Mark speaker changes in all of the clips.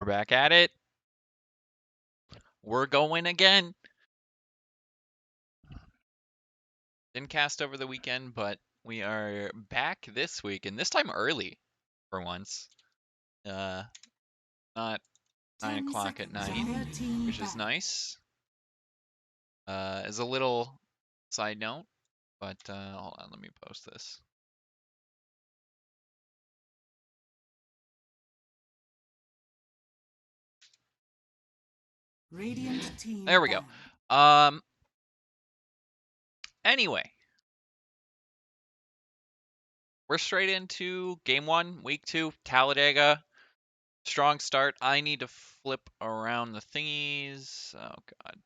Speaker 1: We're back at it. We're going again. Didn't cast over the weekend, but we are back this week, and this time early for once. Not 9 o'clock at night, which is nice. As a little side note, but hold on, let me post this.
Speaker 2: Radiant team
Speaker 1: There we go. Anyway, we're straight into game 1, week 2, Talladega. Strong start. I need to flip around the thingies. Oh god.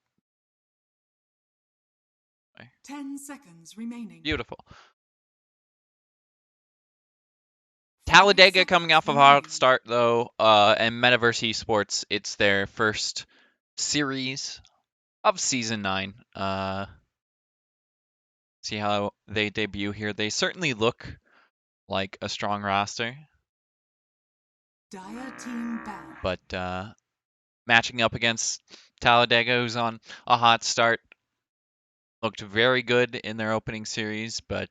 Speaker 2: 10 seconds remaining.
Speaker 1: Beautiful. Talladega coming off of a hot start though, and Metaverse Esports, it's their first series of season 9. See how they debut here. They certainly look like a strong roster.
Speaker 2: Dire team back.
Speaker 1: But matching up against Talladega, who's on a hot start, looked very good in their opening series, but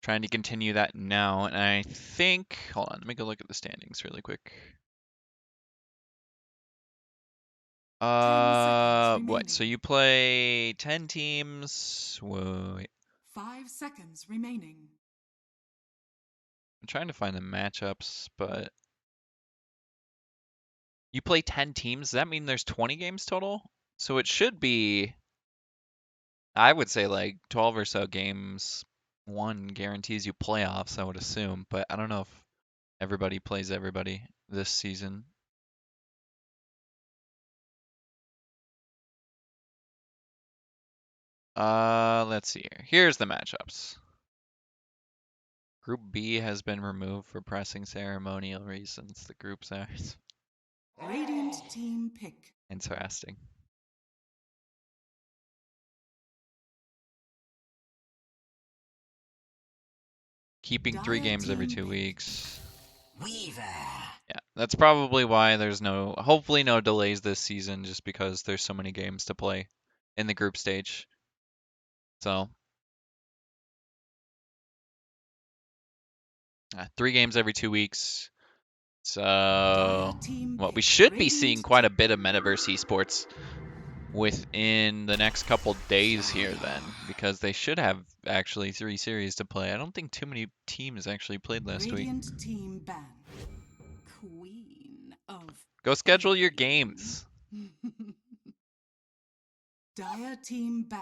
Speaker 1: trying to continue that now. And I think, hold on, let me go look at the standings really quick. What? So you play 10 teams. Whoa, wait.
Speaker 2: 5 seconds remaining.
Speaker 1: I'm trying to find the matchups, but you play 10 teams. Does that mean there's 20 games total? So it should be, I would say, like 12 or so games. One guarantees you playoffs, I would assume, but I don't know if everybody plays everybody this season. Let's see here. Here's the matchups. Group B has been removed for pressing ceremonial reasons. The group's ours.
Speaker 2: Radiant team pick.
Speaker 1: Interesting. Keeping 3 games every 2 weeks.
Speaker 2: Weaver.
Speaker 1: Yeah, that's probably why there's hopefully no delays this season, just because there's so many games to play in the group stage. So, 3 games every 2 weeks. So, well, we should be seeing quite a bit of Metaverse Esports within the next couple days here then, because they should have actually 3 series to play. I don't think too many teams actually played last week.
Speaker 2: Team ban. Queen of
Speaker 1: Go schedule your games.
Speaker 2: Dire team ban.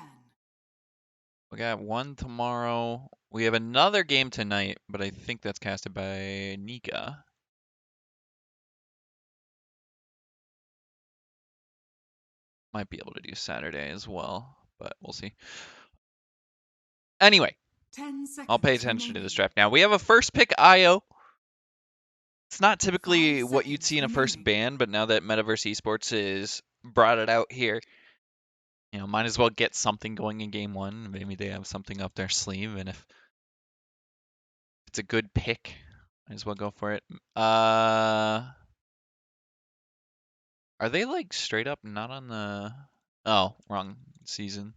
Speaker 1: We got one tomorrow. We have another game tonight, but I think that's casted by Nika. Might be able to do Saturday as well, but we'll see. Anyway, I'll pay attention to this draft now. We have a first pick IO. It's not typically what you'd see in a first ban, but now that Metaverse Esports is brought it out here, might as well get something going in game 1. Maybe they have something up their sleeve, and if it's a good pick, might as well go for it. Are they like straight up not on the... Oh, wrong season.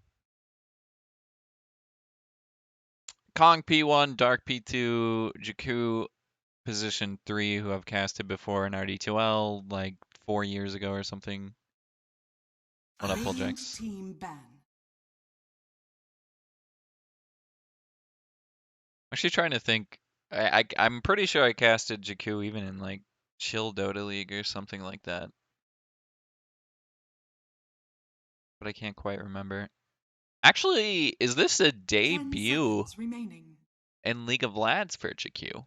Speaker 1: Kong P1, Dark P2, Jakku position 3, who I've casted before in RD2L like 4 years ago or something. What up, Fulljax? Actually trying to think. I'm pretty sure I casted Jakku even in like Chill Dota League or something like that. But I can't quite remember. Actually, is this a debut in League of Lads for Jakku?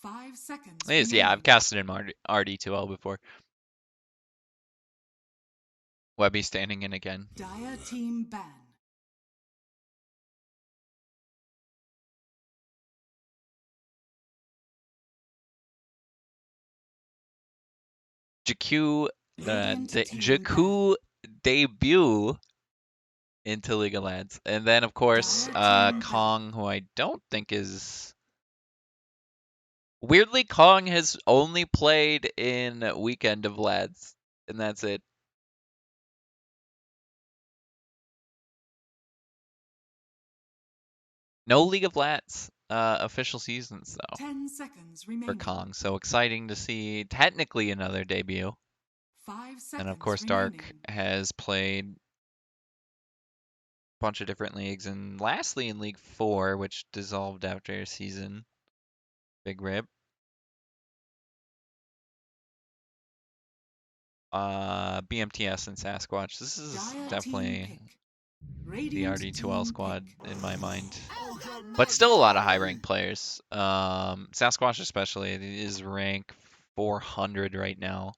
Speaker 2: 5 seconds.
Speaker 1: It is, yeah, I've casted in RD2L before. Webby standing in again.
Speaker 2: Dire team ban.
Speaker 1: Jakku debut into League of Legends. And then, of course, Kong, who I don't think is Weirdly, Kong has only played in Weekend of Lads, and that's it. No League of Lads official seasons though
Speaker 2: 10 seconds
Speaker 1: for
Speaker 2: remaining.
Speaker 1: Kong, so exciting to see technically another debut.
Speaker 2: 5
Speaker 1: And of
Speaker 2: seconds
Speaker 1: course, Dark
Speaker 2: remaining.
Speaker 1: has played a bunch of different leagues, and lastly in League 4, which dissolved after a season. Big rip. BMTS and Sasquatch. This is
Speaker 2: Dire team
Speaker 1: definitely
Speaker 2: pick.
Speaker 1: the
Speaker 2: Radiant
Speaker 1: RD2L
Speaker 2: team pick.
Speaker 1: squad in my mind. But still a lot of high rank players. Sasquatch especially is rank 400 right now.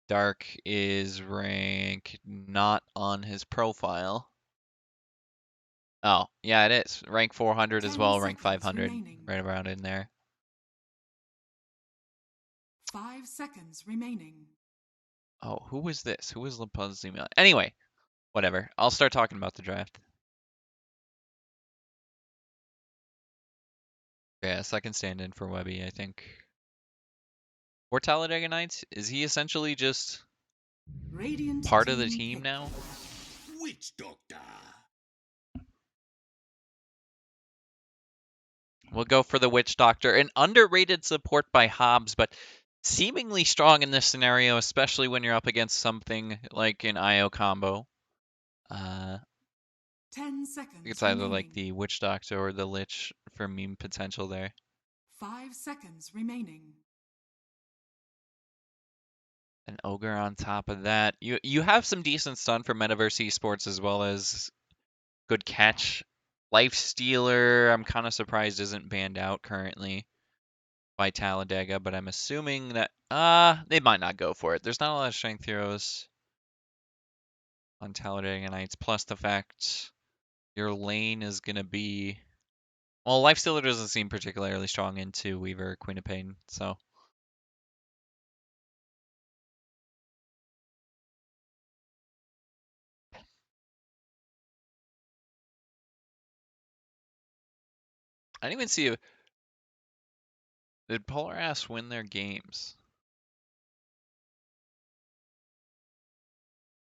Speaker 1: Dark is rank not on his profile. Oh, yeah, it is. Rank 400 as
Speaker 2: 10
Speaker 1: well, rank
Speaker 2: seconds
Speaker 1: 500,
Speaker 2: remaining.
Speaker 1: right around in there.
Speaker 2: 5 seconds remaining.
Speaker 1: Oh, who was this? Who was Lapuz's email? Anyway, whatever. I'll start talking about the draft. Yeah, second stand-in for Webby, I think. For Talladega Nights, is he essentially just
Speaker 2: Radiant
Speaker 1: part of the
Speaker 2: team
Speaker 1: team
Speaker 2: pick.
Speaker 1: now?
Speaker 3: Witch Doctor.
Speaker 1: We'll go for the Witch Doctor. An underrated support by Hobbs, but seemingly strong in this scenario, especially when you're up against something like an IO combo.
Speaker 2: 10
Speaker 1: It's
Speaker 2: seconds
Speaker 1: either like
Speaker 2: remaining.
Speaker 1: the Witch Doctor or the Lich for meme potential there.
Speaker 2: 5 seconds remaining.
Speaker 1: An Ogre on top of that. You have some decent stun for Metaverse Esports as well as good catch. Life Stealer, I'm kind of surprised isn't banned out currently by Talladega, but I'm assuming that they might not go for it. There's not a lot of strength heroes on Talladega Nights, plus the fact your lane is gonna be well, Life Stealer doesn't seem particularly strong into Weaver, Queen of Pain, so I didn't even see if did Polar Ass win their games?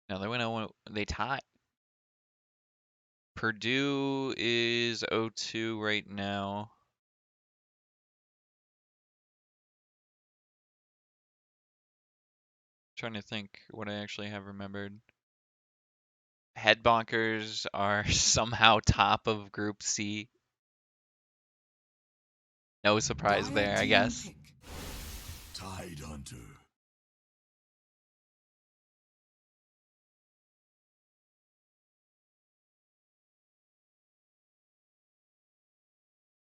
Speaker 1: No, they tied. Purdue is 0-2 right now. Trying to think what I actually have remembered. Head Bonkers are somehow top of Group C. No surprise
Speaker 2: Dire
Speaker 1: there, I
Speaker 2: team
Speaker 1: guess.
Speaker 2: pick.
Speaker 3: Tide Hunter.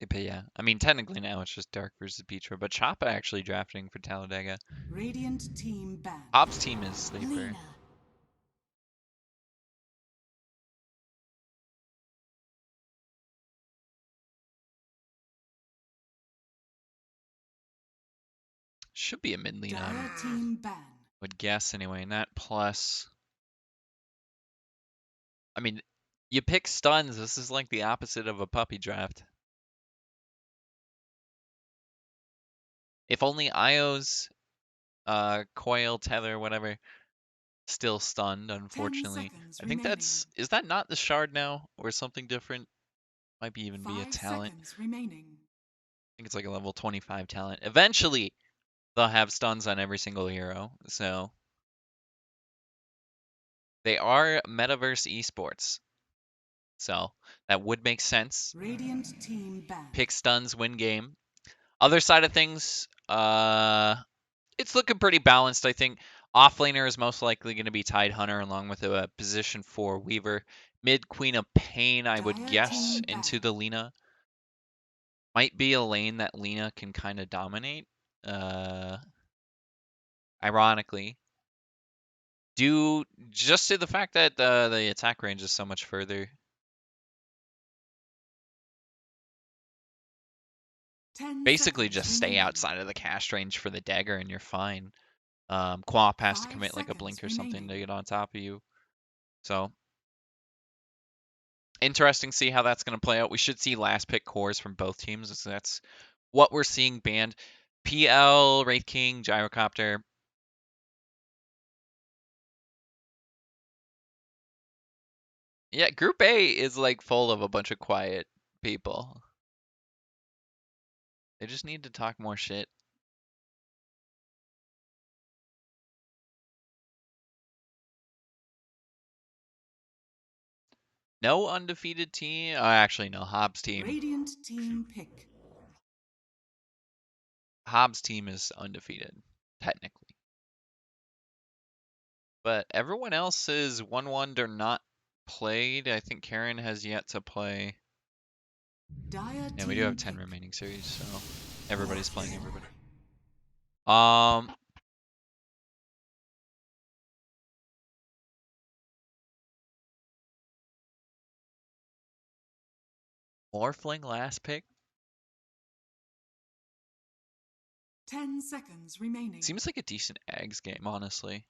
Speaker 1: But yeah, I mean, technically now it's just Dark versus Petra, but Choppa actually drafting for Talladega.
Speaker 2: Radiant team banned.
Speaker 1: Hobbs' team is sleeper.
Speaker 4: Lena.
Speaker 1: Should be a mid lane, I
Speaker 2: Dire team ban.
Speaker 1: would guess anyway. And that plus, I mean, you pick stuns. This is like the opposite of a puppy draft. If only Io's coil, tether, whatever, still stunned,
Speaker 2: 10
Speaker 1: unfortunately.
Speaker 2: seconds
Speaker 1: I think
Speaker 2: remaining.
Speaker 1: is that not the shard now or something different? Might be even be a
Speaker 2: 5
Speaker 1: talent.
Speaker 2: seconds remaining.
Speaker 1: I think it's like a level 25 talent. Eventually, they'll have stuns on every single hero. So they are Metaverse Esports. So that would make sense.
Speaker 2: Radiant team banned.
Speaker 1: Pick stuns, win game. Other side of things, it's looking pretty balanced, I think. Offlaner is most likely going to be Tide Hunter along with a position for Weaver. Mid Queen of Pain, I would
Speaker 2: Dire
Speaker 1: guess,
Speaker 2: team
Speaker 1: into
Speaker 2: banned.
Speaker 1: the Lena. Might be a lane that Lena can kind of dominate. Uh, Ironically, due just to the fact that the attack range is so much further.
Speaker 2: 10
Speaker 1: Basically,
Speaker 2: seconds
Speaker 1: just stay
Speaker 2: remaining.
Speaker 1: outside of the cast range for the dagger and you're fine. Quap has to
Speaker 2: 5
Speaker 1: commit like a blink
Speaker 2: seconds
Speaker 1: or something to
Speaker 2: remaining.
Speaker 1: get on top of you. So interesting to see how that's going to play out. We should see last pick cores from both teams. So that's what we're seeing banned. PL, Wraith King, Gyrocopter. Yeah, Group A is like full of a bunch of quiet people. They just need to talk more shit. No undefeated team. Oh, actually, no. Hobbs team.
Speaker 2: Radiant team pick.
Speaker 1: Hobbs team is undefeated, technically. But everyone else is 1-1 or not played. I think Karen has yet to play.
Speaker 2: Dire
Speaker 1: Yeah, we do have
Speaker 2: team
Speaker 1: 10
Speaker 2: pick.
Speaker 1: remaining series, so everybody's playing everybody. Morphling last pick.
Speaker 2: 10 seconds remaining.
Speaker 1: Seems like a decent Ags game, honestly.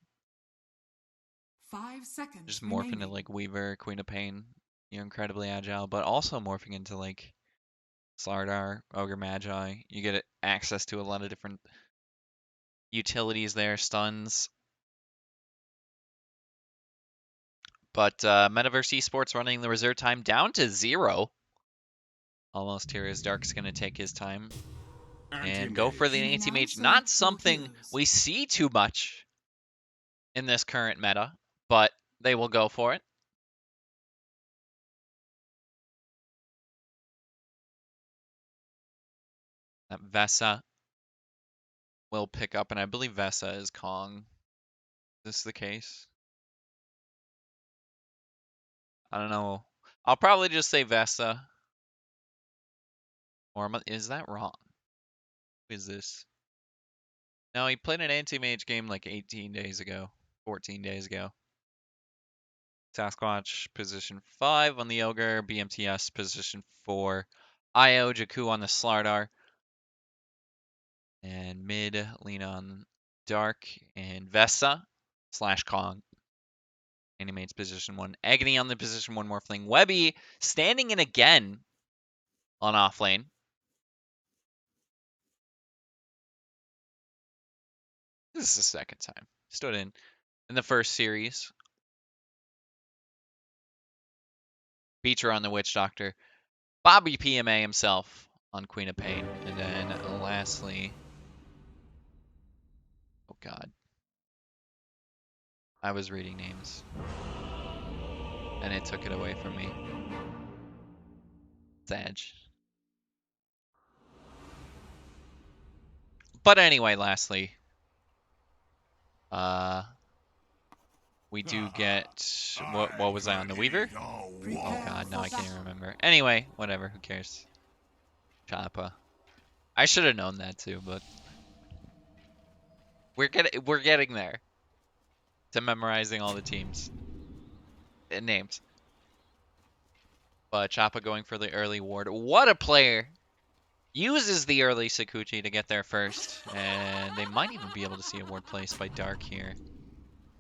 Speaker 2: 5 seconds
Speaker 1: Just morph
Speaker 2: remaining.
Speaker 1: into like Weaver, Queen of Pain. You're incredibly agile, but also morphing into like Slardar, Ogre Magi. You get access to a lot of different utilities there, stuns. But Metaverse Esports running the reserve time down to 0. Almost here as Dark's going to take his time and go for the
Speaker 2: You may now
Speaker 1: anti-mage. Not
Speaker 2: select your
Speaker 1: something
Speaker 2: heroes.
Speaker 1: we see too much in this current meta, but they will go for it. That Vesa will pick up, and I believe Vesa is Kong. Is this the case? I don't know. I'll probably just say Vesa. Or is that wrong? Who is this? No, he played an anti-mage game like 18 days ago, 14 days ago. Sasquatch, position 5 on the Ogre. BMTS, position 4. IO, Jakku on the Slardar. And mid, lean on Dark. And Vesa / Kong. Animates position 1. Agony on the position 1 Morphling. Webby standing in again on offlane. This is the second time. Stood in the first series. Beecher on the Witch Doctor. BobbyPma himself on Queen of Pain. And then lastly, oh god. I was reading names. And it took it away from me. Edge. But anyway, lastly, we do get what was I on the Weaver? Oh god, no, I can't even remember. Anyway, whatever, who cares? Choppa. I should have known that too, but we're getting there to memorizing all the teams and names. But Choppa going for the early ward. What a player! Uses the early Sakuchi to get there first, and they might even be able to see a ward placed by Dark here.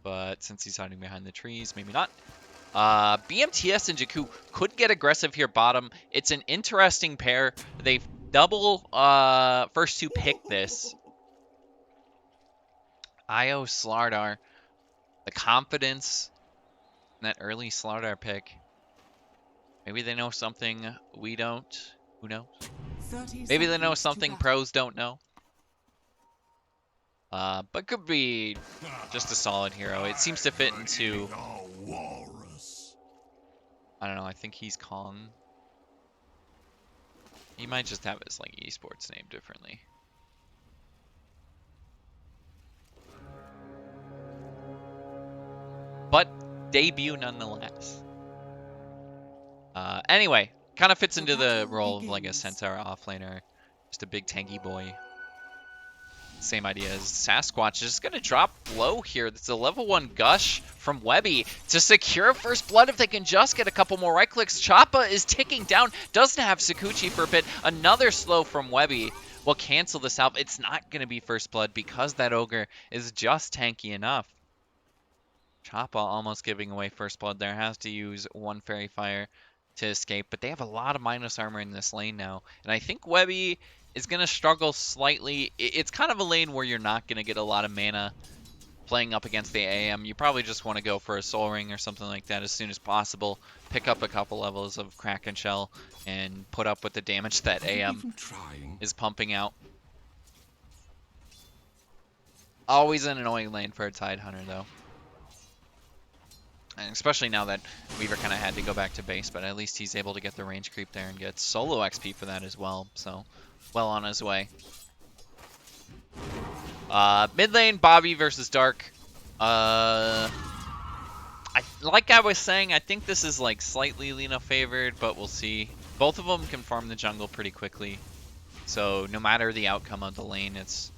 Speaker 1: But since he's hiding behind the trees, maybe not. BMTS and Jakku could get aggressive here bottom. It's an interesting pair. They double first to pick this. IO Slardar. The confidence in that early Slardar pick. Maybe they know something we don't. Who knows? Maybe they know something pros don't know. But could be just a solid hero. It seems to fit into... I don't know, I think he's Kong. He might just have his like esports name differently. But debut nonetheless. Anyway, kind of fits into the role of like a centaur offlaner. Just a big tanky boy. Same idea as Sasquatch. Just going to drop low here. It's a level 1 Gush from Webby to secure first blood if they can just get a couple more right clicks. Choppa is ticking down. Doesn't have Sakuchi for a bit. Another slow from Webby will cancel this out. It's not going to be first blood because that Ogre is just tanky enough. Choppa almost giving away first blood there. Has to use one Fairy Fire to escape, but they have a lot of minus armor in this lane now. And I think Webby is going to struggle slightly. It's kind of a lane where you're not going to get a lot of mana playing up against the AM. You probably just want to go for a Soul Ring or something like that as soon as possible. Pick up a couple levels of Kraken Shell and put up with the damage that AM is pumping out. Always an annoying lane for a Tidehunter, though. And especially now that Weaver kind of had to go back to base, but at least he's able to get the range creep there and get solo XP for that as well. So, well on his way. Mid lane, Bobby versus Dark. Like I was saying, I think this is like slightly Lina favored, but we'll see. Both of them can farm the jungle pretty quickly. So no matter the outcome of the lane, it's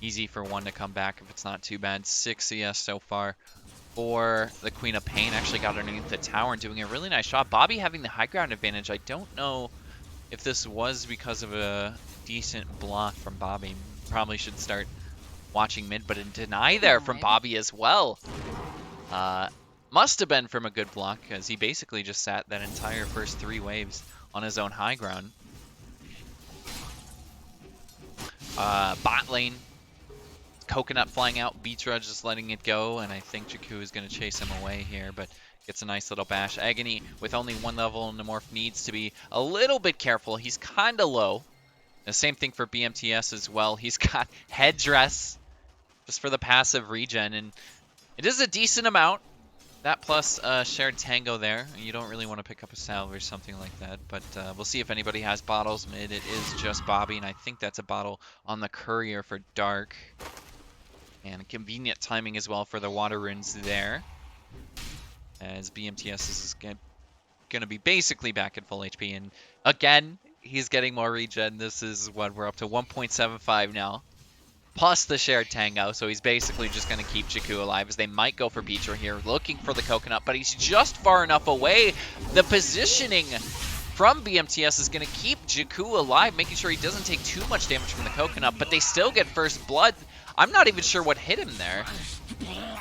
Speaker 1: easy for one to come back if it's not too bad. 6 CS so far for the Queen of Pain. Actually got underneath the tower and doing a really nice shot. Bobby having the high ground advantage. I don't know if this was because of a decent block from Bobby. Probably should start watching mid, but a deny there from Bobby as well. Must have been from a good block, because he basically just sat that entire first 3 waves on his own high ground. Bot lane, Coconut flying out, Beatra just letting it go, and I think Jakku is going to chase him away here, but gets a nice little bash. Agony, with only 1 level in the morph, needs to be a little bit careful. He's kind of low. The same thing for BMTS as well. He's got Headdress just for the passive regen, and it is a decent amount. That plus shared tango there. You don't really want to pick up a salve or something like that, but we'll see if anybody has bottles mid. It is just Bobby, and I think that's a bottle on the courier for Dark. And convenient timing as well for the water runes there, as BMTS is going to be basically back at full HP. And again, he's getting more regen. This is what we're up to 1.75 now. Plus the shared tango, so he's basically just going to keep Jakku alive, as they might go for Beatra here, looking for the coconut, but he's just far enough away. The positioning from BMTS is going to keep Jakku alive, making sure he doesn't take too much damage from the coconut, but they still get first blood. I'm not even sure what hit him there.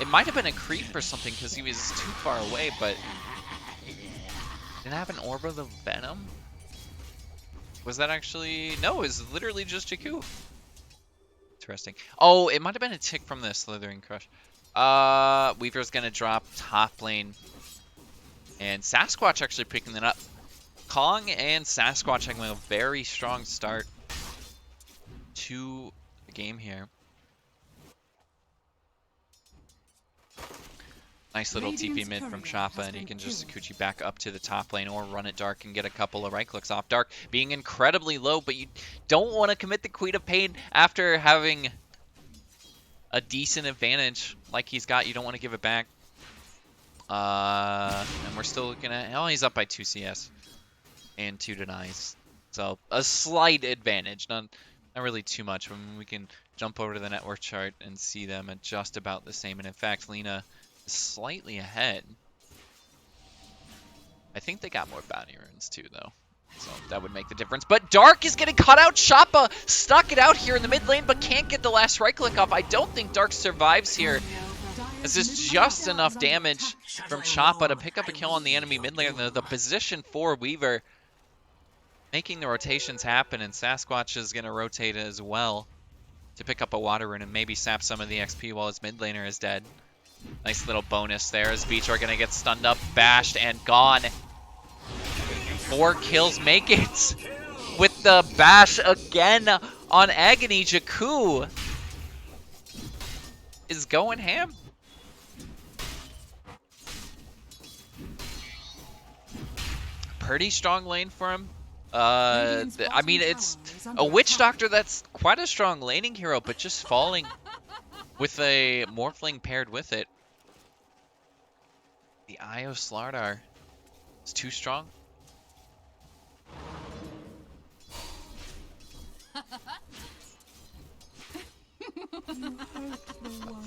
Speaker 1: It might have been a creep or something, because he was too far away, but did it have an Orb of the Venom? Was that actually... No, it was literally just Jakku. Interesting. Oh, it might have been a tick from the Slithering Crush. Weaver's gonna drop top lane. And Sasquatch actually picking it up. Kong and Sasquatch having a very strong start to the game here. Nice little TP mid from Choppa, and he can just Sakuchi back up to the top lane or run it Dark and get a couple of right clicks off. Dark being incredibly low, but you don't want to commit the Queen of Pain after having a decent advantage like he's got. You don't want to give it back. And we're still looking at... Oh, he's up by 2 CS and 2 denies. So a slight advantage, not really too much. I mean, we can jump over to the network chart and see them at just about the same. And in fact, Lina slightly ahead. I think they got more bounty runes too, though. So that would make the difference. But Dark is getting cut out. Choppa stuck it out here in the mid lane, but can't get the last right click off. I don't think Dark survives here. This is just enough damage from Choppa to pick up a kill on the enemy mid lane. The position for Weaver making the rotations happen, and Sasquatch is going to rotate as well to pick up a water rune and maybe sap some of the XP while his mid laner is dead. Nice little bonus there as Beatra are going to get stunned up, bashed, and gone. 4 kills make it with the bash again on Agony. Jakku is going ham. Pretty strong lane for him. I mean, it's a Witch Doctor that's quite a strong laning hero, but just falling with a Morphling paired with it. The Eye of Slardar is too strong.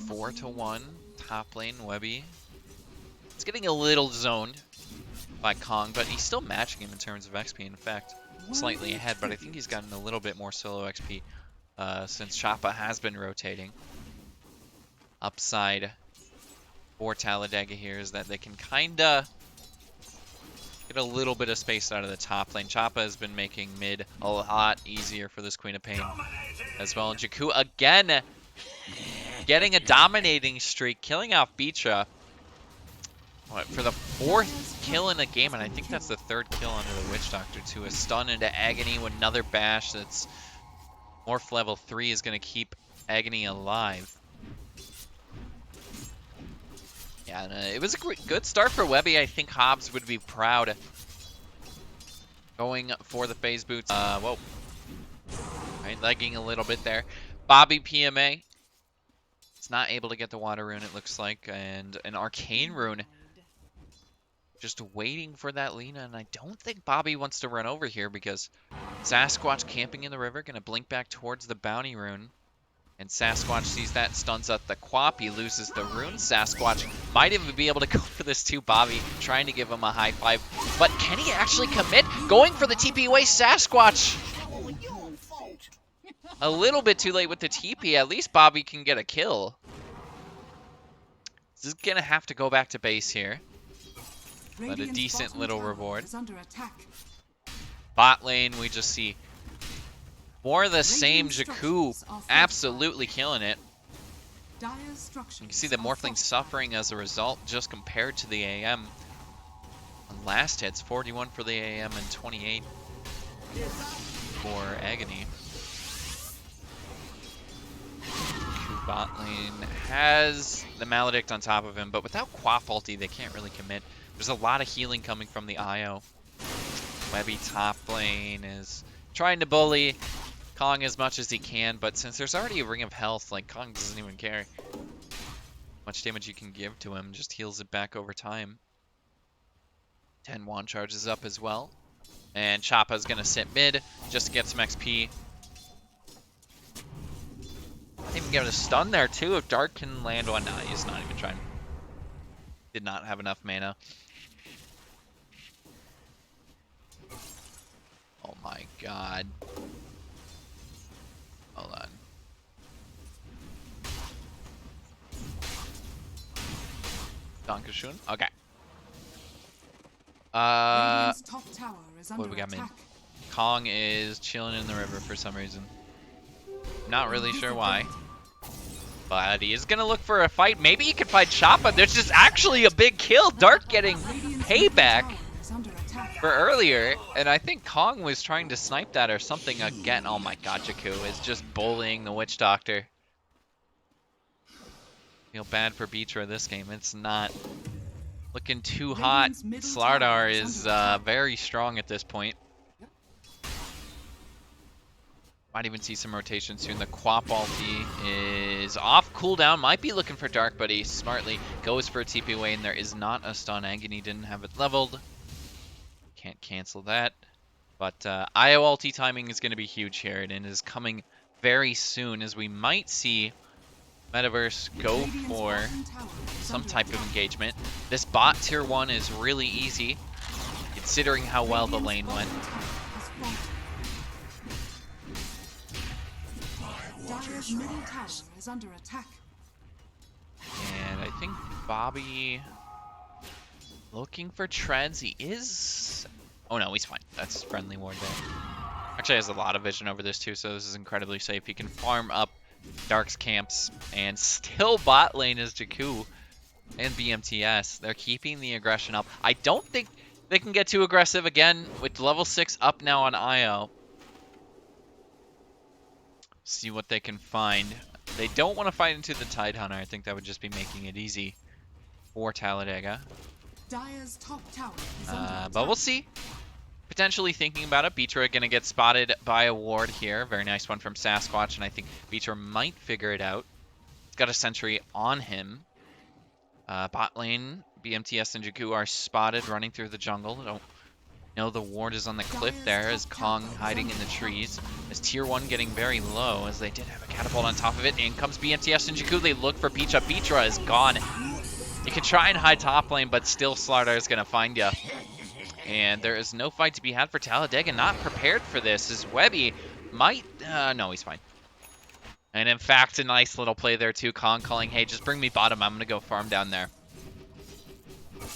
Speaker 1: 4-1, top lane, Webby. It's getting a little zoned by Kong, but he's still matching him in terms of XP. In fact, slightly ahead, but I think he's gotten a little bit more solo XP since Choppa has been rotating. Upside for Talladega here is that they can kinda Get a little bit of space out of the top lane. Choppa has been making mid a lot easier for this Queen of Pain as well. And Jakku again getting a dominating streak, killing off Beetra. What, for the 4th kill in a game, and I think that's the 3rd kill under the Witch Doctor too. A stun into Agony with another bash that's Morph level 3 is going to keep Agony alive. Yeah, and, it was a good start for Webby. I think Hobbs would be proud. Going for the phase boots. Whoa. Right, lagging a little bit there. BobbyPma. It's not able to get the water rune, it looks like, and an arcane rune. Just waiting for that Lina, and I don't think Bobby wants to run over here because Sasquatch camping in the river, gonna blink back towards the bounty rune. And Sasquatch sees that, stuns up the Quap, he loses the rune. Sasquatch might even be able to go for this too. Bobby trying to give him a high five. But can he actually commit? Going for the TP away, Sasquatch! A little bit too late with the TP, at least Bobby can get a kill. This is gonna have to go back to base here. But a decent little reward. Bot lane, we just see more of the same. Jakku absolutely killing it. You can see the Morphling suffering as a result just compared to the AM. On last hits, 41 for the AM and 28 for Agony. Jakku bot lane has the Maledict on top of him, but without Quap ulti, they can't really commit. There's a lot of healing coming from the IO. Webby top lane is trying to bully Kong as much as he can, but since there's already a ring of health, like, Kong doesn't even care how much damage you can give to him, just heals it back over time. 10 wand charges up as well. And Choppa's gonna sit mid just to get some XP. I even get a stun there too if Dark can land one. Nah, he's not even trying. Did not have enough mana. Oh my god. Hold on. Dankeschön. Okay. What do we got mid? Kong is chilling in the river for some reason. Not really sure why. But he is gonna look for a fight. Maybe he could fight Choppa. There's just actually a big kill. Dark getting payback for earlier, and I think Kong was trying to snipe that or something again. Oh my god, Jakku is just bullying the Witch Doctor. Feel bad for Beetra this game. It's not looking too hot. Slardar is very strong at this point. Might even see some rotation soon. The Quap ulti is off cooldown. Might be looking for Dark, but he smartly goes for a TP away, and there is not a stun. Agony didn't have it leveled. Can't cancel that. But IO ulti timing is going to be huge here, and it is coming very soon, as we might see Metaverse go for some type of engagement. This bot tier 1 is really easy, considering how well the lane went. And I think Bobby looking for treads. He is... Oh no, he's fine. That's friendly ward there. Actually has a lot of vision over this too, so this is incredibly safe. He can farm up Dark's camps, and still bot lane is Jakku and BMTS. They're keeping the aggression up. I don't think they can get too aggressive again with level 6 up now on IO. See what they can find. They don't want to fight into the Tide Hunter. I think that would just be making it easy for Talladega. But we'll see. Potentially thinking about it. Beetra going to get spotted by a ward here. Very nice one from Sasquatch, and I think Beetra might figure it out. He's got a sentry on him. Bot lane, BMTS and Jakku are spotted running through the jungle. Don't know the ward is on the cliff there, as Kong hiding in the trees. As tier 1 getting very low, as they did have a catapult on top of it. In comes BMTS and Jakku. They look for Beetra. Beetra is gone. You can try and hide top lane, but still Slardar is going to find you. And there is no fight to be had for Talladega. Not prepared for this, as Webby might... no, he's fine. And in fact, a nice little play there too. Kong calling, hey, just bring me bottom. I'm going to go farm down there.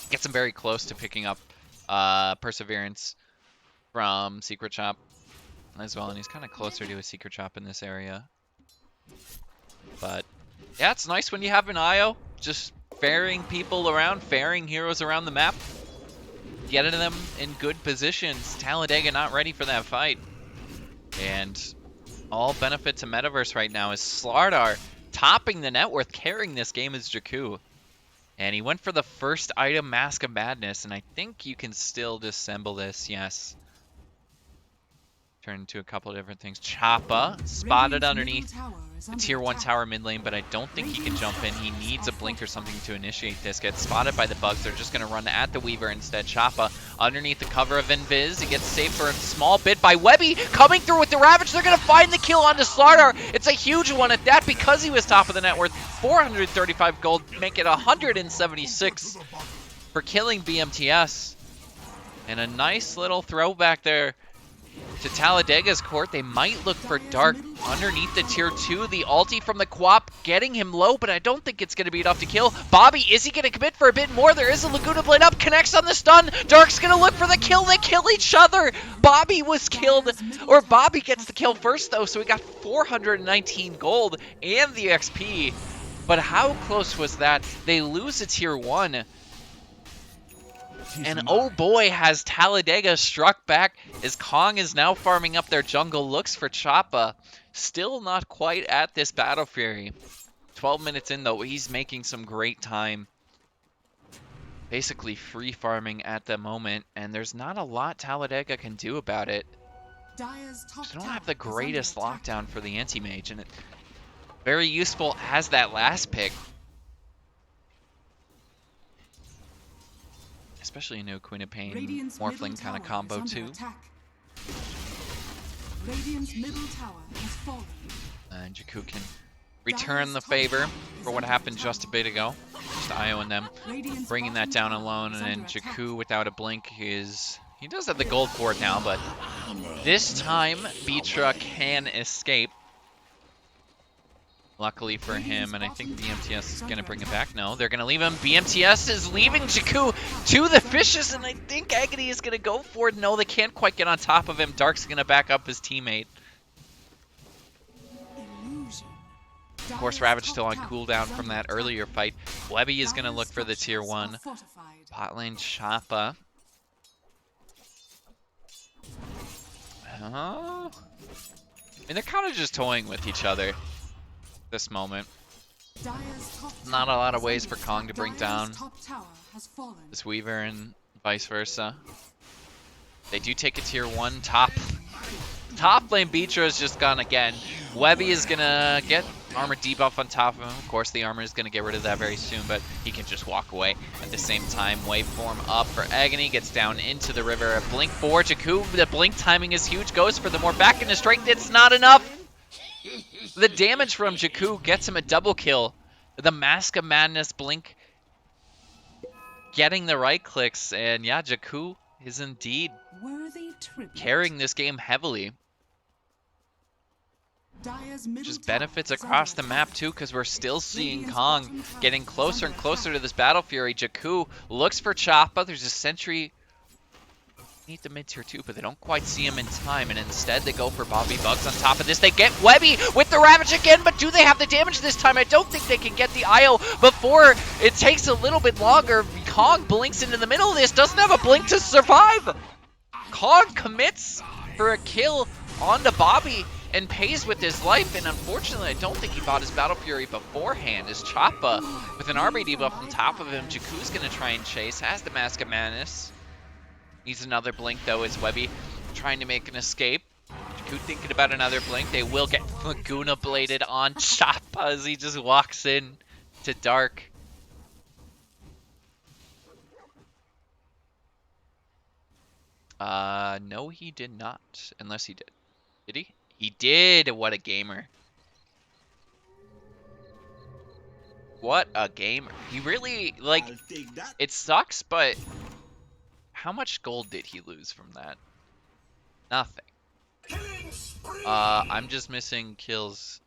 Speaker 1: Gets him very close to picking up Perseverance from Secret Shop as well, and he's kind of closer to a Secret Shop in this area. But yeah, it's nice when you have an IO just ferrying people around, ferrying heroes around the map, getting them in good positions. Talladega not ready for that fight. And all benefit to Metaverse right now is Slardar topping the net worth, carrying this game is Jakku. And he went for the first item, Mask of Madness, and I think you can still disassemble this, yes. Turn into a couple of different things. Choppa, spotted underneath the tier 1 tower mid lane, but I don't think he can jump in. He needs a blink or something to initiate this. Gets spotted by the bugs. They're just going to run at the Weaver instead. Choppa underneath the cover of Invis. He gets saved for a small bit by Webby. Coming through with the Ravage. They're going to find the kill onto Slardar. It's a huge one at that because he was top of the net worth. 435 gold, make it 176 for killing BMTS. And a nice little throwback there to Talladega's court. They might look for Dark underneath the tier 2. The ulti from the Quap getting him low, but I don't think it's going to be enough to kill. Bobby, is he going to commit for a bit more? There is a Laguna Blade up, connects on the stun. Dark's going to look for the kill. They kill each other. Bobby was killed, or Bobby gets the kill first, though, so we got 419 gold and the XP. But how close was that? They lose a tier 1. And oh boy, has Talladega struck back as Kong is now farming up their jungle. Looks for Choppa. Still not quite at this Battle Fury. 12 minutes in though, he's making some great time. Basically free farming at the moment, and there's not a lot Talladega can do about it. They don't have the greatest lockdown for the anti-mage, and it very useful as that last pick. Especially a new Queen of Pain Morphling kind of combo too. And Jakku can return the favor for what happened just a bit ago. Just IOing them, bringing that down alone, and then Jakku without a blink is... He does have the gold for it now, but this time BBPma can escape. Luckily for him, and I think BMTS is going to bring it back. No, they're going to leave him. BMTS is leaving Jakku to the fishes, and I think Agony is going to go for it. No, they can't quite get on top of him. Dark's going to back up his teammate. Of course, Ravage still on cooldown from that earlier fight. Webby is going to look for the tier 1. Bot lane Choppa. I mean, they're kind of just toying with each other. This moment. Not a lot of ways for Kong to bring down this Weaver and vice versa. They do take a tier 1 top. Top lane BBPma is just gone again. Webby is gonna get armor debuff on top of him. Of course, the armor is gonna get rid of that very soon, but he can just walk away. At the same time, waveform up for Agony, gets down into the river. A blink for Jakku. The blink timing is huge. Goes for the more back into strength. It's not enough. The damage from Jakku gets him a double kill. The Mask of Madness blink getting the right clicks, and yeah, Jakku is indeed carrying this game heavily. Just benefits across the map too, because we're still seeing Kong getting closer and closer to this Battle Fury. Jakku looks for Choppa. There's a sentry beneath the mid tier 2, but they don't quite see him in time, and instead they go for Bobby Bugs on top of this. They get Webby with the Ravage again, but do they have the damage this time? I don't think they can get the IO before it takes a little bit longer. Kong blinks into the middle of this, doesn't have a blink to survive. Kong commits for a kill onto Bobby and pays with his life, and unfortunately I don't think he bought his Battle Fury beforehand. As Choppa with an RB debuff on top of him, Jakku's gonna try and chase, has the Mask of Madness. Needs another blink though, as Webby trying to make an escape. Jakku thinking about another blink. They will get Laguna bladed on Choppa as he just walks in to Dark. No he did not, unless he did. Did he? He did! What a gamer. What a gamer. He really, like, it sucks, but how much gold did he lose from that? Nothing. I'm just missing kills.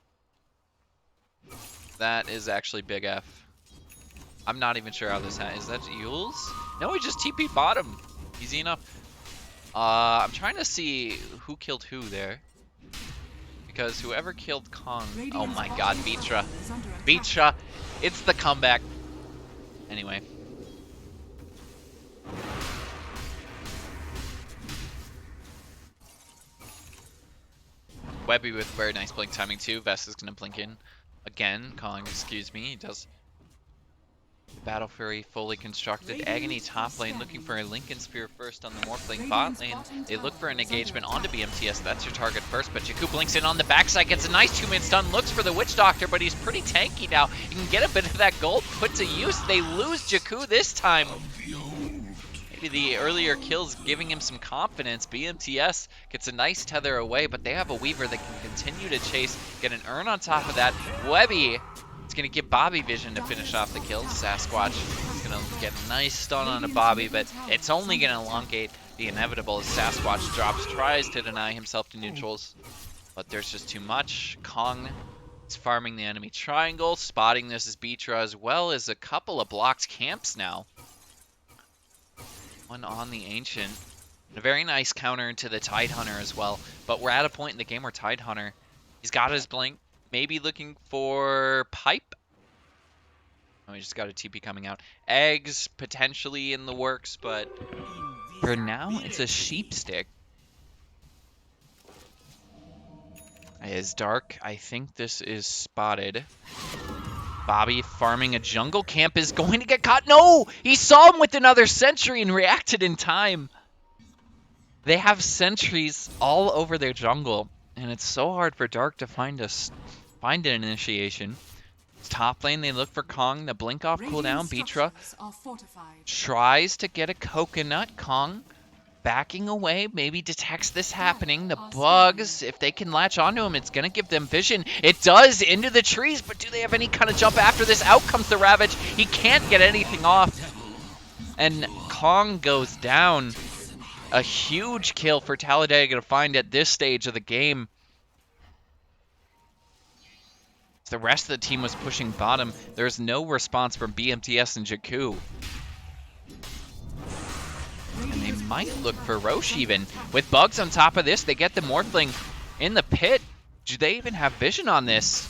Speaker 1: That is actually big F. I'm not even sure how this is that Yules? No, he just TP bottom. Easy enough. I'm trying to see who killed who there. Because whoever killed Kong... Oh my god, BobbyPma. BobbyPma, it's the comeback. Anyway. Webby with very nice blink timing too. Vest is going to blink in. Again, Kong, excuse me. He does... Battle Fury fully constructed. Agony top lane looking for a Lincoln Spear first on the Morphling bot lane. They look for an engagement onto BMTS. That's your target first, but Jakku blinks in on the backside, gets a nice 2-minute stun, looks for the Witch Doctor, but he's pretty tanky now. He can get a bit of that gold put to use. They lose Jakku this time. Maybe the earlier kills giving him some confidence. BMTS gets a nice tether away, but they have a Weaver that can continue to chase, get an Urn on top of that. Webby is going to give Bobby vision to finish off the kill. Sasquatch is going to get a nice stun on a Bobby, but it's only going to elongate the inevitable as Sasquatch drops, tries to deny himself to neutrals, but there's just too much. Kong is farming the enemy triangle, spotting this as BobbyPma, as well as a couple of blocked camps now. One on the Ancient. And a very nice counter into the Tidehunter as well, but we're at a point in the game where Tidehunter, he's got his blink, maybe looking for pipe. Oh, he just got a TP coming out. Eggs potentially in the works, but for now, it's a sheep stick. Is Dark. I think this is spotted. Bobby farming a jungle camp is going to get caught. No! He saw him with another sentry and reacted in time. They have sentries all over their jungle, and it's so hard for Dark to find an initiation. Top lane, they look for Kong. The blink off cooldown. BobbyPma tries to get a coconut. Kong backing away, maybe detects this happening. The bugs, if they can latch onto him, it's going to give them vision. It does, into the trees, but do they have any kind of jump after this? Out comes the Ravage. He can't get anything off. And Kong goes down. A huge kill for Talladega to find at this stage of the game. The rest of the team was pushing bottom. There's no response from BMTS and Jakku. And they might look for Roche even. With bugs on top of this, they get the Morphling in the pit. Do they even have vision on this?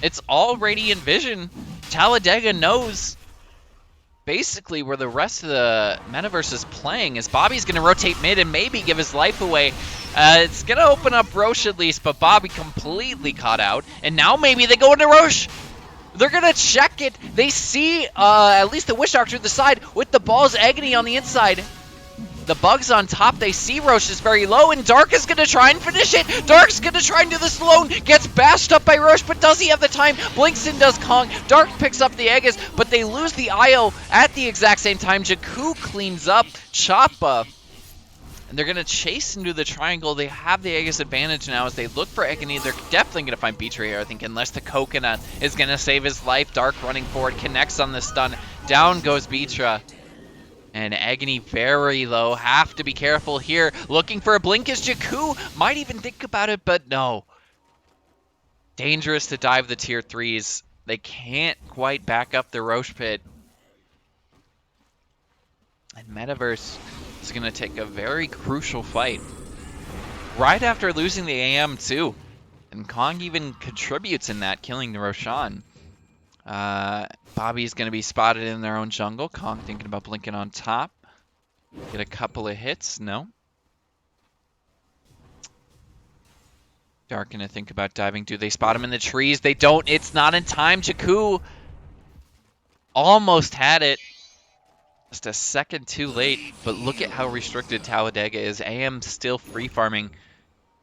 Speaker 1: It's all Radiant Vision. Talladega knows basically where the rest of the Metaverse is playing, as Bobby's going to rotate mid and maybe give his life away. It's going to open up Roche at least, but Bobby completely caught out. And now maybe they go into Roche. They're going to check it. They see at least the Witch Doctor to the side with the Ball's Agony on the inside. The bugs on top, they see Roche is very low, and Dark is going to try and finish it. Dark's going to try and do this alone. Gets bashed up by Roche, but does he have the time? Blinks in does Kong. Dark picks up the Aegis, but they lose the IO at the exact same time. Jakku cleans up Choppa. And they're going to chase into the triangle. They have the Aegis advantage now as they look for Agony. They're definitely going to find BobbyPma here, I think, unless the Coconut is going to save his life. Dark running forward, connects on the stun. Down goes BobbyPma. And Agony very low. Have to be careful here. Looking for a blink as Jakku might even think about it, but no. Dangerous to dive the tier 3s. They can't quite back up the Roche pit. And Metaverse is going to take a very crucial fight. Right after losing the AM too. And Kong even contributes in that, killing the Roshan. Bobby's going to be spotted in their own jungle. Kong thinking about blinking on top. Get a couple of hits. No. Dark going to think about diving. Do they spot him in the trees? They don't. It's not in time. Jakku almost had it. Just a second too late. But look at how restricted Talladega is. AM still free farming.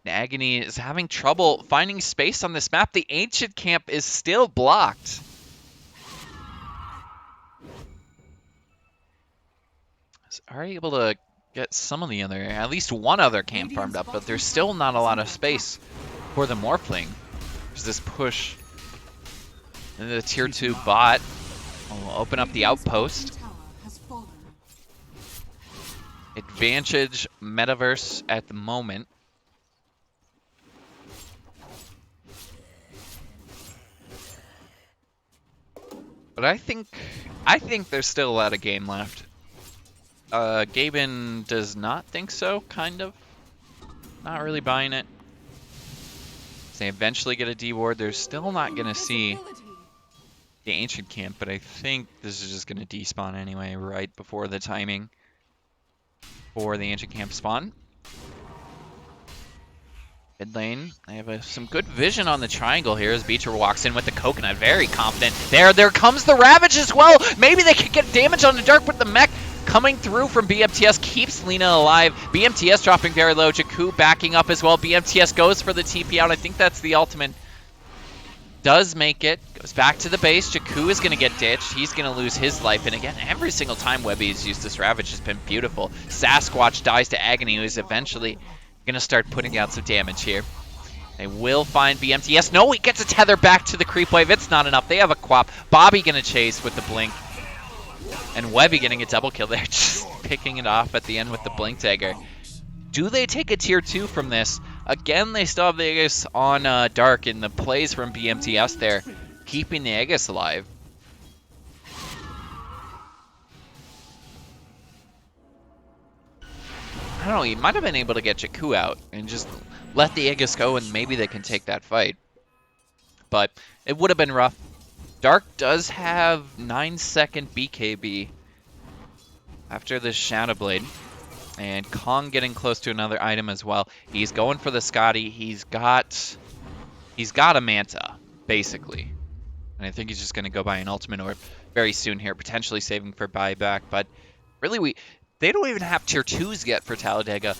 Speaker 1: Agony is having trouble finding space on this map. The Ancient camp is still blocked. Are able to get some of the other, at least one other camp farmed up, but there's still not a lot of space for the Morphling. There's this push into the tier 2 bot. We'll open up the outpost. Advantage Metaverse at the moment. But I think there's still a lot of game left. Gaben does not think so, kind of. Not really buying it. They eventually get a D ward. They're still not going to see the Ancient Camp, but I think this is just going to despawn anyway, right before the timing for the Ancient Camp spawn. Mid lane, they have some good vision on the triangle here as Beecher walks in with the coconut, very confident. There comes the Ravage as well. Maybe they can get damage on the Dark, but the mech coming through from BMTS keeps Lina alive. BMTS dropping very low, Jakku backing up as well. BMTS goes for the TP out. I think that's the ultimate. Does make it, goes back to the base. Jakku is going to get ditched. He's going to lose his life. And again, every single time Webby's used this Ravage has been beautiful. Sasquatch dies to Agony, who is eventually going to start putting out some damage here. They will find BMTS. No, he gets a tether back to the creep wave. It's not enough. They have a quap. Bobby going to chase with the blink. And Webby getting a double kill there, just picking it off at the end with the blink dagger. Do they take a tier 2 from this? Again, they still have the Aegis on Dark, and the plays from BMTS there, keeping the Aegis alive. I don't know, he might have been able to get Jakku out and just let the Aegis go, and maybe they can take that fight. But it would have been rough. Dark does have 9-second BKB after the Shadow Blade. And Kong getting close to another item as well. He's going for the Scotty. He's got a Manta, basically. And I think he's just going to go buy an Ultimate Orb very soon here, potentially saving for buyback. But really, they don't even have tier 2s yet for Talladega.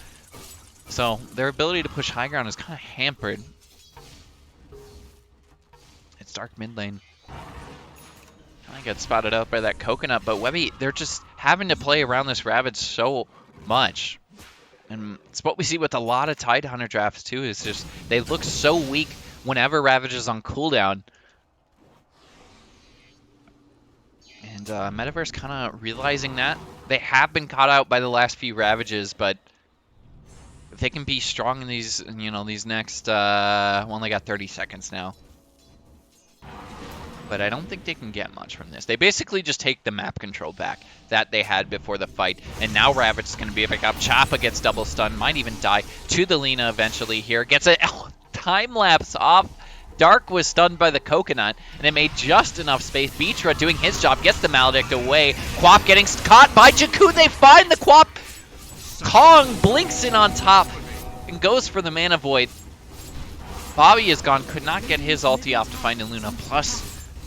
Speaker 1: So their ability to push high ground is kind of hampered. It's Dark mid lane. Kind of gets spotted out by that coconut, but Webby, they're just having to play around this Ravage so much. And it's what we see with a lot of Tidehunter drafts too, is just they look so weak whenever Ravage is on cooldown. And Metaverse kind of realizing that. They have been caught out by the last few Ravages, but if they can be strong in these, you know, these next, only got 30 seconds now. But I don't think they can get much from this. They basically just take the map control back that they had before the fight. And now Ravage is going to be a pick up. Choppa gets double stunned, might even die to the Lina eventually here. Gets a time lapse off. Dark was stunned by the coconut, and it made just enough space. Beetra doing his job, gets the Maledict away. Quap getting caught by Jakku. They find the Quap. Kong blinks in on top and goes for the Mana Void. Bobby is gone, could not get his ulti off to find a Luna.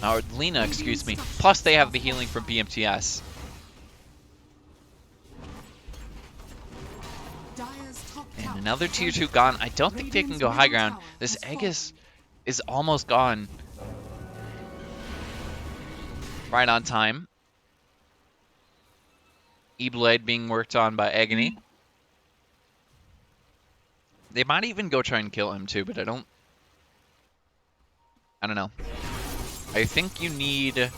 Speaker 1: Or Lina, excuse me. Plus, they have the healing from BMTS. And another tier 2 gone. I don't think they can go high ground. This Aegis is almost gone. Right on time. E-Blade being worked on by Agony. They might even go try and kill him too, but I don't know. I think you need...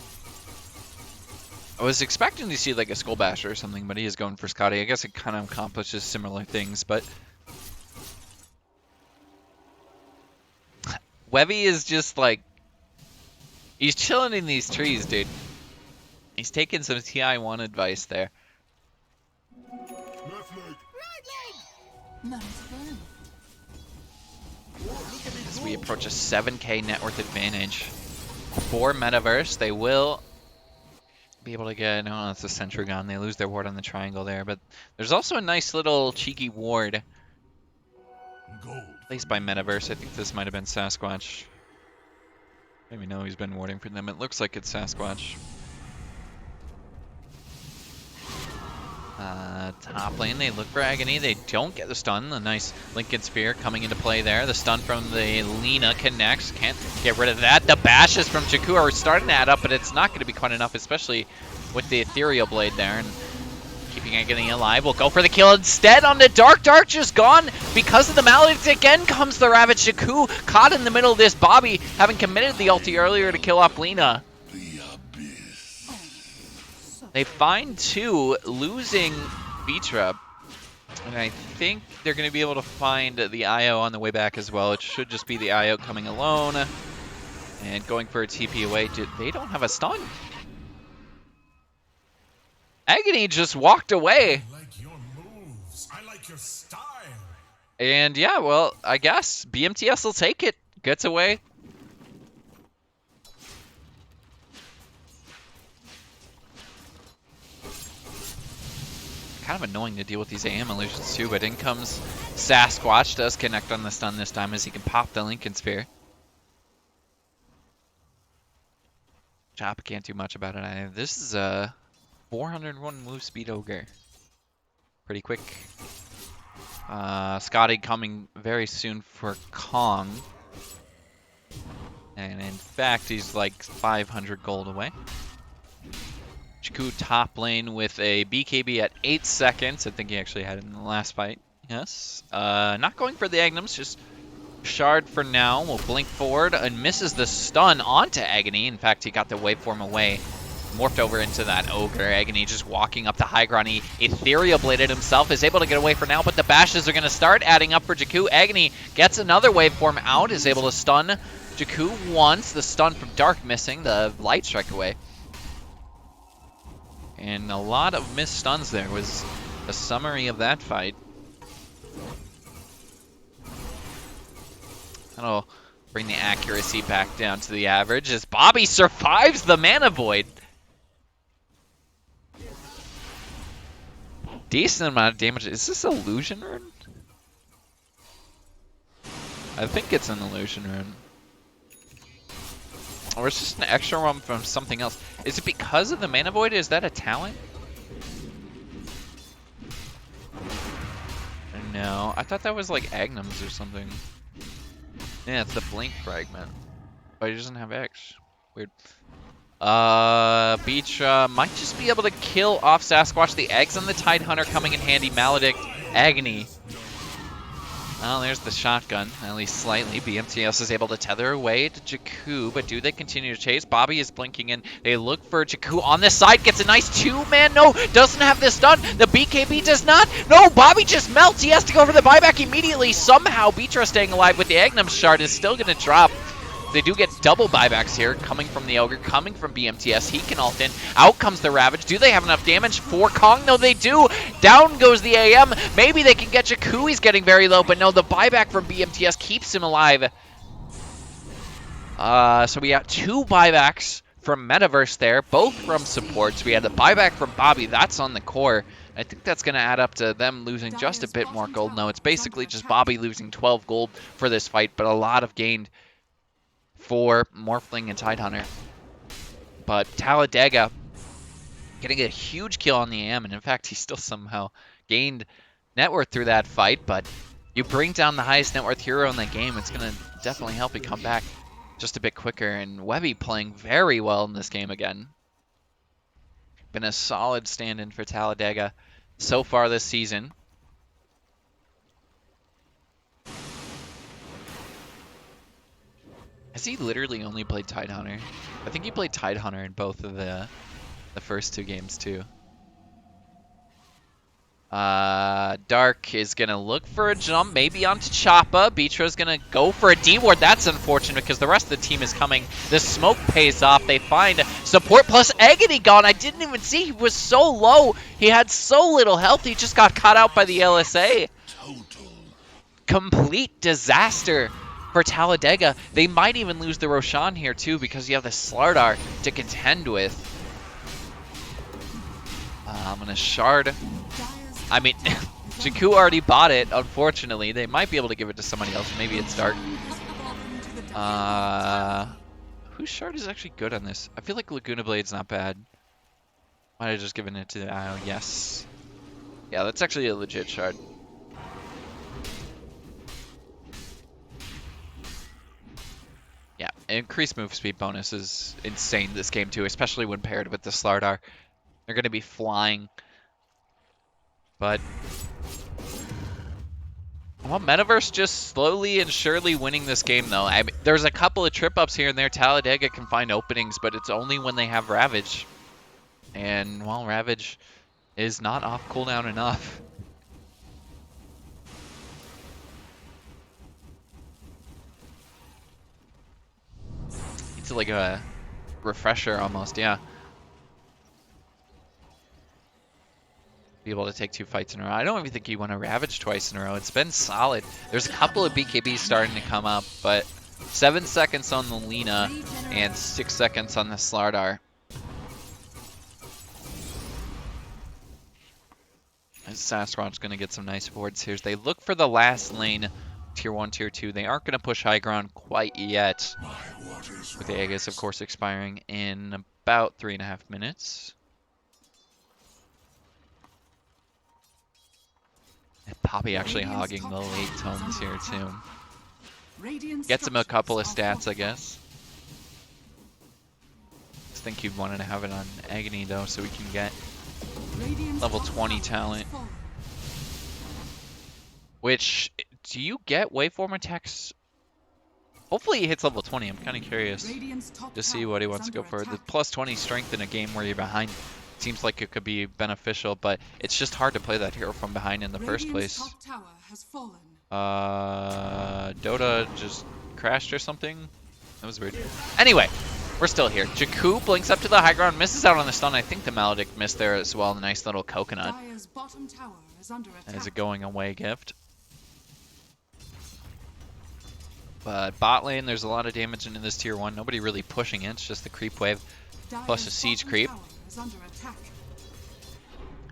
Speaker 1: I was expecting to see like a Skull Basher or something, but he is going for Scotty. I guess it kind of accomplishes similar things, but... Webby is just like... He's chilling in these trees, dude. He's taking some TI1 advice there. As we approach a 7k net worth advantage for Metaverse, they will be able to get... No, it's a Sentry Gun. They lose their ward on the triangle there, but there's also a nice little cheeky ward placed by Metaverse. I think this might have been Sasquatch. Maybe no, he's been warding for them. It looks like it's Sasquatch. Top lane, they look for Agony. They don't get the stun. The nice Lincoln Spear coming into play there. The stun from the Lina connects. Can't get rid of that. The bashes from Jakku are starting to add up, but it's not going to be quite enough, especially with the Ethereal Blade there. And keeping Agony alive. We'll go for the kill instead on the Dark. Dark just gone because of the Maledict. Again comes the Ravage. Jakku caught in the middle of this. Bobby having committed the ulti earlier to kill off Lina. They find 2, losing Beetra. And I think they're going to be able to find the IO on the way back as well. It should just be the IO coming alone. And going for a TP away. They don't have a stun. Agony just walked away.
Speaker 3: I like your moves. I like your style.
Speaker 1: And yeah, well, I guess BMTS will take it. Gets away. Kind of annoying to deal with these AM illusions too, but in comes Sasquatch. Does connect on the stun this time as he can pop the Lincoln Sphere. Choppa can't do much about it. This is a 401 move speed ogre. Pretty quick. Scotty coming very soon for Kong. And in fact, he's like 500 gold away. Jakku top lane with a BKB at 8 seconds. I think he actually had it in the last fight. Yes. Not going for the Agnums, just Shard for now. Will blink forward and misses the stun onto Agony. In fact, he got the waveform away. Morphed over into that Ogre. Agony just walking up the high ground. He Ethereal Bladed himself. Is able to get away for now, but the bashes are going to start adding up for Jakku. Agony gets another waveform out. Is able to stun Jakku once. The stun from Dark missing. The Light Strike away. And a lot of missed stuns there was a summary of that fight. That'll bring the accuracy back down to the average as Bobby survives the Mana Void. Decent amount of damage. Is this Illusion Rune? I think it's an Illusion Rune. Or it's just an extra one from something else. Is it because of the Mana Void? Is that a talent? No, I thought that was like Agnums or something. Yeah, it's the Blink Fragment. But he doesn't have X. Weird. BobbyPma might just be able to kill off Sasquatch. The eggs on the Tidehunter coming in handy. Maledict, Agony. Well, there's the shotgun, at least slightly. BMTS is able to tether away to Jakku, but do they continue to chase? Bobby is blinking in. They look for Jakku on this side. Gets a nice two-man. No, doesn't have this done. The BKB does not. No, Bobby just melts. He has to go for the buyback immediately. Somehow, BobbyPma staying alive with the Agnum Shard is still going to drop. They do get double buybacks here, coming from the Ogre, coming from BMTS. He can ult in. Out comes the Ravage. Do they have enough damage for Kong? No, they do. Down goes the AM. Maybe they can get Jakku. He's getting very low, but no, the buyback from BMTS keeps him alive. So we got two buybacks from Metaverse there, both from supports. We had the buyback from Bobby. That's on the core. I think that's going to add up to them losing just a bit more gold. No, it's basically just Bobby losing 12 gold for this fight, but a lot of gained for Morphling and Tidehunter. But Talladega getting a huge kill on the AM, and in fact, he still somehow gained net worth through that fight, but you bring down the highest net worth hero in the game, it's going to definitely help you come back just a bit quicker, and Webby playing very well in this game again. Been a solid stand-in for Talladega so far this season. Has he literally only played Tidehunter? I think he played Tidehunter in both of the first two games too. Dark is gonna look for a jump, maybe onto Choppa. BobbyPma's gonna go for a D-ward. That's unfortunate because the rest of the team is coming. The smoke pays off. They find support plus Agony gone. I didn't even see. He was so low. He had so little health. He just got caught out by the LSA.
Speaker 3: Total.
Speaker 1: Complete disaster for Talladega. They might even lose the Roshan here too because you have the Slardar to contend with. I'm gonna shard. I mean, Jakku already bought it, unfortunately. They might be able to give it to somebody else. Maybe it's Dark. Whose shard is actually good on this? I feel like Laguna Blade's not bad. Might have just given it to yes. Yeah, that's actually a legit shard. Yeah, increased move speed bonus is insane this game too, especially when paired with the Slardar. They're going to be flying. But well, Metaverse just slowly and surely winning this game, though. I mean, there's a couple of trip-ups here and there. Talladega can find openings, but it's only when they have Ravage. And, well, Ravage is not off cooldown enough. It's like a refresher almost, yeah. be able to take 2 fights in a row. I don't even think you want to Ravage twice in a row. It's been solid. There's a couple of BKBs starting to come up, but 7 seconds on the Lina and 6 seconds on the Slardar. And Sasquatch going to get some nice boards here as they look for the last lane, Tier 1, Tier 2. They aren't going to push high ground quite yet, with the Aegis, of course, expiring in about 3.5 minutes. And Poppy actually hogging the late tomes here, too. Gets him a couple of stats, I guess. I think you'd wanted to have it on Agony, though, so we can get level 20 talent. Which, do you get waveform attacks? Hopefully he hits level 20. I'm kind of curious to see what he wants to go for. The plus 20 strength in a game where you're behind seems like it could be beneficial, but it's just hard to play that hero from behind in the first place. Dota just crashed or something? That was weird. Anyway, we're still here. Jakku blinks up to the high ground, misses out on the stun. I think the Maledict missed there as well. Nice little coconut as a going away gift. But bot lane, there's a lot of damage into this tier 1. Nobody really pushing it. It's just the creep wave plus a siege creep.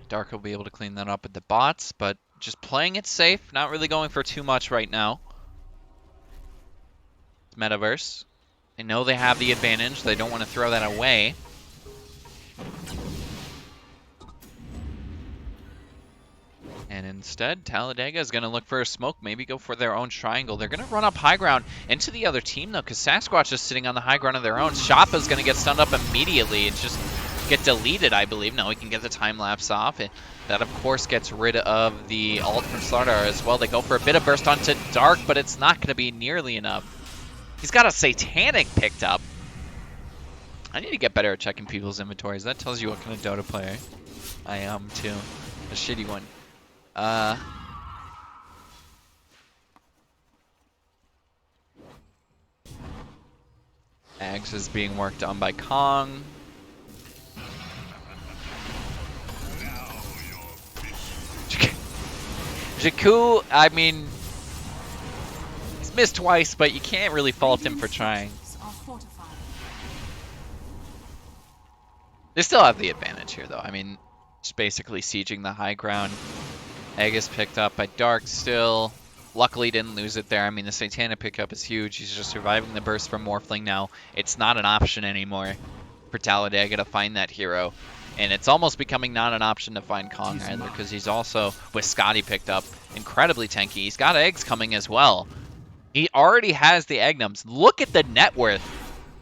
Speaker 1: Dark will be able to clean that up at the bots, but just playing it safe. Not really going for too much right now. Metaverse. They know they have the advantage. They don't want to throw that away. And instead, Talladega is going to look for a smoke, maybe go for their own triangle. They're going to run up high ground into the other team, though, because Sasquatch is sitting on the high ground of their own. Shoppa's going to get stunned up immediately and just get deleted, I believe. No, he can get the time lapse off. That, of course, gets rid of the ult from Slardar as well. They go for a bit of burst onto Dark, but it's not going to be nearly enough. He's got a Satanic picked up. I need to get better at checking people's inventories. That tells you what kind of Dota player I am, too. A shitty one. Ags is being worked on by Kong. Jakku, I mean, he's missed twice, but you can't really fault him for trying. They still have the advantage here, though. I mean, just basically sieging the high ground. Aegis picked up by Dark still. Luckily didn't lose it there. I mean, the Satanic pickup is huge. He's just surviving the burst from Morphling now. It's not an option anymore for Talladega to find that hero. And it's almost becoming not an option to find Kong either, because he's also, with Scotty picked up, incredibly tanky. He's got eggs coming as well. He already has the Egnums. Look at the net worth.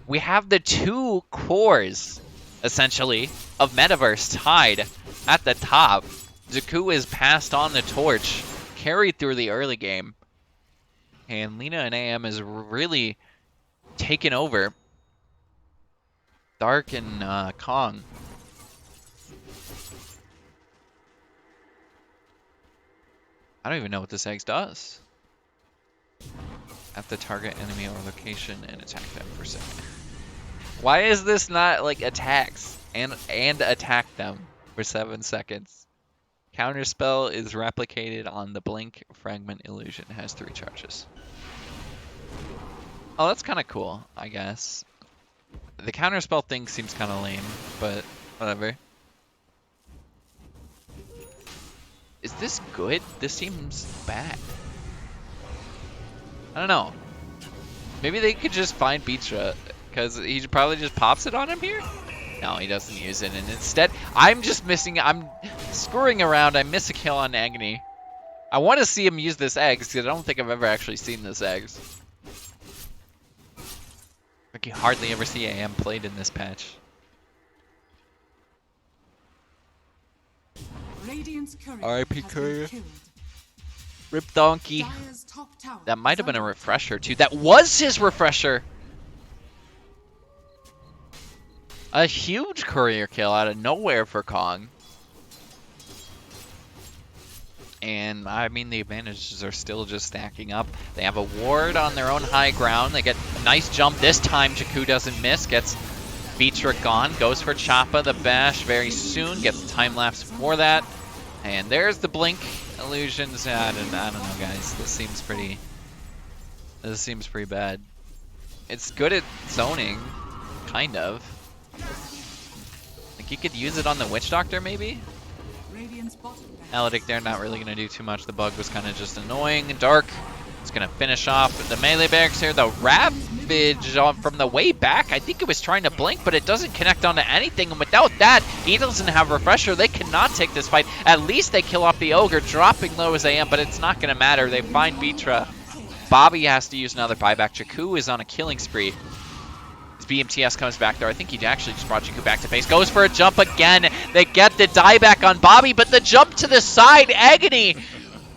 Speaker 1: We have the 2 cores, essentially, of Metaverse tied at the top. Jakku is passed on the torch, carried through the early game. And Lina and AM is really taken over. Dark and Kong. I don't even know what this eggs does. At the target enemy or location and attack them for a second. Why is this not like attacks and attack them for 7 seconds? Counterspell is replicated on the blink fragment illusion. It has 3 charges. Oh, that's kind of cool, I guess. The counterspell thing seems kind of lame, but whatever. Is this good? This seems bad. I don't know. Maybe they could just find Beatra, because he probably just pops it on him here? No, he doesn't use it, and instead, I'm just missing, I'm screwing around, I miss a kill on Agony. I want to see him use this eggs, because I don't think I've ever actually seen this eggs. Like, you hardly ever see AM played in this patch. RIP Courier. Rip Donkey. That might have been a refresher, too. That was his refresher! A huge courier kill out of nowhere for Kong. And, I mean, the advantages are still just stacking up. They have a ward on their own high ground. They get a nice jump. This time, Jakku doesn't miss. Gets Beatrick gone. Goes for Choppa, the bash very soon. Gets the time lapse for that. And there's the blink illusions. I don't know, guys. This seems pretty bad. It's good at zoning, kind of. Like you could use it on the Witch Doctor, maybe.
Speaker 2: Radiant's bottom barracks
Speaker 1: Talladega there, not
Speaker 2: is
Speaker 1: really
Speaker 2: falling.
Speaker 1: gonna do too much. The bug was kind of just annoying. Dark is gonna finish off the melee barracks here. The Ravage from the way back, I think it was trying to blink, but it doesn't connect onto anything. And without that, he doesn't have Refresher. They cannot take this fight. At least they kill off the Ogre, dropping low as they am, but it's not gonna matter. They find BBPma. Bobby has to use another buyback. Jakku is on a killing spree. His BMTS comes back there. I think he actually just brought Jakku back to base. Goes for a jump again. They get the dieback on Bobby, but the jump to the side, Agony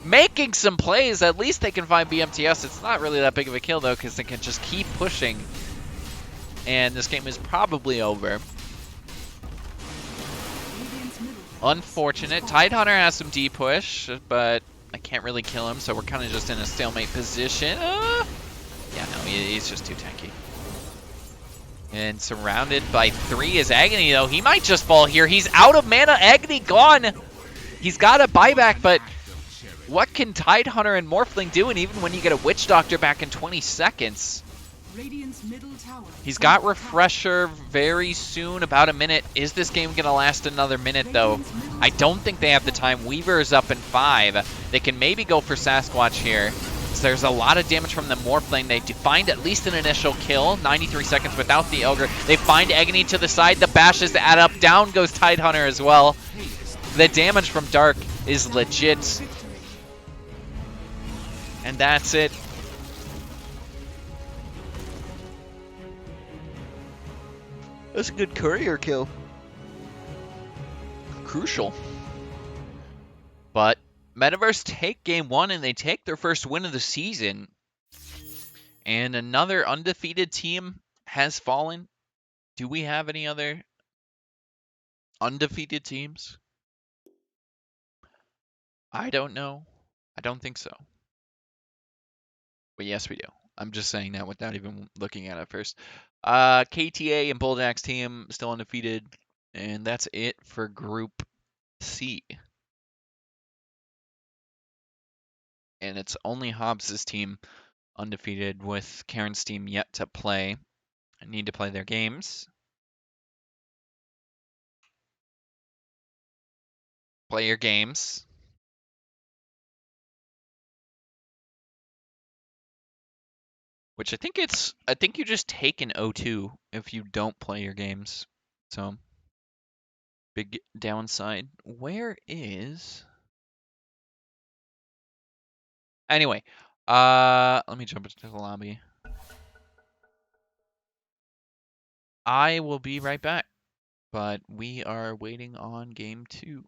Speaker 1: making some plays. At least they can find BMTS. It's not really that big of a kill, though, because they can just keep pushing. And this game is probably over.
Speaker 2: Radiant's middle barracks
Speaker 1: Unfortunate.
Speaker 2: is falling.
Speaker 1: Tidehunter has some D push, but I can't really kill him, so we're kind of just in a stalemate position. Yeah, no, he's just too tanky. And surrounded by 3 is Agony, though. He might just fall here. He's out of mana. Agony gone. He's got a buyback, but what can Tidehunter and Morphling do? And even when you get a Witch Doctor back in 20 seconds,
Speaker 2: Radiant's middle tower.
Speaker 1: he's
Speaker 2: is
Speaker 1: got
Speaker 2: under attack.
Speaker 1: Refresher very soon, about a minute. Is this game going to last another minute, though? I don't think they have the time. Weaver is up in 5. They can maybe go for Sasquatch here. So there's a lot of damage from the Morphling. They find at least an initial kill. 93 seconds without the Ogre. They find Agony to the side. The bashes add up. Down goes Tidehunter as well. The damage from Dark is legit.
Speaker 2: Victory.
Speaker 1: And that's it. That's a good courier kill. Crucial. But Metaverse take game 1 and they take their first win of the season. And another undefeated team has fallen. Do we have any other undefeated teams? I don't know. I don't think so. But yes, we do. I'm just saying that without even looking at it first. KTA and Bulljack's team still undefeated. And that's it for Group C. And it's only Hobbs' team undefeated, with Karen's team yet to play. I need to play their games. Play your games. Which I think you just take an O2 if you don't play your games. So, big downside. Where is... Anyway, let me jump into the lobby. I will be right back, but we are waiting on game 2.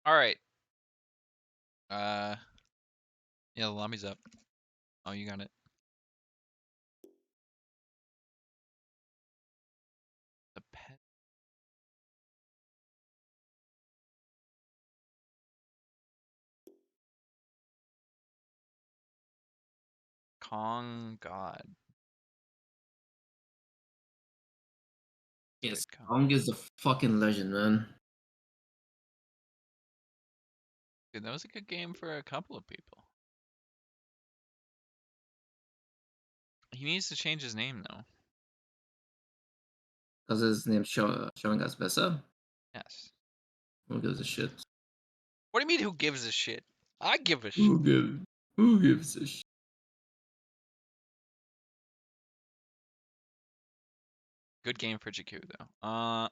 Speaker 1: All right. Yeah, the lobby's up. Oh, you got it. The pet Kong God.
Speaker 4: Yes,
Speaker 1: The Kong.
Speaker 4: Kong is a fucking legend, man.
Speaker 1: Dude, that was a good game for a couple of people. He needs to change his name though.
Speaker 4: Because his name's showing us Bessa.
Speaker 1: Yes.
Speaker 4: Who gives a shit?
Speaker 1: What do you mean? Who gives a shit? I give a shit.
Speaker 4: Who gives a shit?
Speaker 1: Good game for GQ though.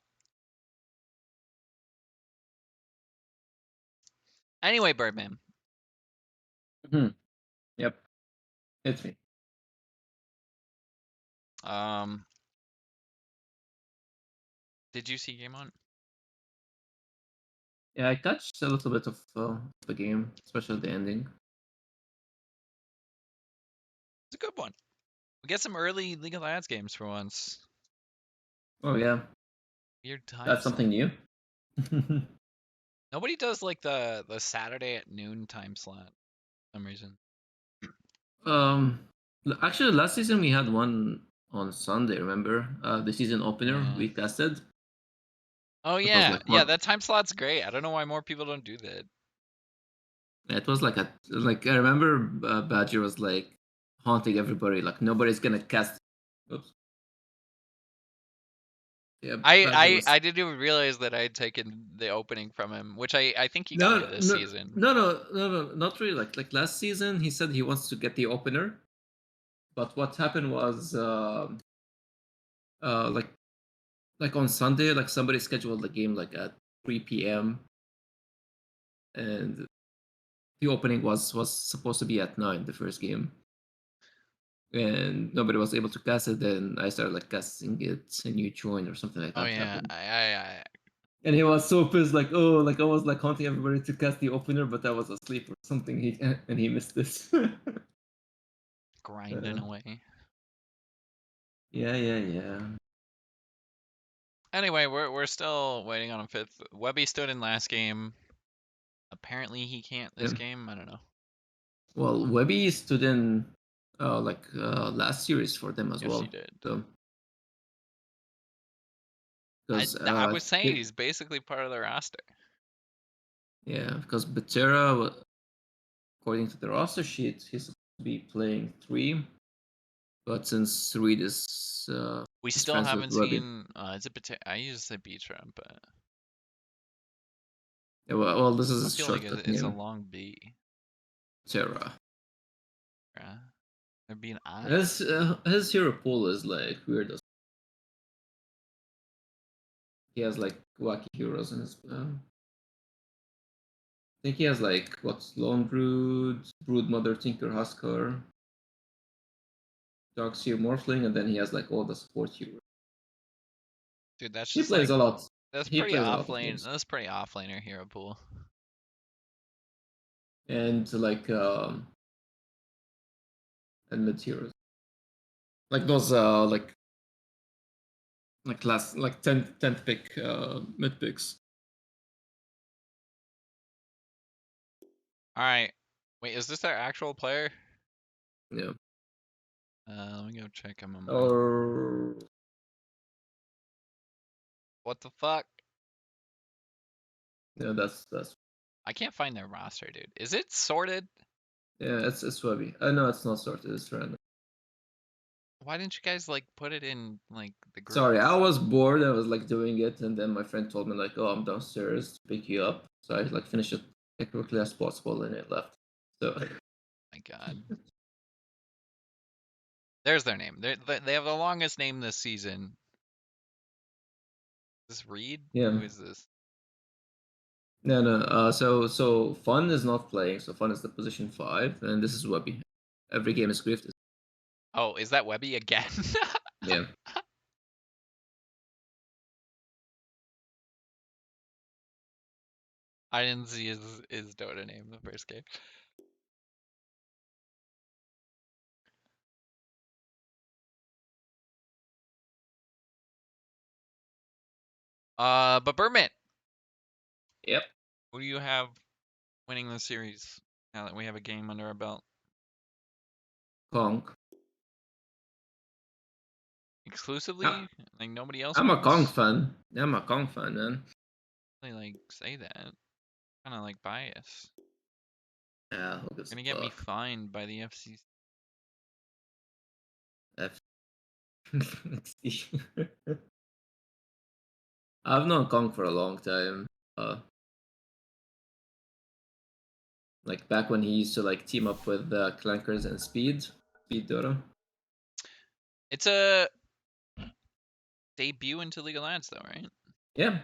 Speaker 1: Anyway, Birdman.
Speaker 4: Yep, it's me.
Speaker 1: Did you see Game On?
Speaker 4: Yeah, I touched a little bit of the game, especially the ending.
Speaker 1: It's a good one. We get some early League of Legends games for once.
Speaker 4: Oh yeah,
Speaker 1: Weird time
Speaker 4: that's
Speaker 1: slot.
Speaker 4: something new.
Speaker 1: Nobody does like the Saturday at noon time slot for some reason.
Speaker 4: um, actually, last season we had one on Sunday. Remember, the season opener
Speaker 1: Yeah.
Speaker 4: we tested.
Speaker 1: Oh
Speaker 4: It was
Speaker 1: yeah,
Speaker 4: like
Speaker 1: yeah.
Speaker 4: what?
Speaker 1: That time slot's great. I don't know why more people don't do that.
Speaker 4: It was like I remember Badger was like haunting everybody. Like nobody's gonna cast. Oops. Yeah,
Speaker 1: I
Speaker 4: Badger
Speaker 1: I
Speaker 4: was
Speaker 1: I didn't even realize that I had taken the opening from him, which I think he got
Speaker 4: no
Speaker 1: it this
Speaker 4: no
Speaker 1: season.
Speaker 4: no, not really. Like last season, he said he wants to get the opener, but what happened was uh like like on Sunday, like somebody scheduled the game like at 3 p.m. and the opening was supposed to be at 9, the first game, and nobody was able to cast it. Then I started like casting it, and you joined or something like
Speaker 1: Oh
Speaker 4: that
Speaker 1: yeah,
Speaker 4: happened.
Speaker 1: I
Speaker 4: And he was so pissed, like, oh, like I was like haunting everybody to cast the opener, but I was asleep or something. He missed this.
Speaker 1: grinding away.
Speaker 4: Yeah.
Speaker 1: Anyway, we're still waiting on a fifth. Webby stood in last game. Apparently he can't this
Speaker 4: Yeah.
Speaker 1: game. I don't know.
Speaker 4: Well, Webby stood in last series for them as
Speaker 1: Yes, he
Speaker 4: well.
Speaker 1: did.
Speaker 4: So
Speaker 1: I
Speaker 4: because
Speaker 1: I was saying he's basically part of the roster.
Speaker 4: yeah, because Batera, according to the roster sheet, he's supposed to be playing 3, but since Reed
Speaker 1: We
Speaker 4: is
Speaker 1: still
Speaker 4: friends with
Speaker 1: haven't
Speaker 4: Webby,
Speaker 1: seen. Is it I used to say Beatra, but
Speaker 4: yeah, well, this is
Speaker 1: I
Speaker 4: his
Speaker 1: feel like
Speaker 4: shortcut
Speaker 1: it's a
Speaker 4: name,
Speaker 1: long B.
Speaker 4: Batera.
Speaker 1: Yeah. There'd be an I.
Speaker 4: His hero pool is like weird. He has like wacky heroes in his. I think he has like what's Lone Brood, Brood Mother, Tinker Huskar, Darkseer Morphling, and then he has like all the support heroes.
Speaker 1: Dude, that's
Speaker 4: He
Speaker 1: just
Speaker 4: plays
Speaker 1: like
Speaker 4: a lot.
Speaker 1: that's
Speaker 4: He
Speaker 1: pretty
Speaker 4: plays a lot
Speaker 1: off
Speaker 4: of
Speaker 1: lane.
Speaker 4: games,
Speaker 1: That's pretty off laner hero pool.
Speaker 4: and like and mid heroes, like those like last like 10th pick mid picks.
Speaker 1: All right. Wait, is this their actual player?
Speaker 4: Yeah.
Speaker 1: Let me go check him.
Speaker 4: Or
Speaker 1: What the fuck?
Speaker 4: yeah, that's
Speaker 1: I can't find their roster, dude. Is it sorted?
Speaker 4: yeah, it's Webby. I know it's not sorted. It's random.
Speaker 1: Why didn't you guys like put it in like the
Speaker 4: Sorry, I
Speaker 1: groups?
Speaker 4: was bored. I was like doing it, and then my friend told me like, "Oh, I'm downstairs to pick you up." So I like finished it as quickly as possible, and I left. So
Speaker 1: My God. There's their name. They have the longest name this season. Is this Reed?
Speaker 4: yeah,
Speaker 1: Who is this?
Speaker 4: no. So Fun is not playing. So Fun is the position 5, and this is Webby. Every game is grifted.
Speaker 1: Oh, is that Webby again?
Speaker 4: Yeah.
Speaker 1: I didn't see his Dota name the first game. But Birdman,
Speaker 4: Yep.
Speaker 1: who do you have winning the series now that we have a game under our belt?
Speaker 4: Kong.
Speaker 1: Exclusively? Like nobody else
Speaker 4: I'm a
Speaker 1: wins?
Speaker 4: Kong fan. I'm a Kong fan, man.
Speaker 1: They like say that. Kind of like bias.
Speaker 4: Yeah, who gives
Speaker 1: Gonna
Speaker 4: a
Speaker 1: get me
Speaker 4: fuck?
Speaker 1: fined by the FCC.
Speaker 4: F- I've known Kong for a long time. Like back when he used to like team up with Clankers and Speed Dota.
Speaker 1: It's a debut into League of Legends, though, right?
Speaker 4: Yeah,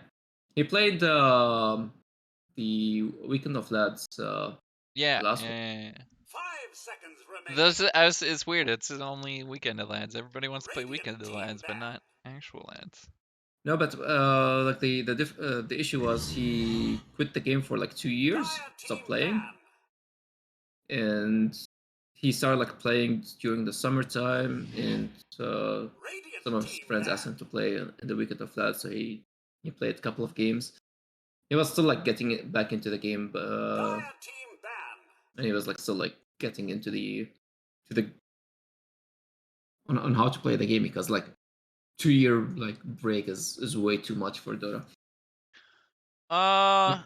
Speaker 4: he played the Weekend of Lads.
Speaker 1: Yeah.
Speaker 4: Last one.
Speaker 3: 5 seconds remaining.
Speaker 1: It's weird. It's his only Weekend of Lads. Everybody wants to play Weekend of Lads, but not actual lads.
Speaker 4: No, but like the issue was he quit the game for like 2 years, stopped playing, and he started like playing during the summertime, and some of his friends asked him to play in the Weekend of Lads, so he played a couple of games. He was still like getting it back into the game, and he was like still like getting into the on how to play the game because like 2 year like break is way too much for Dota.
Speaker 1: Uh,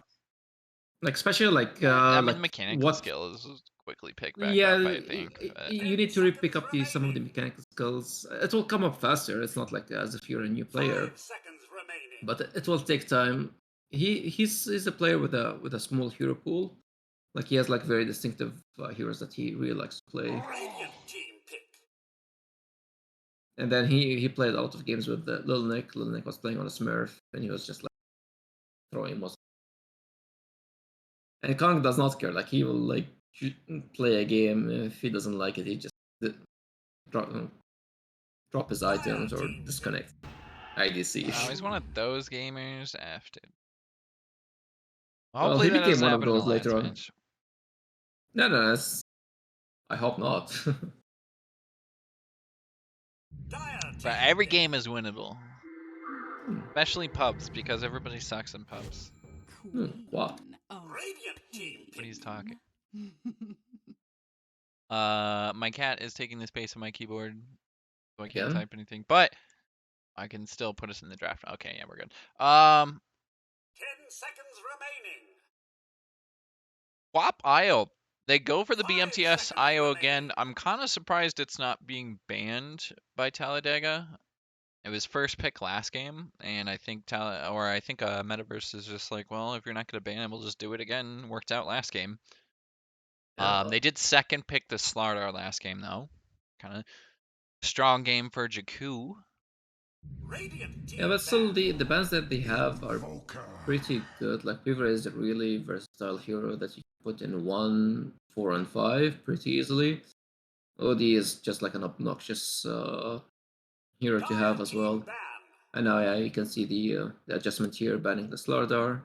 Speaker 4: Like especially like
Speaker 1: I mean,
Speaker 4: like
Speaker 1: mechanical
Speaker 4: what
Speaker 1: skills quickly pick back
Speaker 4: yeah
Speaker 1: up, I think. But
Speaker 4: you need to pick up some of the mechanical skills. It will come up faster. It's not like as if you're a new player,
Speaker 3: 5 seconds remaining.
Speaker 4: but it will take time. He's a player with a small hero pool. Like he has like very distinctive heroes that he really likes to play.
Speaker 3: Radiant team pick.
Speaker 4: And then he played a lot of games with Lil Nick. Lil Nick was playing on a Smurf, and he was just like throwing most. And Kong does not care. Like he will like play a game. If he doesn't like it, he just drop drop his items or disconnect. IDC.
Speaker 1: oh, he's one of those gamers. F, dude. Well,
Speaker 4: Well,
Speaker 1: hopefully
Speaker 4: he
Speaker 1: that
Speaker 4: became
Speaker 1: doesn't
Speaker 4: one of
Speaker 1: happen in the
Speaker 4: those
Speaker 1: lads
Speaker 4: later on.
Speaker 1: match.
Speaker 4: No, I hope not.
Speaker 1: But every game is winnable. Especially pubs, because everybody sucks in pubs.
Speaker 4: What?
Speaker 3: Radiant team
Speaker 1: What
Speaker 3: pick.
Speaker 1: he's talking. My cat is taking the space on my keyboard, so I can't
Speaker 4: Again?
Speaker 1: type anything. But I can still put us in the draft. Okay, yeah, we're good.
Speaker 3: 10 seconds remaining.
Speaker 1: Swap IO. They go for the
Speaker 3: 5
Speaker 1: BMTS
Speaker 3: seconds
Speaker 1: IO
Speaker 3: remaining.
Speaker 1: again. I'm kind of surprised it's not being banned by Talladega. It was first pick last game, and I think Metaverse is just like, well, if you're not going to ban it, we'll just do it again. Worked out last game.
Speaker 4: Yeah.
Speaker 1: They did second pick the Slardar last game though. Kind of strong game for Jakku.
Speaker 3: Radiant team
Speaker 4: Yeah, but still,
Speaker 3: back.
Speaker 4: the bans that they have are pretty good. Like Weaver is a really versatile hero that you can put in 1, 4, and 5 pretty easily. OD is just like an obnoxious hero to have as well.
Speaker 3: Ban.
Speaker 4: And now, yeah, you can see the adjustment here banning the Slardar.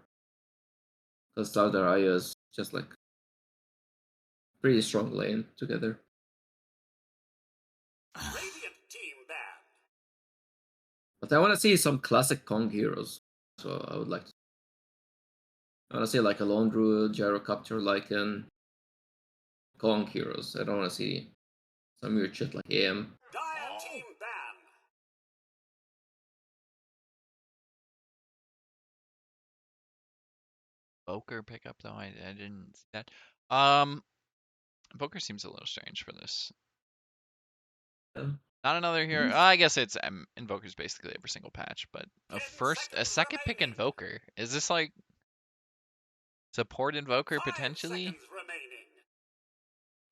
Speaker 4: Because Slardar IO is just like pretty strong lane together.
Speaker 3: Radiant team ban.
Speaker 4: But I want to see some classic Kong heroes. So I would like to. I want to see like a Lone Druid, Gyrocopter, Lycan, Kong heroes. I don't want to see some weird shit like AM.
Speaker 3: Dire team ban.
Speaker 1: Boker pickup though. I didn't see that. Boker seems a little strange for this.
Speaker 4: Yeah.
Speaker 1: Not another hero. I guess it's Invoker's basically every single patch, but a second pick
Speaker 3: remaining.
Speaker 1: Invoker. Is this like support Invoker
Speaker 3: 5
Speaker 1: potentially?
Speaker 3: seconds remaining.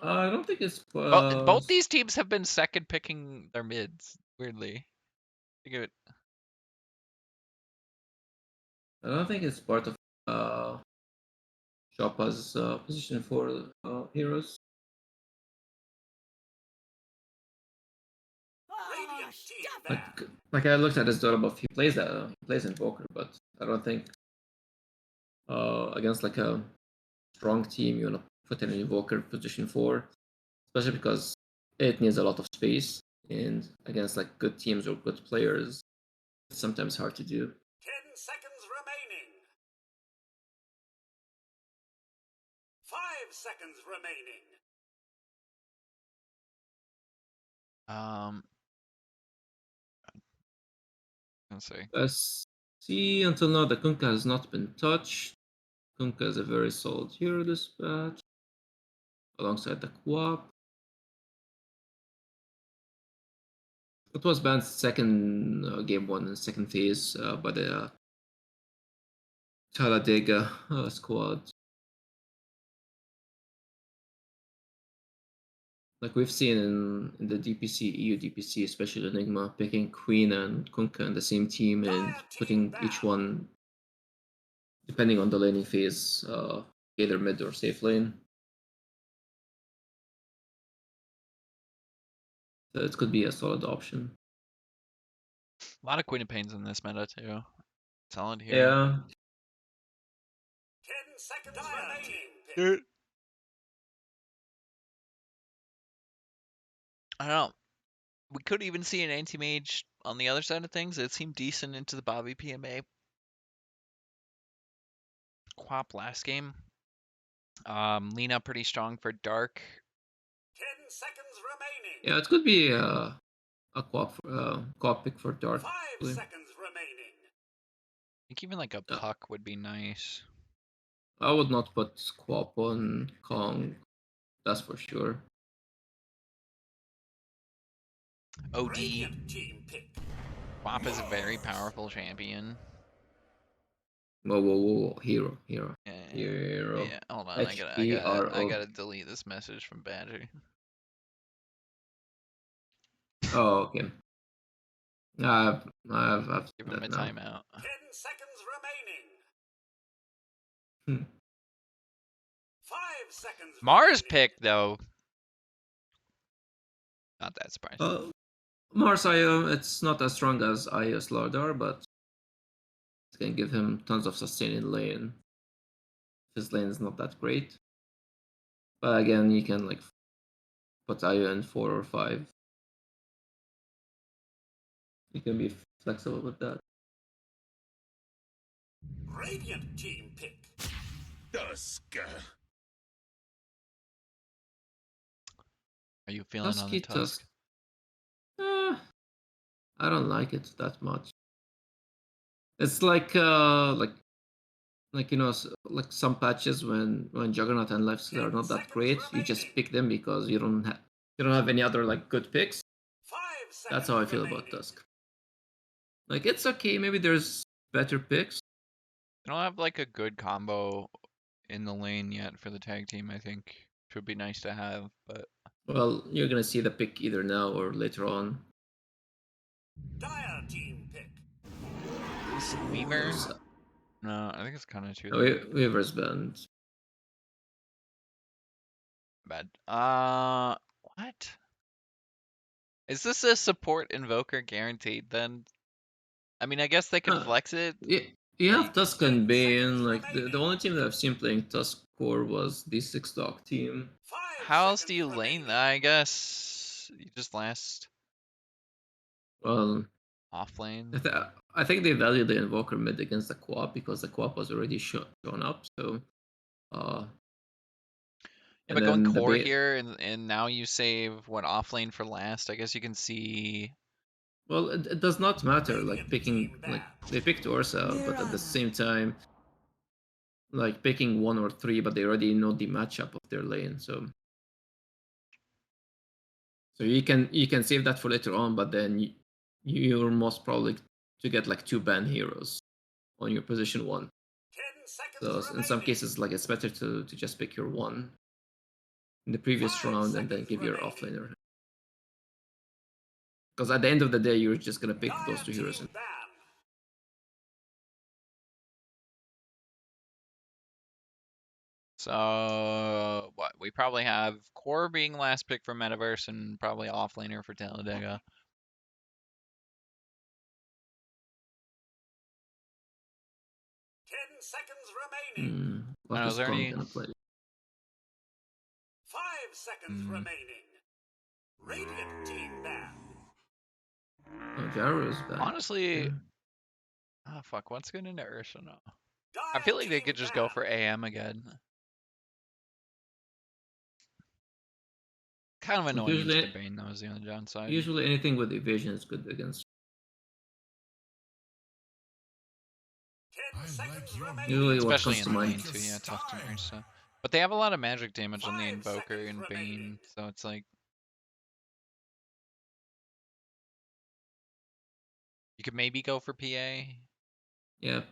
Speaker 4: I don't think it's.
Speaker 1: Both these teams have been second picking their mids. Weirdly,
Speaker 4: I don't think it's part of Choppa's position for heroes.
Speaker 3: Radiant team ban.
Speaker 4: Like I looked at his Dota buff. He plays Invoker, but I don't think against like a strong team, you want to put an invoker position 4, especially because it needs a lot of space, and against like good teams or good players, it's sometimes hard to do.
Speaker 3: 10 seconds remaining. 5 seconds remaining.
Speaker 1: Let's see.
Speaker 4: See, until now the Kunkka has not been touched. Kunkka is a very solid hero this batch, alongside the Quap. It was banned second game 1 and second phase by the Talladega squad. Like we've seen in the DPC, EU DPC, especially Enigma, picking Queen and Kunkka in the same team and putting each one, depending on the laning phase, either mid or safe lane. So it could be a solid option.
Speaker 1: A lot of Queen of Pains in this meta too. Solid hero.
Speaker 4: Yeah.
Speaker 3: 10 seconds remaining.
Speaker 1: I don't know. We could even see an anti-mage on the other side of things. It seemed decent into the BobbyPma Quap last game. Lena pretty strong for Dark.
Speaker 3: 10 seconds remaining.
Speaker 4: Yeah, it could be a Quap pick for Dark.
Speaker 3: 5
Speaker 4: Actually.
Speaker 3: seconds remaining.
Speaker 1: I think even like a Puck would be nice.
Speaker 4: I would not put Quap on Kong, that's for sure.
Speaker 1: OD.
Speaker 3: Team pick.
Speaker 1: Quap is a very powerful champion.
Speaker 4: Whoa, hero.
Speaker 1: Yeah, hold on, I
Speaker 4: HPRO.
Speaker 1: gotta delete this message from Badger.
Speaker 4: Oh, okay. I've
Speaker 1: Give him a
Speaker 4: now.
Speaker 1: timeout.
Speaker 3: 10 seconds remaining.
Speaker 4: Hmm.
Speaker 3: 5 seconds.
Speaker 1: Mars pick though. Not that surprising.
Speaker 4: Mars IO, it's not as strong as IO's Lardar, but it can give him tons of sustain in lane. His lane is not that great. But again, you can like put IO in 4 or 5. You can be flexible with that.
Speaker 3: Radiant team pick. Dusk.
Speaker 1: Are you feeling on the Tusk?
Speaker 4: I don't like it that much. It's like you know, like some patches when Juggernaut and Lifesteal are not that great, you just pick them because you don't have any other like good picks.
Speaker 3: 5 seconds.
Speaker 4: That's how I feel about Tusk. Like it's okay, maybe there's better picks.
Speaker 1: I don't have like a good combo in the lane yet for the tag team. I think which would be nice to have, but
Speaker 4: well, you're gonna see the pick either now or later on.
Speaker 3: Dire team pick.
Speaker 1: Weaver? No, I think it's kind of too
Speaker 4: Weaver's banned.
Speaker 1: bad. What? Is this a support invoker guaranteed then? I mean, I guess they could flex it.
Speaker 4: Yeah, you have Tusk and Bane. Like the only team that I've seen playing Tusk core was the 6 dog team.
Speaker 1: How else do you lane that? I guess you just last
Speaker 4: Well,
Speaker 1: off lane.
Speaker 4: I think they value the invoker mid against the Quap because the Quap was already shown up. So,
Speaker 1: Yeah,
Speaker 4: and
Speaker 1: but going
Speaker 4: then
Speaker 1: core here and now you save what off lane for last. I guess you can see.
Speaker 4: Well, it does not matter. Like they picked Ursa, but at the same time, like picking 1 or 3, but they already know the matchup of their lane. So you can save that for later on, but then you're most probably to get like 2 ban heroes on your position 1. So in some cases, like it's better to just pick your 1 in the previous round and then give your offlaner. Because at the end of the day, you're just gonna pick those 2 heroes.
Speaker 1: So what? We probably have core being last pick for Metaverse and probably offlaner for Talladega.
Speaker 3: 10 seconds remaining.
Speaker 4: What
Speaker 1: Is
Speaker 4: is
Speaker 1: there
Speaker 4: Kong
Speaker 1: any?
Speaker 4: gonna play?
Speaker 3: 5 seconds remaining. Radiant team banned.
Speaker 4: Oh, Gyro is back.
Speaker 1: Honestly,
Speaker 4: Yeah.
Speaker 1: oh fuck, what's good into Ursula? I
Speaker 3: Dire
Speaker 1: feel like they
Speaker 3: team
Speaker 1: could just go
Speaker 3: banned.
Speaker 1: for AM again. Kind of
Speaker 4: Like
Speaker 1: annoying into the Bane though is the only downside.
Speaker 4: usually anything with evasion is good against.
Speaker 3: 10 seconds remaining.
Speaker 4: Usually what
Speaker 1: Especially
Speaker 4: comes to
Speaker 1: in lane
Speaker 4: mind.
Speaker 1: too, yeah, tough to Ursa. But they have a lot of magic damage on the
Speaker 3: 5
Speaker 1: Invoker
Speaker 3: seconds
Speaker 1: and
Speaker 3: remaining.
Speaker 1: Bane, so it's like you could maybe go for PA.
Speaker 4: Yeah.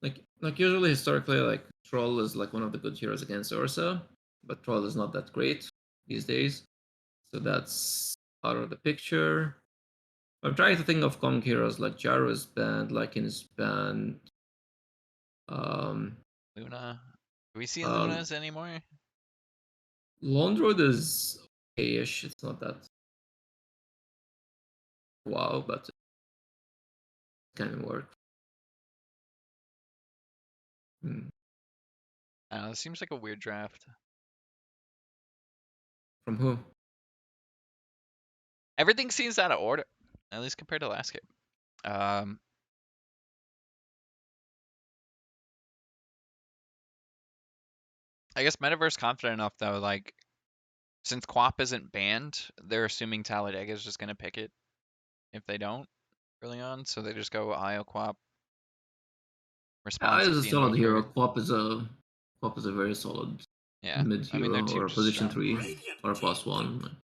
Speaker 4: Like usually historically like Troll is like one of the good heroes against Ursa, but Troll is not that great these days. So that's out of the picture. I'm trying to think of Kong heroes like Gyro is banned, Lycan is banned. Um,
Speaker 1: Luna. Do we see
Speaker 4: uh,
Speaker 1: Lunas anymore?
Speaker 4: Lone Druid is okay-ish. It's not that wow, but it can work. Hmm.
Speaker 1: I don't know, it seems like a weird draft.
Speaker 4: From who?
Speaker 1: Everything seems out of order, at least compared to last game. I guess Metaverse confident enough though, like since Quap isn't banned, they're assuming Talladega is just gonna pick it if they don't early on, so they just go IO Quap response
Speaker 4: Is
Speaker 1: with
Speaker 4: a
Speaker 1: the
Speaker 4: solid hero.
Speaker 1: Invoker.
Speaker 4: Quap is a very solid
Speaker 1: Yeah,
Speaker 4: mid
Speaker 1: I mean their
Speaker 4: hero
Speaker 1: team
Speaker 4: or
Speaker 1: just
Speaker 4: position
Speaker 1: strong.
Speaker 4: 3
Speaker 3: Radiant
Speaker 4: or
Speaker 3: team
Speaker 4: plus
Speaker 3: pick.
Speaker 4: 1.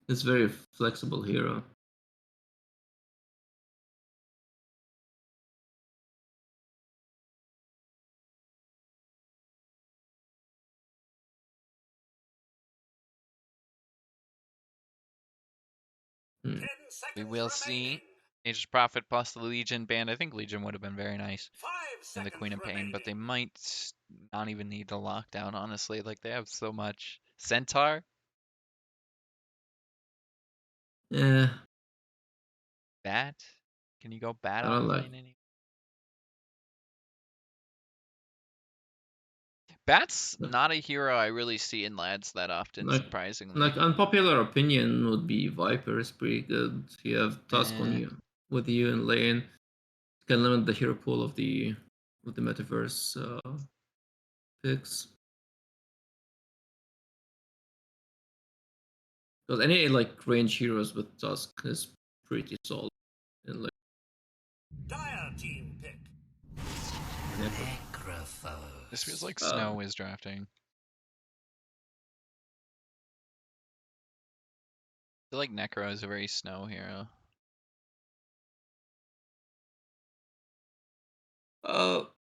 Speaker 4: It's very flexible hero. Hmm.
Speaker 3: 10
Speaker 1: We
Speaker 3: seconds
Speaker 1: will see.
Speaker 3: remaining.
Speaker 1: Aegis Prophet plus the Legion band. I think Legion would have been very nice
Speaker 3: 5
Speaker 1: in the
Speaker 3: seconds
Speaker 1: Queen of Pain, but they
Speaker 3: remaining.
Speaker 1: might not even need to lock down, honestly. Like they have so much. Centaur?
Speaker 4: Yeah,
Speaker 1: Bat? Can you go bat
Speaker 4: I don't like.
Speaker 1: offlane any? Bat's not a hero I really see in lads that often,
Speaker 4: Like,
Speaker 1: surprisingly.
Speaker 4: like unpopular opinion would be Viper is pretty good. You have Tusk on
Speaker 1: Eh,
Speaker 4: you with you in lane. You can limit the hero pool of the metaverse picks. Because any like range heroes with Tusk is pretty solid in like
Speaker 3: Dire team pick.
Speaker 1: this feels like
Speaker 4: uh,
Speaker 1: Snow is drafting. I feel like Necro is a very Snow hero.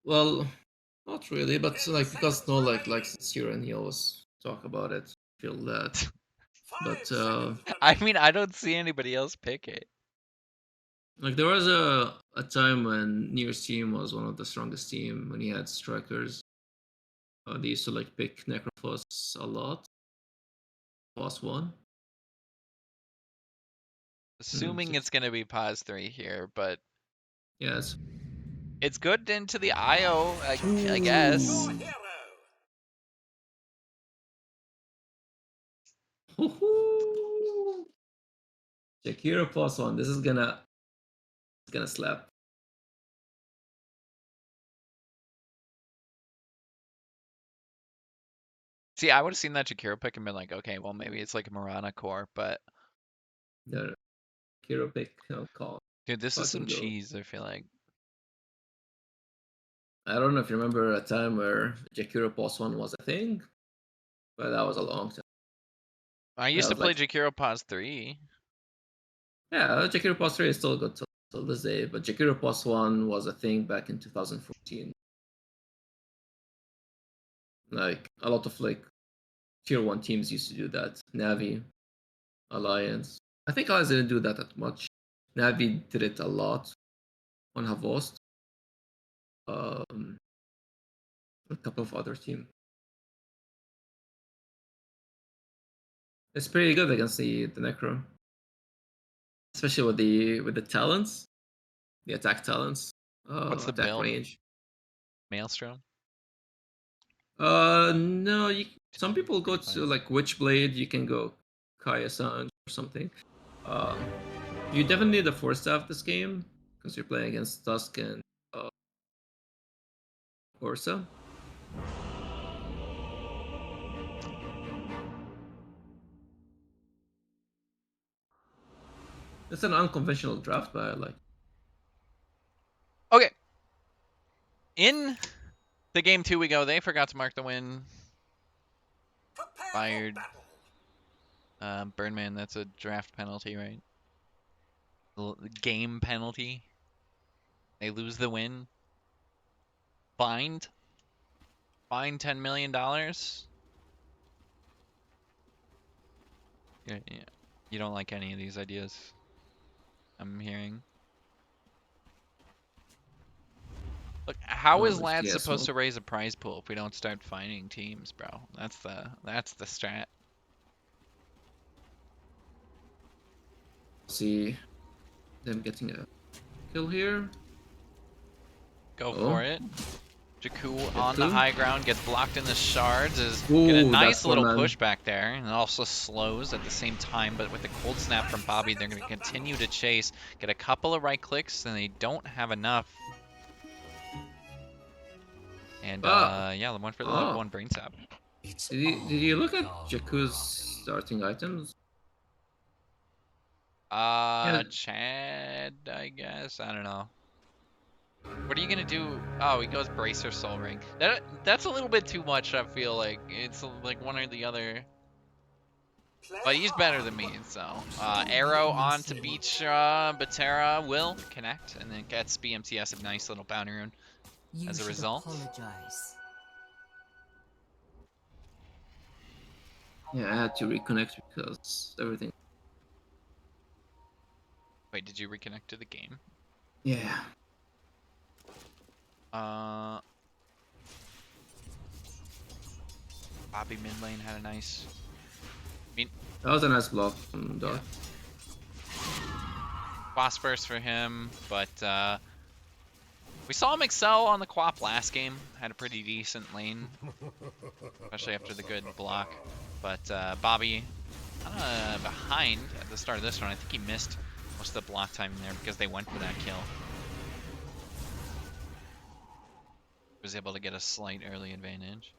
Speaker 4: well, not really, but
Speaker 3: 10
Speaker 4: like because
Speaker 3: seconds
Speaker 4: Snow likes
Speaker 3: remaining.
Speaker 4: this hero and he always talk about it. Feel that,
Speaker 3: 5
Speaker 4: but
Speaker 3: seconds
Speaker 1: I
Speaker 3: remaining.
Speaker 1: mean, I don't see anybody else pick it.
Speaker 4: like there was a time when Near's team was one of the strongest team when he had strikers. They used to like pick Necrophos a lot. Plus one.
Speaker 1: Assuming it's going to be pause 3 here, but
Speaker 4: Yes.
Speaker 1: it's good into the IO, I
Speaker 3: Choose
Speaker 1: guess.
Speaker 3: your hero.
Speaker 4: Shakira plus one. This is gonna slap.
Speaker 1: See, I would have seen that Jakiro pick and been like, okay, well, maybe it's like a Marana core, but
Speaker 4: The hero pick call.
Speaker 1: dude, this is some
Speaker 4: Fucking go.
Speaker 1: cheese, I feel like.
Speaker 4: I don't know if you remember a time where Jakiro plus one was a thing, but that was a long time.
Speaker 1: I
Speaker 4: That
Speaker 1: used to
Speaker 4: was
Speaker 1: play
Speaker 4: like,
Speaker 1: Jakiro pause 3.
Speaker 4: yeah, Jakiro plus three is still good till this day, but Jakiro plus one was a thing back in 2014. Like a lot of like tier one teams used to do that. Navi, Alliance. I think Alliance didn't do that much. Navi did it a lot on Havost. A couple of other teams. It's pretty good against the Necro, especially with the talents, the attack talents,
Speaker 1: What's the
Speaker 4: attack
Speaker 1: build?
Speaker 4: range.
Speaker 1: Maelstrom?
Speaker 4: No. Some
Speaker 1: Pretty
Speaker 4: people go to
Speaker 1: fine.
Speaker 4: like Witchblade. You can go Kaya-san or something. You definitely need a 4-staff this game because you're playing against Tusk and Orsa. It's an unconventional draft, but I like.
Speaker 1: Okay. In the game 2 we go. They forgot to mark the win.
Speaker 3: Prepare
Speaker 1: Fired.
Speaker 3: for battle.
Speaker 1: Birdman, that's a draft penalty, right? Game penalty. They lose the win. Fined. Fined $10 million. Yeah. You don't like any of these ideas, I'm hearing. Look, how is Lad supposed to raise a prize pool if we don't start finding teams, bro? That's the strat.
Speaker 4: See them getting a kill here.
Speaker 1: Go for it. Jakku on the
Speaker 4: two.
Speaker 1: high ground, gets blocked in the shards, is
Speaker 4: Ooh,
Speaker 1: get a
Speaker 4: that
Speaker 1: nice
Speaker 4: poor
Speaker 1: little
Speaker 4: man.
Speaker 1: push back there, and also slows at the same time, but with the cold snap from Bobby, they're going to continue to chase, get a couple of right clicks, and they don't have enough. And yeah, the one for the level 1 brain tap.
Speaker 4: Did you look at Jakku's starting items? Yeah.
Speaker 1: Chad, I guess. I don't know. What are you gonna do? Oh, he goes Bracer Soul Ring. That's a little bit too much, I feel like. It's like one or the other. But he's better than me, so. Arrow onto Beach, Batera will connect, and then gets BMTS a nice little bounty rune as a result.
Speaker 2: Apologize.
Speaker 4: Yeah, I had to reconnect because everything.
Speaker 1: Wait, did you reconnect to the game?
Speaker 4: Yeah.
Speaker 1: Bobby mid lane had a nice.
Speaker 4: That was a nice block from Doc.
Speaker 1: Phosphorus for him, but we saw him excel on the Quap last game. Had a pretty decent lane, especially after the good block. But Bobby behind at the start of this one. I think he missed most of the block time in there because they went for that kill. Was able to get a slight early advantage.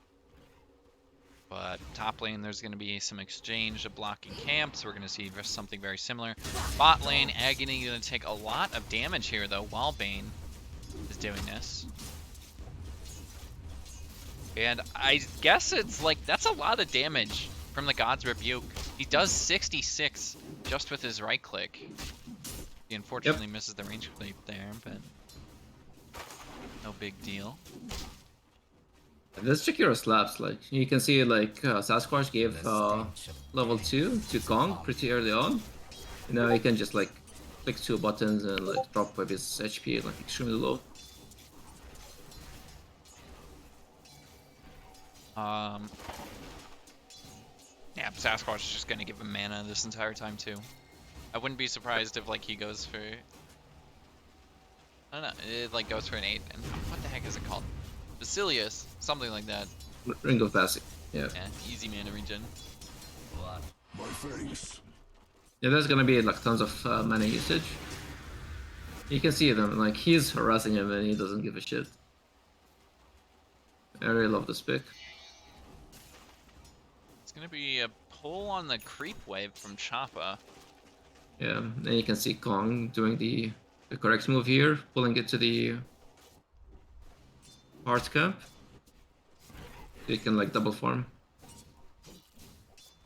Speaker 1: But top lane, there's going to be some exchange of blocking camps. We're going to see something very similar. Bot lane, Agony going to take a lot of damage here, though, while Bane is doing this. And I guess it's like, that's a lot of damage from the God's Rebuke. He does 66 just with his right click. He unfortunately misses the range creep there, but no big deal.
Speaker 4: This Jakiro slaps, like, you can see, like, Sasquatch gave level 2 to Kong pretty early on. You know, he can just, like, click 2 buttons and, like, drop with his HP, like, extremely low.
Speaker 1: Yeah, Sasquatch is just gonna give him mana this entire time, too. I wouldn't be surprised if, like, he goes for... I don't know, it, like, goes for an 8, and what the heck is it called? Basilius, something like that.
Speaker 4: Ring of Passing, yeah.
Speaker 1: Yeah, easy mana regen.
Speaker 3: My face.
Speaker 4: Yeah, there's gonna be, like, tons of mana usage. You can see them, like, he's harassing him and he doesn't give a shit. I really love this pick.
Speaker 1: It's gonna be a pull on the creep wave from Choppa.
Speaker 4: Yeah, and you can see Kong doing the correct move here, pulling it to the Heart Camp. You can, like, double farm.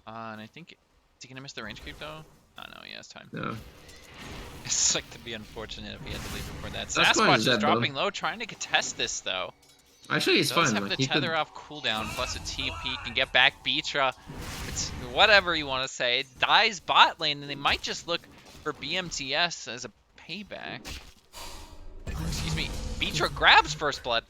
Speaker 1: And I think... Is he gonna miss the range creep, though? Oh, no, he has time.
Speaker 4: No.
Speaker 1: It's like to be unfortunate if he had to leave before that.
Speaker 4: That's
Speaker 1: Sasquatch is
Speaker 4: dead,
Speaker 1: dropping low, trying to contest this, though.
Speaker 4: Actually, he's
Speaker 1: Does
Speaker 4: fine.
Speaker 1: have
Speaker 4: Like,
Speaker 1: the
Speaker 4: he
Speaker 1: tether
Speaker 4: could...
Speaker 1: off cooldown, plus a TP, can get back Beatra. It's whatever you want to say. It dies bot lane, and they might just look for BMTS as a payback. Excuse me. Beatra grabs first blood.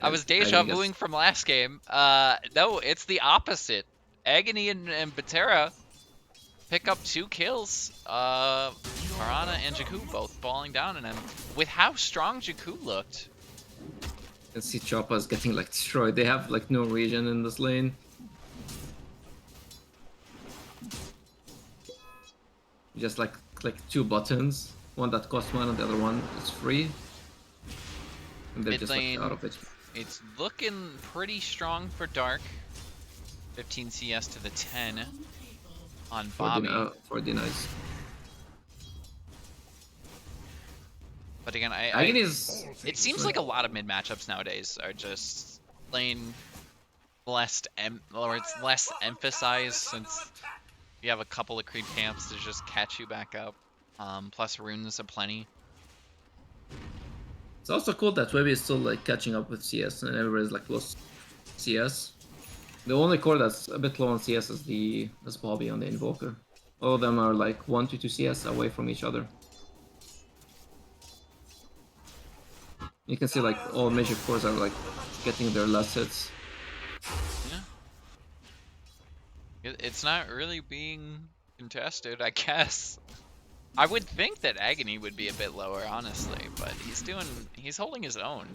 Speaker 1: I was deja vuing from last game. No, it's the opposite. Agony and Batera pick up 2 kills. Marana and Jakku both falling down on him. With how strong Jakku looked,
Speaker 4: can see Choppa is getting like destroyed. They have like no regen in this lane. Just like click 2 buttons. One that costs 1 and the other one is free. And they're
Speaker 1: Mid
Speaker 4: just like
Speaker 1: lane,
Speaker 4: out of it.
Speaker 1: it's looking pretty strong for Dark. 15 CS to the 10 on Bobby.
Speaker 4: For the nice.
Speaker 1: But again, it seems like a lot of mid matchups nowadays are just playing it's less emphasized, since you have a couple of creep camps to just catch you back up. Plus runes aplenty.
Speaker 4: It's also cool that Webby is still like catching up with CS and everybody's like close CS. The only core that's a bit low on CS is Bobby on the Invoker. All of them are like 1 to 2 CS away from each other. You can see like all major cores are like getting their last hits.
Speaker 1: Yeah. It's not really being contested, I guess. I would think that Agony would be a bit lower, honestly, but he's holding his own.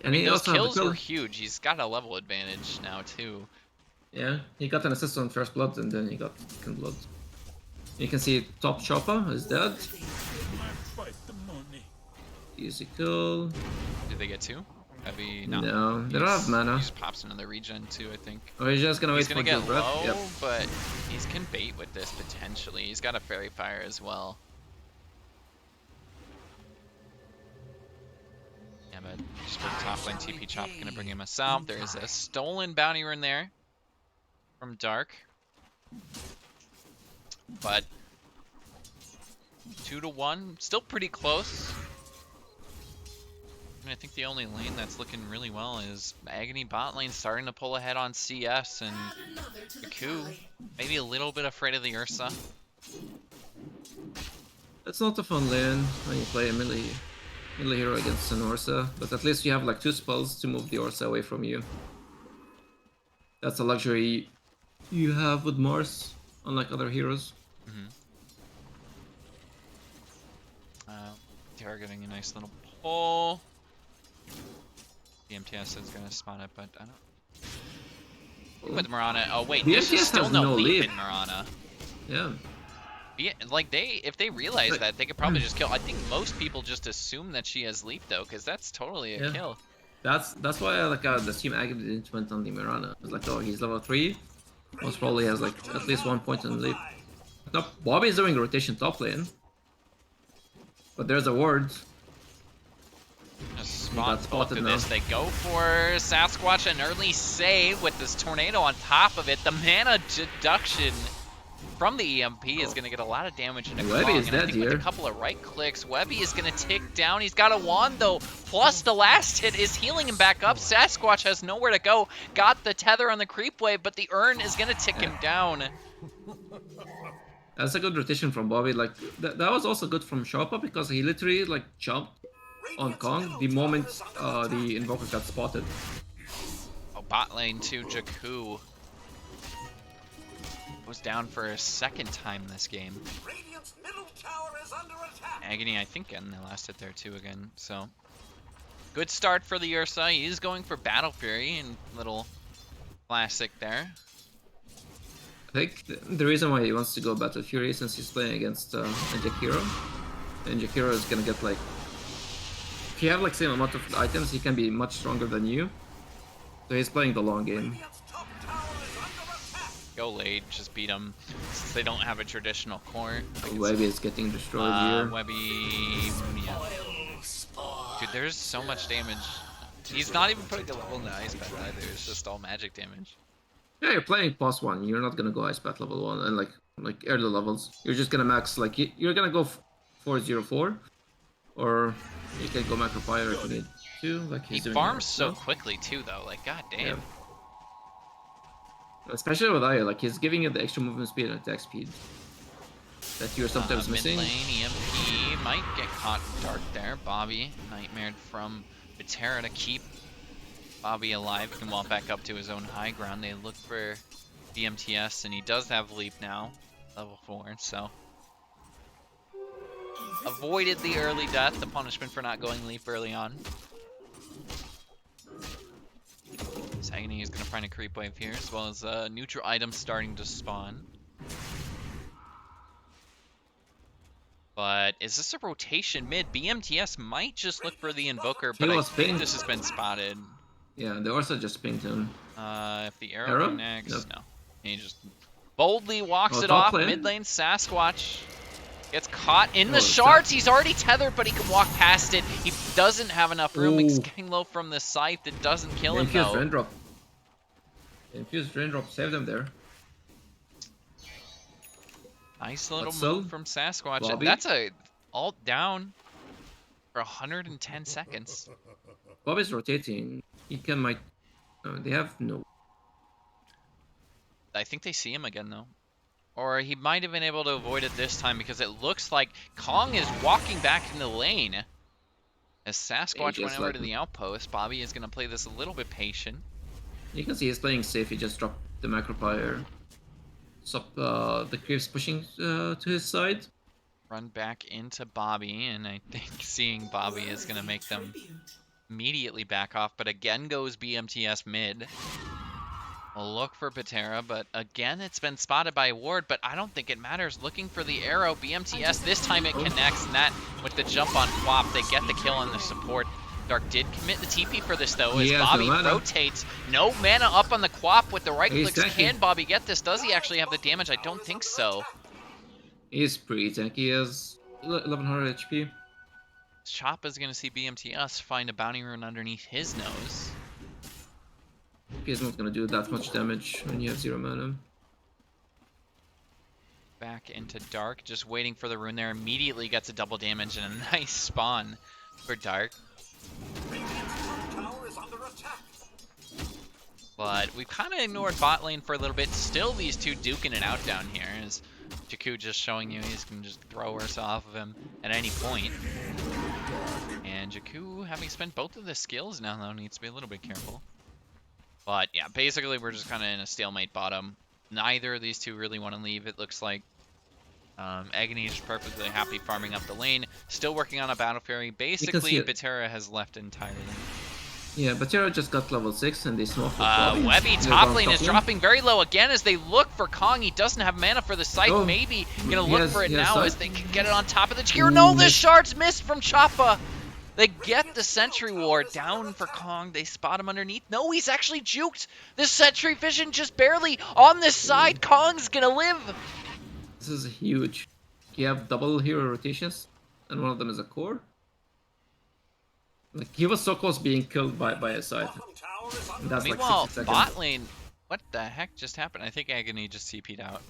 Speaker 1: I mean, those kills were huge. He's got a level advantage now, too.
Speaker 4: Yeah, he got an assist on First Blood, and then he got Second Blood. You can see top Choppa is dead. Easy kill.
Speaker 1: Did they get 2?
Speaker 4: No, they don't have mana.
Speaker 1: He just pops another regen, too, I think.
Speaker 4: Or he's just gonna wait for the breath.
Speaker 1: He's gonna get low, but he can bait with this, potentially. He's got a Fairy Fire as well. Yeah, but just for the top lane, TP Chop gonna bring him us out. There's a stolen bounty rune there from Dark. But 2 to 1, still pretty close. I think the only lane that's looking really well is Agony bot lane, starting to pull ahead on CS, and Jakku maybe a little bit afraid of the Ursa.
Speaker 4: It's not a fun lane when you play a melee hero against an Ursa, but at least you have like 2 spells to move the Ursa away from you. That's a luxury you have with Mars, unlike other heroes.
Speaker 1: They are getting a nice little pull. The MTS is gonna spawn it, but I don't. With Mirana. Oh wait, this is still no leap in Mirana.
Speaker 4: Yeah.
Speaker 1: Like if they realize that, they could probably just kill. I think most people just assume that she has leap though, because that's totally a kill.
Speaker 4: That's why like the team Agony didn't went on the Mirana. It's like, oh, he's level 3, most probably has like at least 1 point in leap. No, Bobby is doing rotation top lane, but there's a ward.
Speaker 1: Spotted this. They go for Sasquatch, an early save with this tornado on top of it. The mana deduction from the EMP is going to get a lot of damage into Webby is dead here. With a couple of right clicks, Webby is going to tick down. He's got a wand though, plus the last hit is healing him back up. Sasquatch has nowhere to go. Got the tether on the creep wave, but the urn is going to tick him down.
Speaker 4: That's a good rotation from Bobby. Like that was also good from Choppa, because he literally like jumped on Kong the moment the Invoker got spotted.
Speaker 1: Oh, bot lane to Jakku was down for a second time this game. Agony, I think, getting the last hit there too again. So good start for the Ursa. He is going for Battle Fury and little classic there.
Speaker 4: I think the reason why he wants to go Battle Fury is since he's playing against Jakiro. And Jakiro is gonna get like, if you have like same amount of items, he can be much stronger than you. So he's playing the long game.
Speaker 1: Go late, just beat him. Since they don't have a traditional core.
Speaker 4: Webby is getting destroyed here.
Speaker 1: Webby, yeah. Dude, there's so much damage. He's not even putting a level in the Ice Path either. It's just all magic damage.
Speaker 4: Yeah, you're playing +1. You're not gonna go Ice Path level 1 and like early levels. You're just gonna max like you're gonna go 404, or you can go Macro Fire if you need to. Like
Speaker 1: he farms so quickly too, though. Like, god damn.
Speaker 4: Yeah. Especially with Aya, like he's giving you the extra movement speed and attack speed that you're sometimes missing.
Speaker 1: Mid lane, EMP might get caught dark there. Bobby nightmared from Viterra to keep Bobby alive. He can walk back up to his own high ground. They look for BMTS, and he does have leap now, level 4. So avoided the early death, the punishment for not going leap early on. Agony is going to find a creep wave here, as well as neutral items starting to spawn. But is this a rotation mid? BMTS might just look for the Invoker, but I think this has been spotted.
Speaker 4: Yeah, they also just pinged him.
Speaker 1: If the arrow connects,
Speaker 4: nope.
Speaker 1: no. He just boldly walks it off. Mid lane, Sasquatch gets caught in the shards. He's already tethered, but he can walk past it. He doesn't have enough room. He's getting low from the scythe. It doesn't kill him, though.
Speaker 4: Raindrop. Infused Raindrop saved him there.
Speaker 1: Nice little move from Sasquatch.
Speaker 4: Bobby?
Speaker 1: That's a ult down for 110 seconds.
Speaker 4: Bobby's rotating. He might. They have no.
Speaker 1: I think they see him again, though. Or he might have been able to avoid it this time because it looks like Kong is walking back in the lane. As Sasquatch went over to the outpost, Bobby is going to play this a little bit patient.
Speaker 4: You can see he's playing safe. He just dropped the macro fire. Stop the creeps pushing to his side.
Speaker 1: Run back into Bobby, and I think seeing Bobby is going to make them immediately back off. But again goes BMTS mid. We'll look for Patera, but again it's been spotted by Ward, but I don't think it matters. Looking for the arrow, BMTS, this time it connects, and that with the jump on Quap, they get the kill on the support. Dark did commit the TP for this, though, as Bobby rotates. No mana up on the Quap with the right clicks. Can Bobby get this? Does he actually have the damage? I don't think so.
Speaker 4: He's pretty tanky. He has 1100 HP.
Speaker 1: Chop is going to see BMTS find a bounty rune underneath his nose.
Speaker 4: He's not going to do that much damage when you have 0 mana.
Speaker 1: Back into Dark, just waiting for the rune there. Immediately gets a double damage and a nice spawn for Dark. But we've kind of ignored bot lane for a little bit. Still these two duking it out down here. As Jakku just showing you he can just throw us off of him at any point. And Jakku, having spent both of the skills now, though, needs to be a little bit careful. But yeah, basically we're just kind of in a stalemate bottom. Neither of these two really want to leave, it looks like. Agony is perfectly happy farming up the lane. Still working on a Battle Fury. Basically, Patera has left entirely.
Speaker 4: Yeah, Patera just got level 6 and they smoked
Speaker 1: Webby top lane is dropping very low again as they look for Kong. He doesn't have mana for the scythe. Maybe gonna look for it now as they can get it on top of the Jakku. No, the shards missed from Choppa. They get the Sentry Ward down for Kong. They spot him underneath. No, he's actually juked. The Sentry Vision just barely on this side. Kong's gonna live.
Speaker 4: This is huge. You have double hero rotations, and one of them is a core. Like, he was so close being killed by a side. That's
Speaker 1: meanwhile,
Speaker 4: like 60 seconds.
Speaker 1: bot lane, what the heck just happened? I think Agony just TP'd out.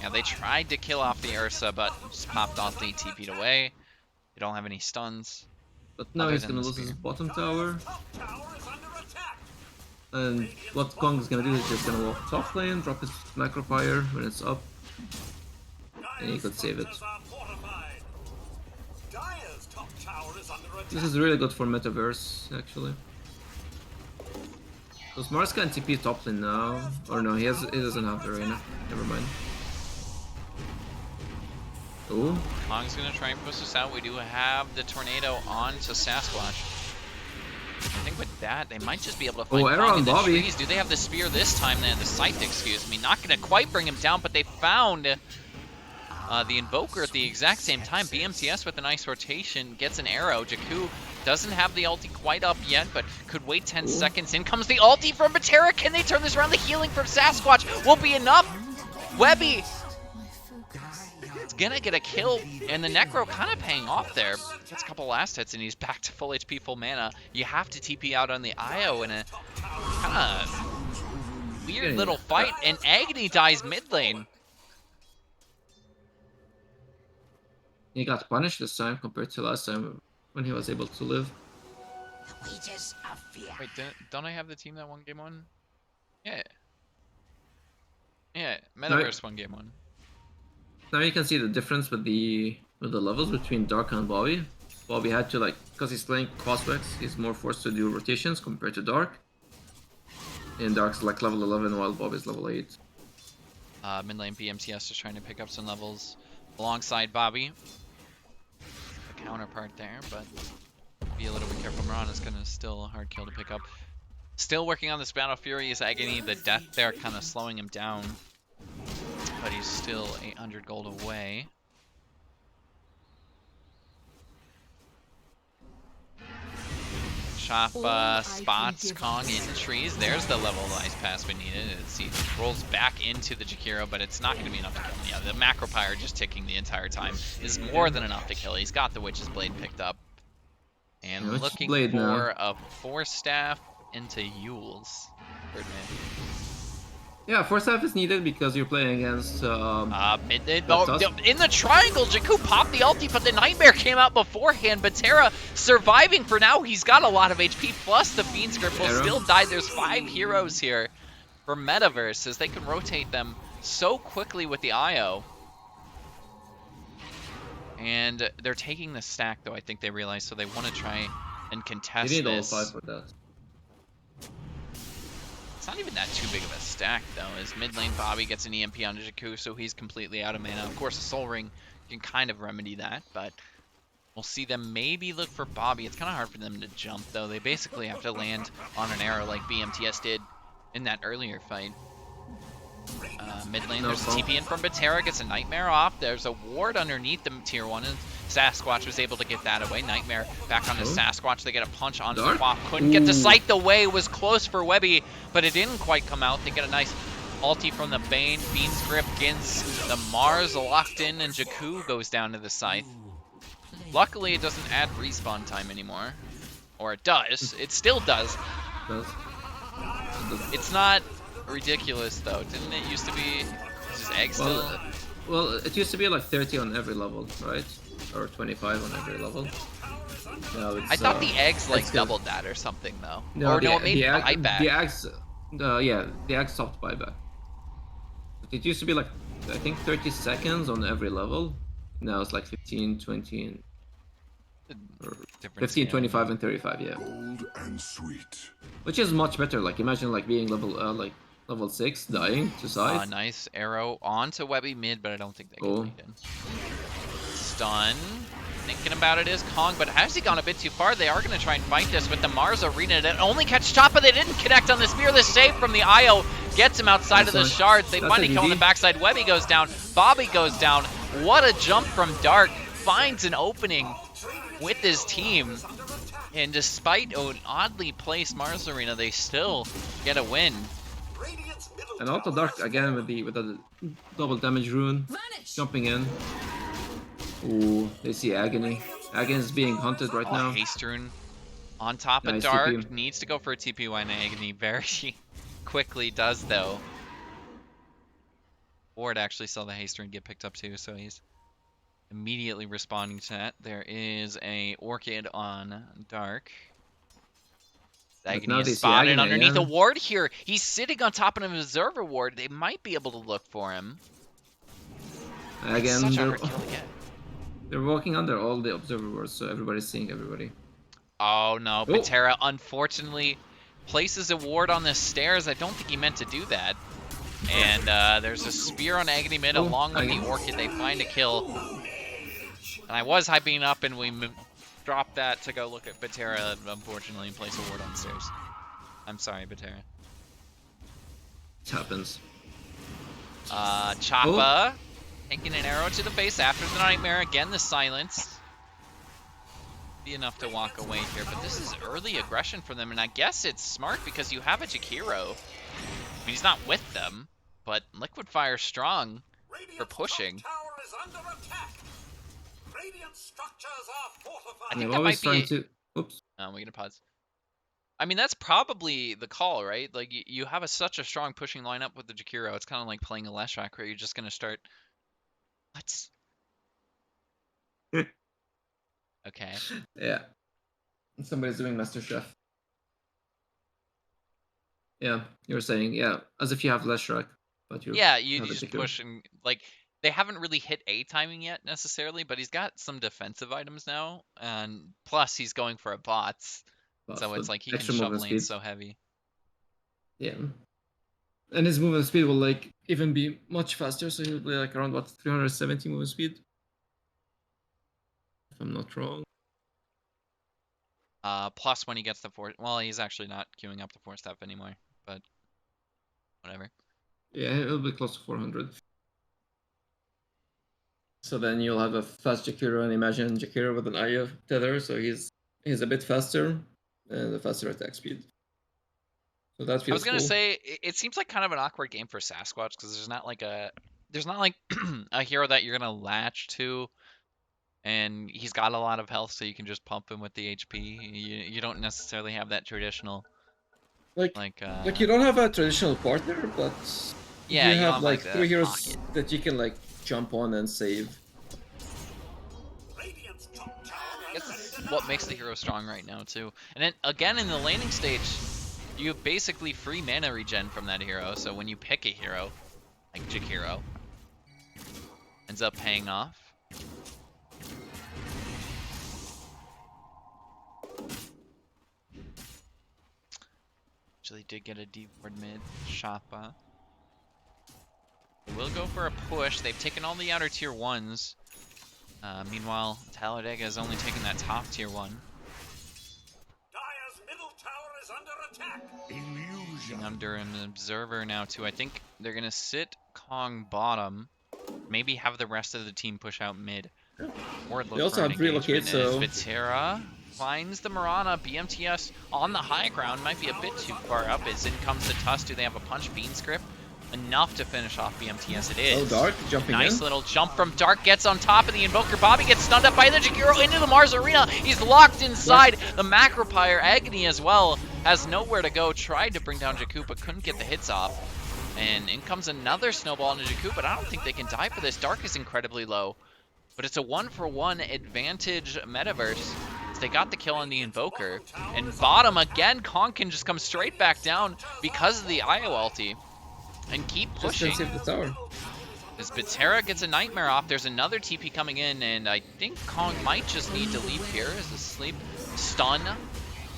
Speaker 1: Yeah, they tried to kill off the Ursa, but just popped off the TP'd away. They don't have any stuns.
Speaker 4: But now he's gonna lose his bottom tower. And what Kong is gonna do is just gonna walk top lane, drop his macro fire when it's up, and he could save it. This is really good for Metaverse, actually. Because Mars can TP top lane now, or no, he doesn't have the arena. Never mind. Ooh.
Speaker 1: Kong's gonna try and push us out. We do have the tornado onto Sasquatch. I think with that, they might just be able to find Kong in the trees. Do they have the spear this time? Then the scythe, excuse me. Not gonna quite bring him down, but they found the Invoker at the exact same time. BMTS with a nice rotation gets an arrow. Jakku doesn't have the ulti quite up yet, but could wait 10 seconds. In comes the ulti from Patera. Can they turn this around? The healing from Sasquatch will be enough. Webby is gonna get a kill, and the Necro kind of paying off there. Gets a couple last hits, and he's back to full HP, full mana. You have to TP out on the IO in a kind of weird little fight, and Agony dies mid lane.
Speaker 4: He got punished this time compared to last time when he was able to live.
Speaker 1: Wait, don't I have the team that won game 1? Yeah. Yeah, Metaverse won game 1.
Speaker 4: Now you can see the difference with the levels between Dark and Bobby. Bobby had to, like, because he's playing Coswex, he's more forced to do rotations compared to Dark. And Dark's like level 11 while Bobby's level 8.
Speaker 1: Mid lane BMTS is trying to pick up some levels alongside Bobby. The counterpart there, but be a little bit careful. Moran is gonna still a hard kill to pick up. Still working on this Battle Furious Agony. The death there kind of slowing him down, but he's still 800 gold away. Chop spots Kong in the trees. There's the level of Ice Pass we needed. He rolls back into the Jakiro, but it's not going to be enough to kill him. Yeah, the Macro Pyre just ticking the entire time is more than enough to kill. He's got the Witch's Blade picked up. And
Speaker 4: Yeah,
Speaker 1: looking
Speaker 4: Blade
Speaker 1: for
Speaker 4: now.
Speaker 1: a Force Staff into Yule's. Third man.
Speaker 4: Yeah, Force Staff is needed because you're playing against.
Speaker 1: In the triangle, Jakku popped the ulti, but the Nightmare came out beforehand. But Terra surviving for now. He's got a lot of HP, plus the Fiend's Grip will still die. There's 5 heroes here for Metaverse, as they can rotate them so quickly with the IO. And they're taking the stack, though, I think they realize, so they want to try and contest
Speaker 4: You need
Speaker 1: this.
Speaker 4: all 5 for that.
Speaker 1: It's not even that too big of a stack, though, as mid lane Bobby gets an EMP onto Jakku, so he's completely out of mana. Of course, a Soul Ring can kind of remedy that, but we'll see them maybe look for Bobby. It's kind of hard for them to jump, though. They basically have to land on an arrow like BMTS did in that earlier fight. Mid lane, there's a TP in from Batera, gets a Nightmare off. There's a ward underneath the tier 1, and Sasquatch was able to get that away. Nightmare back on his Sasquatch. They get a punch on Quaff. Couldn't get to sight the way. It was close for Webby, but it didn't quite come out. They get a nice ulti from the Bane. Fiend's Grip against the Mars locked in, and Jakku goes down to the Scythe. Luckily, it doesn't add respawn time anymore. Or it does. It still does. It's not ridiculous, though. Didn't it used to be just egg still?
Speaker 4: Well, it used to be like 30 on every level, right? Or 25 on every level. Now it's,
Speaker 1: I thought the eggs like doubled that or something, though.
Speaker 4: No,
Speaker 1: or no, it made buyback.
Speaker 4: The eggs, yeah, the eggs stopped buyback. But it used to be like, I think 30 seconds on every level. Now it's like 15, 20, or 15, 25, and 35, yeah.
Speaker 5: Bold and sweet.
Speaker 4: Which is much better. Like, imagine like being level 6, dying to Scythe.
Speaker 1: Nice arrow onto Webby mid, but I don't think they can take it. Stun. Thinking about it is Kong, but has he gone a bit too far? They are going to try and fight this with the Mars Arena to only catch Choppa. They didn't connect on the spear. The save from the IO gets him outside of the shards. They find a kill on the backside. Webby goes down. Bobby goes down. What a jump from Dark. Finds an opening with his team. And despite an oddly placed Mars Arena, they still get a win.
Speaker 4: And also Dark again with the double damage rune. Jumping in. Ooh, they see Agony. Agony is being hunted right now.
Speaker 1: Haste rune on top of Dark. TP. Needs to go for a TP when Agony very quickly does, though. Ward actually saw the haste rune get picked up too, so he's immediately responding to that. There is a Orchid on Dark. Agony is spotted underneath a ward here. He's sitting on top of an observer ward. They might be able to look for him.
Speaker 4: Again,
Speaker 1: such a hard kill to get.
Speaker 4: They're walking under all the observer wards, so everybody's seeing everybody.
Speaker 1: Oh no, Batera unfortunately places a ward on the stairs. I don't think he meant to do that. And there's a spear on Agony mid along with the Orchid. They find a kill. And I was hyping up and we dropped that to go look at Batera, unfortunately, and place a ward on the stairs. I'm sorry, Batera.
Speaker 4: It happens.
Speaker 1: Choppa. Taking an arrow to the face after the Nightmare. Again, the silence. Be enough to walk away here, but this is early aggression for them, and I guess it's smart because you have a Jakiro. I mean, he's not with them, but Liquid Fire's strong for pushing. I think that might be...
Speaker 4: Oops.
Speaker 1: Oh, we gonna pause. I mean, that's probably the call, right? Like, you have such a strong pushing lineup with the Jakiro. It's kind of like playing a Leshrac where you're just gonna start... What? Okay.
Speaker 4: Yeah. Somebody's doing Master Chef. Yeah, you were saying, yeah, as if you have Leshrac, but you
Speaker 1: you just push and like they haven't really hit A timing yet necessarily, but he's got some defensive items now, and plus he's going for a bots, so it's like he can shove lanes so heavy.
Speaker 4: Yeah. And his movement speed will like even be much faster, so he'll be like around what 370 movement speed, if I'm not wrong.
Speaker 1: Plus when he gets the 4... Well, he's actually not queuing up the 4-step anymore, but whatever.
Speaker 4: Yeah, it'll be close to 400. So then you'll have a fast Jakiro, and imagine Jakiro with an Aya tether, so he's a bit faster and a faster attack speed. So that
Speaker 1: I
Speaker 4: feels
Speaker 1: was gonna
Speaker 4: cool.
Speaker 1: say it seems like kind of an awkward game for Sasquatch because there's not like a hero that you're gonna latch to, and he's got a lot of health, so you can just pump him with the HP. You don't necessarily have that traditional
Speaker 4: Like
Speaker 1: like
Speaker 4: you don't have a traditional partner, but
Speaker 1: yeah,
Speaker 4: you
Speaker 1: you don't
Speaker 4: have
Speaker 1: have
Speaker 4: like
Speaker 1: like
Speaker 4: three
Speaker 1: the
Speaker 4: heroes
Speaker 1: pocket.
Speaker 4: that you can like jump on and save.
Speaker 3: Radiant's top tower
Speaker 1: I
Speaker 3: is
Speaker 1: guess
Speaker 3: ready
Speaker 1: it's
Speaker 3: to
Speaker 1: what
Speaker 3: die.
Speaker 1: makes the hero strong right now too. And then again in the laning stage, you have basically free mana regen from that hero. So when you pick a hero, like Jakiro, ends up paying off. Actually did get a deep ward mid, Shoppa. We'll go for a push. They've taken all the outer tier 1s. Meanwhile, Talladega is only taking that top tier 1.
Speaker 3: Dire's middle tower is under attack.
Speaker 5: Illusion.
Speaker 1: Under an observer now too. I think they're gonna sit Kong bottom. Maybe have the rest of the team push out mid. Or look
Speaker 4: They also
Speaker 1: for an
Speaker 4: have relocate,
Speaker 1: engagement as
Speaker 4: so
Speaker 1: Vitera finds the Mirana. BMTS on the high ground might be a bit too far up. As in comes the Tusk. Do they have a punch bean script? Enough to finish off BMTS. It is.
Speaker 4: Dark jumping
Speaker 1: Nice
Speaker 4: in.
Speaker 1: little jump from Dark. Gets on top of the Invoker. Bobby gets stunned up by the Jakiro into the Mars Arena. He's locked inside. The Macropyre Agony as well has nowhere to go. Tried to bring down Jakku, but couldn't get the hits off. And in comes another snowball into Jakku, but I don't think they can die for this. Dark is incredibly low. But it's a 1-for-1 advantage Metaverse. They got the kill on the Invoker. And bottom again, Kong can just come straight back down because of the IO ulti. And keep
Speaker 4: Just
Speaker 1: pushing.
Speaker 4: can save the tower.
Speaker 1: As Batera gets a Nightmare off, there's another TP coming in, and I think Kong might just need to leave here as a sleep stun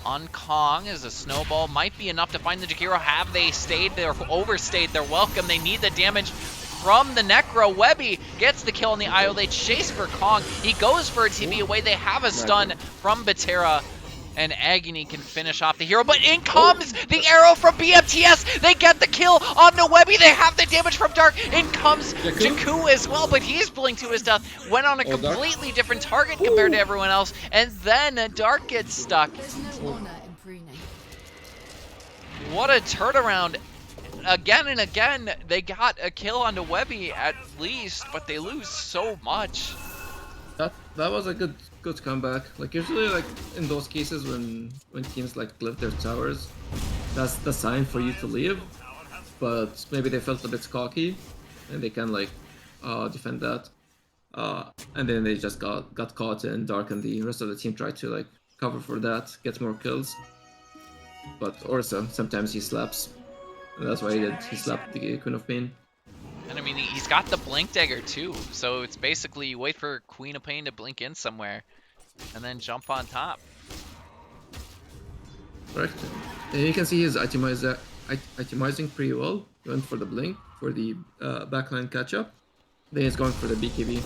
Speaker 1: on Kong as a snowball might be enough to find the Jakiro. Have they stayed there, overstayed their welcome? They need the damage from the Necro. Webby gets the kill on the IO. They chase for Kong. He goes for a TP away. They have a stun from Batera. And Agony can finish off the hero, but in comes the arrow from BMTS. They get the kill on the Webby. They have the damage from Dark. In comes Jakku as well, but he's blinked to his death. Went on a completely different target compared to everyone else, and then Dark gets stuck.
Speaker 6: There's no honor in pruning.
Speaker 1: What a turnaround. Again and again, they got a kill onto Webby at least, but they lose so much.
Speaker 4: That was a good comeback. Like usually, like in those cases when teams like lift their towers, that's the sign for you to leave. But maybe they felt a bit cocky, and they can like defend that. And then they just got caught in Dark, and the rest of the team tried to like cover for that, get more kills. But Orsa sometimes he slaps, and that's why he slapped the Queen of Pain.
Speaker 1: And I mean, he's got the Blink Dagger too, so it's basically you wait for Queen of Pain to blink in somewhere, and then jump on top.
Speaker 4: Correct. And you can see he's itemizing pretty well. He went for the blink, for the backline catch-up. Then he's going for the BKB.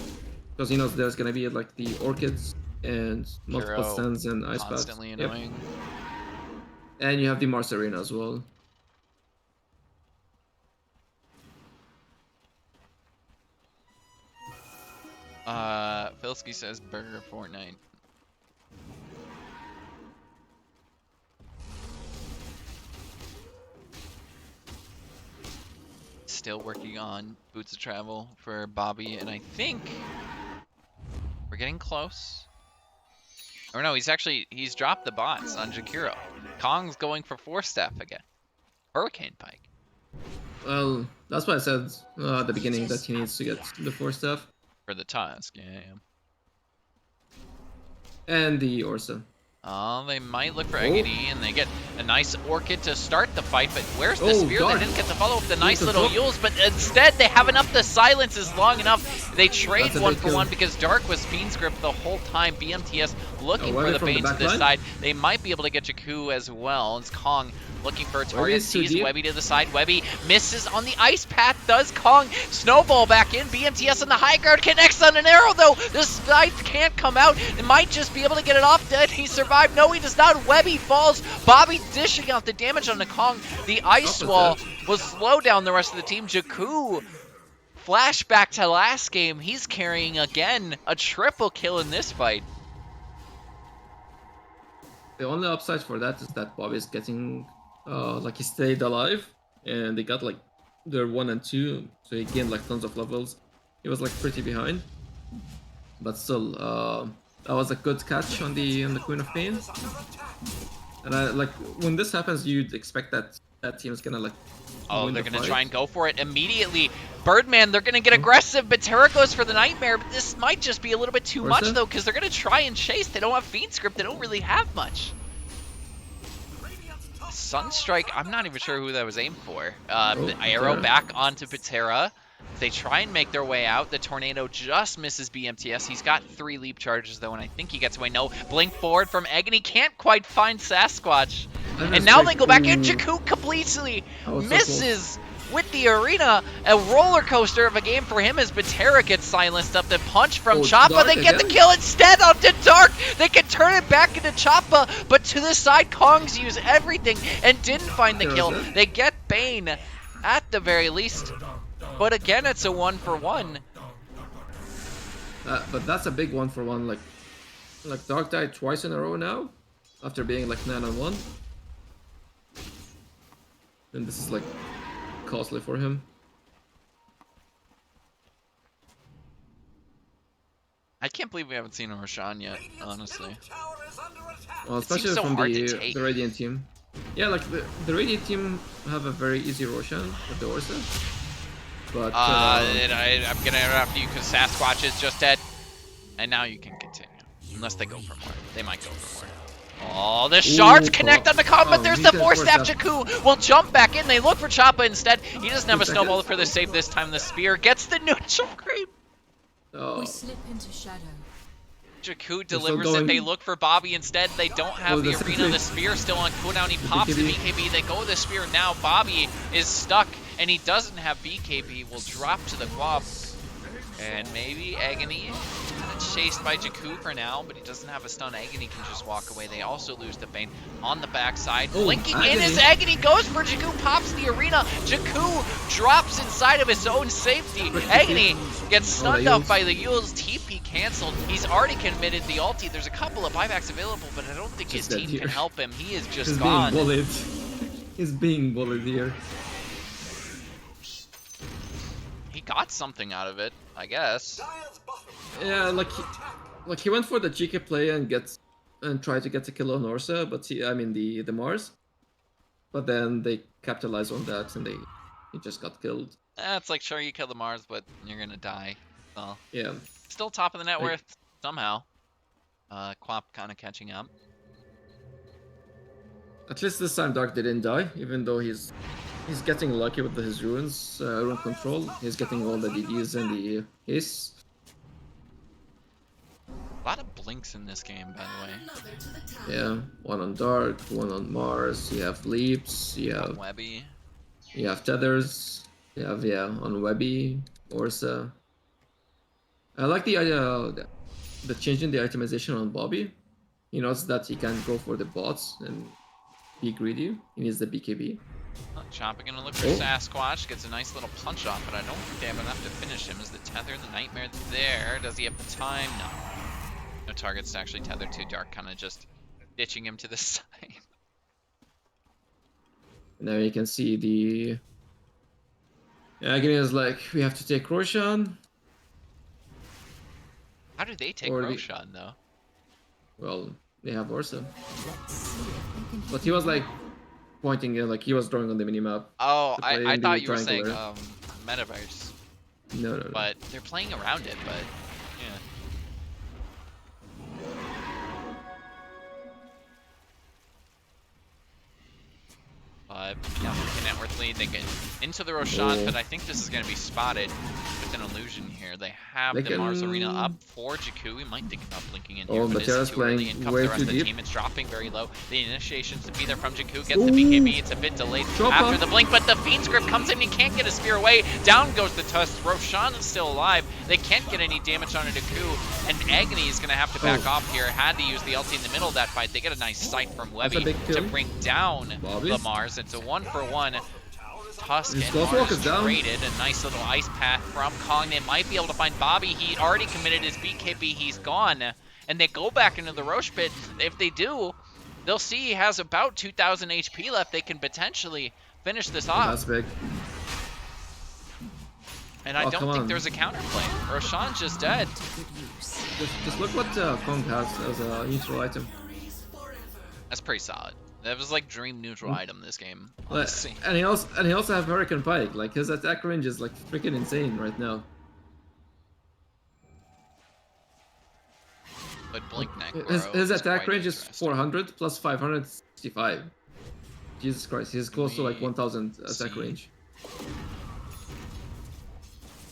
Speaker 4: Because he knows there's going to be like the Orchids and multiple
Speaker 1: Hero
Speaker 4: stuns and Ice Paths.
Speaker 1: constantly annoying.
Speaker 4: Yep. And you have the Mars Arena as well.
Speaker 1: Filsky says Burger Fortnite. Still working on Boots of Travel for Bobby, and I think we're getting close. Or no, he's dropped the bots on Jakiro. Kong's going for 4-step again. Hurricane Pike.
Speaker 4: Well, that's why I said at the beginning that he needs to get the 4-step.
Speaker 1: For the Tusk, yeah.
Speaker 4: And the Orsa.
Speaker 1: Oh, they might look for Agony, and they get a nice Orchid to start the fight, but where's the spear?
Speaker 4: Dark.
Speaker 1: They didn't get to follow up the nice little Yules, but instead they have enough. The silence is long enough. They trade 1-for-1 because Dark was Fiend Script the whole time. BMTS looking for the Bane to this side. They might be able to get Jakku as well. It's Kong looking for a target, sees Webby to the side. Webby misses on the Ice Path, does Kong. Snowball back in, BMTS on the high ground, connects on an arrow though. The side can't come out. It might just be able to get it off dead. He survives. survive? No, he does not. Webby falls. Bobby dishing out the damage on the Kong. The ice wall will slow down the rest of the team. Jakku, flashback to last game. He's carrying again a triple kill in this fight.
Speaker 4: The only upside for that is that Bobby's getting, like he stayed alive, and they got like their 1 and 2, so he gained like tons of levels. He was like pretty behind, but still, that was a good catch on the Queen of Pain. And I like when this happens, you'd expect that that team is gonna like.
Speaker 1: Oh,
Speaker 4: win
Speaker 1: they're
Speaker 4: the
Speaker 1: going to
Speaker 4: fight.
Speaker 1: try and go for it immediately. Birdman, they're going to get aggressive, but Terra goes for the Nightmare. But this might just be a little bit too
Speaker 4: Where's
Speaker 1: much,
Speaker 4: that?
Speaker 1: though, because they're going to try and chase. They don't have Fiend Script. They don't really have much. Sunstrike, I'm not even sure who that was aimed for. The arrow
Speaker 4: Patera.
Speaker 1: back onto Patera. They try and make their way out. The Tornado just misses BMTS. He's got 3 leap charges, though, and I think he gets away. No, blink forward from Egg, can't quite find Sasquatch. And now they go back in. Jakku completely misses with the arena. A roller coaster of a game for him as Batera gets silenced up. The punch from Choppa.
Speaker 4: Dark
Speaker 1: They get the
Speaker 4: again?
Speaker 1: kill instead onto Dark. They can turn it back into Choppa, but to the side, Kongs use everything and didn't find the kill. They get Bane at the very least. But again, it's a 1-for-1.
Speaker 4: But that's a big 1-for-1. Like Dark died twice in a row now, after being like 9-on-1. And this is like costly for him.
Speaker 1: I can't believe we haven't seen a Roshan yet, honestly.
Speaker 4: Well,
Speaker 1: It seems
Speaker 4: especially
Speaker 1: so
Speaker 4: from
Speaker 1: hard to take.
Speaker 4: the Radiant team. Yeah, like the Radiant team have a very easy Roshan with the Orsa. But
Speaker 1: And I'm gonna interrupt you because Sasquatch is just dead. And now you can continue. Unless they go for more. They might go for more. Oh, the shards connect on the Kong, but there's
Speaker 4: he
Speaker 1: the
Speaker 4: can
Speaker 1: force
Speaker 4: force
Speaker 1: staff.
Speaker 4: that.
Speaker 1: Jakku will jump back in. They look for Choppa instead. He doesn't have a
Speaker 4: 2
Speaker 1: snowball
Speaker 4: seconds.
Speaker 1: for the save this time. The spear gets the neutral creep.
Speaker 4: Oh,
Speaker 6: We slip into shadow.
Speaker 1: Jakku
Speaker 4: still
Speaker 1: delivers it.
Speaker 4: going.
Speaker 1: They look for Bobby instead. They don't have
Speaker 4: Oh,
Speaker 1: the
Speaker 4: the
Speaker 1: arena.
Speaker 4: sentry.
Speaker 1: The spear still on cooldown. He pops the
Speaker 4: BKB.
Speaker 1: BKB. They go with the spear now. Bobby is stuck, and he doesn't have BKB. Will drop to the Quab. And maybe Agony kind of chased by Jakku for now, but he doesn't have a stun. Agony can just walk away. They also lose the Bane on the backside.
Speaker 4: Oh,
Speaker 1: Blinking in as
Speaker 4: Agony.
Speaker 1: Agony goes for Jakku, pops the arena. Jakku drops inside of his own safety. Agony gets stunned up
Speaker 4: Yules.
Speaker 1: by the Yules. TP canceled. He's already committed the ulti. There's a couple of buybacks available, but I don't think his
Speaker 4: Just dead
Speaker 1: team
Speaker 4: here.
Speaker 1: can help him. He is just
Speaker 4: he's
Speaker 1: gone.
Speaker 4: being bullied. He's being bullied here.
Speaker 1: He got something out of it, I guess.
Speaker 4: Yeah, like he went for the cheeky play and tried to get the kill on Orsa, but I mean the Mars. But then they capitalized on that and he just got killed.
Speaker 1: It's like, sure, you kill the Mars, but you're gonna die. So,
Speaker 4: Yeah.
Speaker 1: still top of the net worth, somehow. Quap kind of catching up.
Speaker 4: At least this time Dark didn't die, even though he's getting lucky with his runes, rune control. He's getting all the DDs and the haste.
Speaker 1: A lot of blinks in this game, by the way.
Speaker 4: Yeah, 1 on Dark, 1 on Mars. You have leaps. You have
Speaker 1: Webby.
Speaker 4: tethers. You have on Webby, Orsa. I like the change in the itemization on Bobby. He knows that he can't go for the bots and be greedy. He needs the BKB.
Speaker 1: Choppa gonna look for Sasquatch. Gets a nice little punch off, but I don't think they have enough to finish him. Is the tether, the Nightmare there? Does he have the time? No. No targets to actually tether to. Dark kind of just ditching him to the side.
Speaker 4: Now you can see the Agony is like, we have to take Roshan.
Speaker 1: How do they take
Speaker 4: Or the-
Speaker 1: Roshan, though?
Speaker 4: Well, they have Orsa.
Speaker 6: Let's see if we can
Speaker 4: But he was like pointing, like he was drawing on the minimap.
Speaker 1: Oh,
Speaker 4: to play
Speaker 1: I
Speaker 4: in
Speaker 1: thought
Speaker 4: the
Speaker 1: you were saying
Speaker 4: triangular.
Speaker 1: Metaverse.
Speaker 4: No.
Speaker 1: But they're playing around it, but yeah. But yeah, the net worth lead. They get into the Roshan, but I think this is going to be spotted. an illusion here. They have
Speaker 4: They
Speaker 1: the Mars
Speaker 4: can-
Speaker 1: Arena up for Jakku. We might think about blinking in
Speaker 4: Oh,
Speaker 1: here, but
Speaker 4: but
Speaker 1: is
Speaker 4: Terra's
Speaker 1: it too early?
Speaker 4: playing
Speaker 1: And comes
Speaker 4: way
Speaker 1: the rest
Speaker 4: too
Speaker 1: of the
Speaker 4: deep.
Speaker 1: team. It's dropping very low. The initiations to be there from Jakku. Gets the BKB. It's a bit delayed
Speaker 4: Drop
Speaker 1: after
Speaker 4: off.
Speaker 1: the blink, but the Fiend's Grip comes in. He can't get a spear away. Down goes the Tusk. Roshan is still alive. They can't get any damage on a Jakku, and Agony is going to have to back off here. Had to use the ulti in the middle of that fight. They get a nice sight from
Speaker 4: That's a
Speaker 1: Webby
Speaker 4: big
Speaker 1: to
Speaker 4: kill.
Speaker 1: bring down
Speaker 4: Bobby.
Speaker 1: the Mars. It's a 1-for-1. Tusk
Speaker 4: His
Speaker 1: and
Speaker 4: Ghost
Speaker 1: Mars
Speaker 4: Walk is down.
Speaker 1: traded. A nice little ice path from Kong. They might be able to find Bobby. He already committed his BKB. He's gone. And they go back into the Roche pit. If they do, they'll see he has about 2,000 HP left. They can potentially finish this off.
Speaker 4: That's big.
Speaker 1: And I
Speaker 4: Oh,
Speaker 1: don't
Speaker 4: come
Speaker 1: think
Speaker 4: on.
Speaker 1: there's a counterplay. Roshan's just dead.
Speaker 6: To good use.
Speaker 4: Just look what Kong has as a neutral item.
Speaker 1: That's pretty solid. That was like dream neutral item this game.
Speaker 4: Like,
Speaker 1: Honestly.
Speaker 4: and he also have Hurricane Pike. Like his attack range is like freaking insane right now.
Speaker 1: But Blink Neck
Speaker 4: His
Speaker 1: is
Speaker 4: attack
Speaker 1: quite
Speaker 4: range is
Speaker 1: interesting.
Speaker 4: 400 plus 565. Jesus Christ, he's close to like
Speaker 1: me
Speaker 4: 1000 attack
Speaker 1: see.
Speaker 4: range.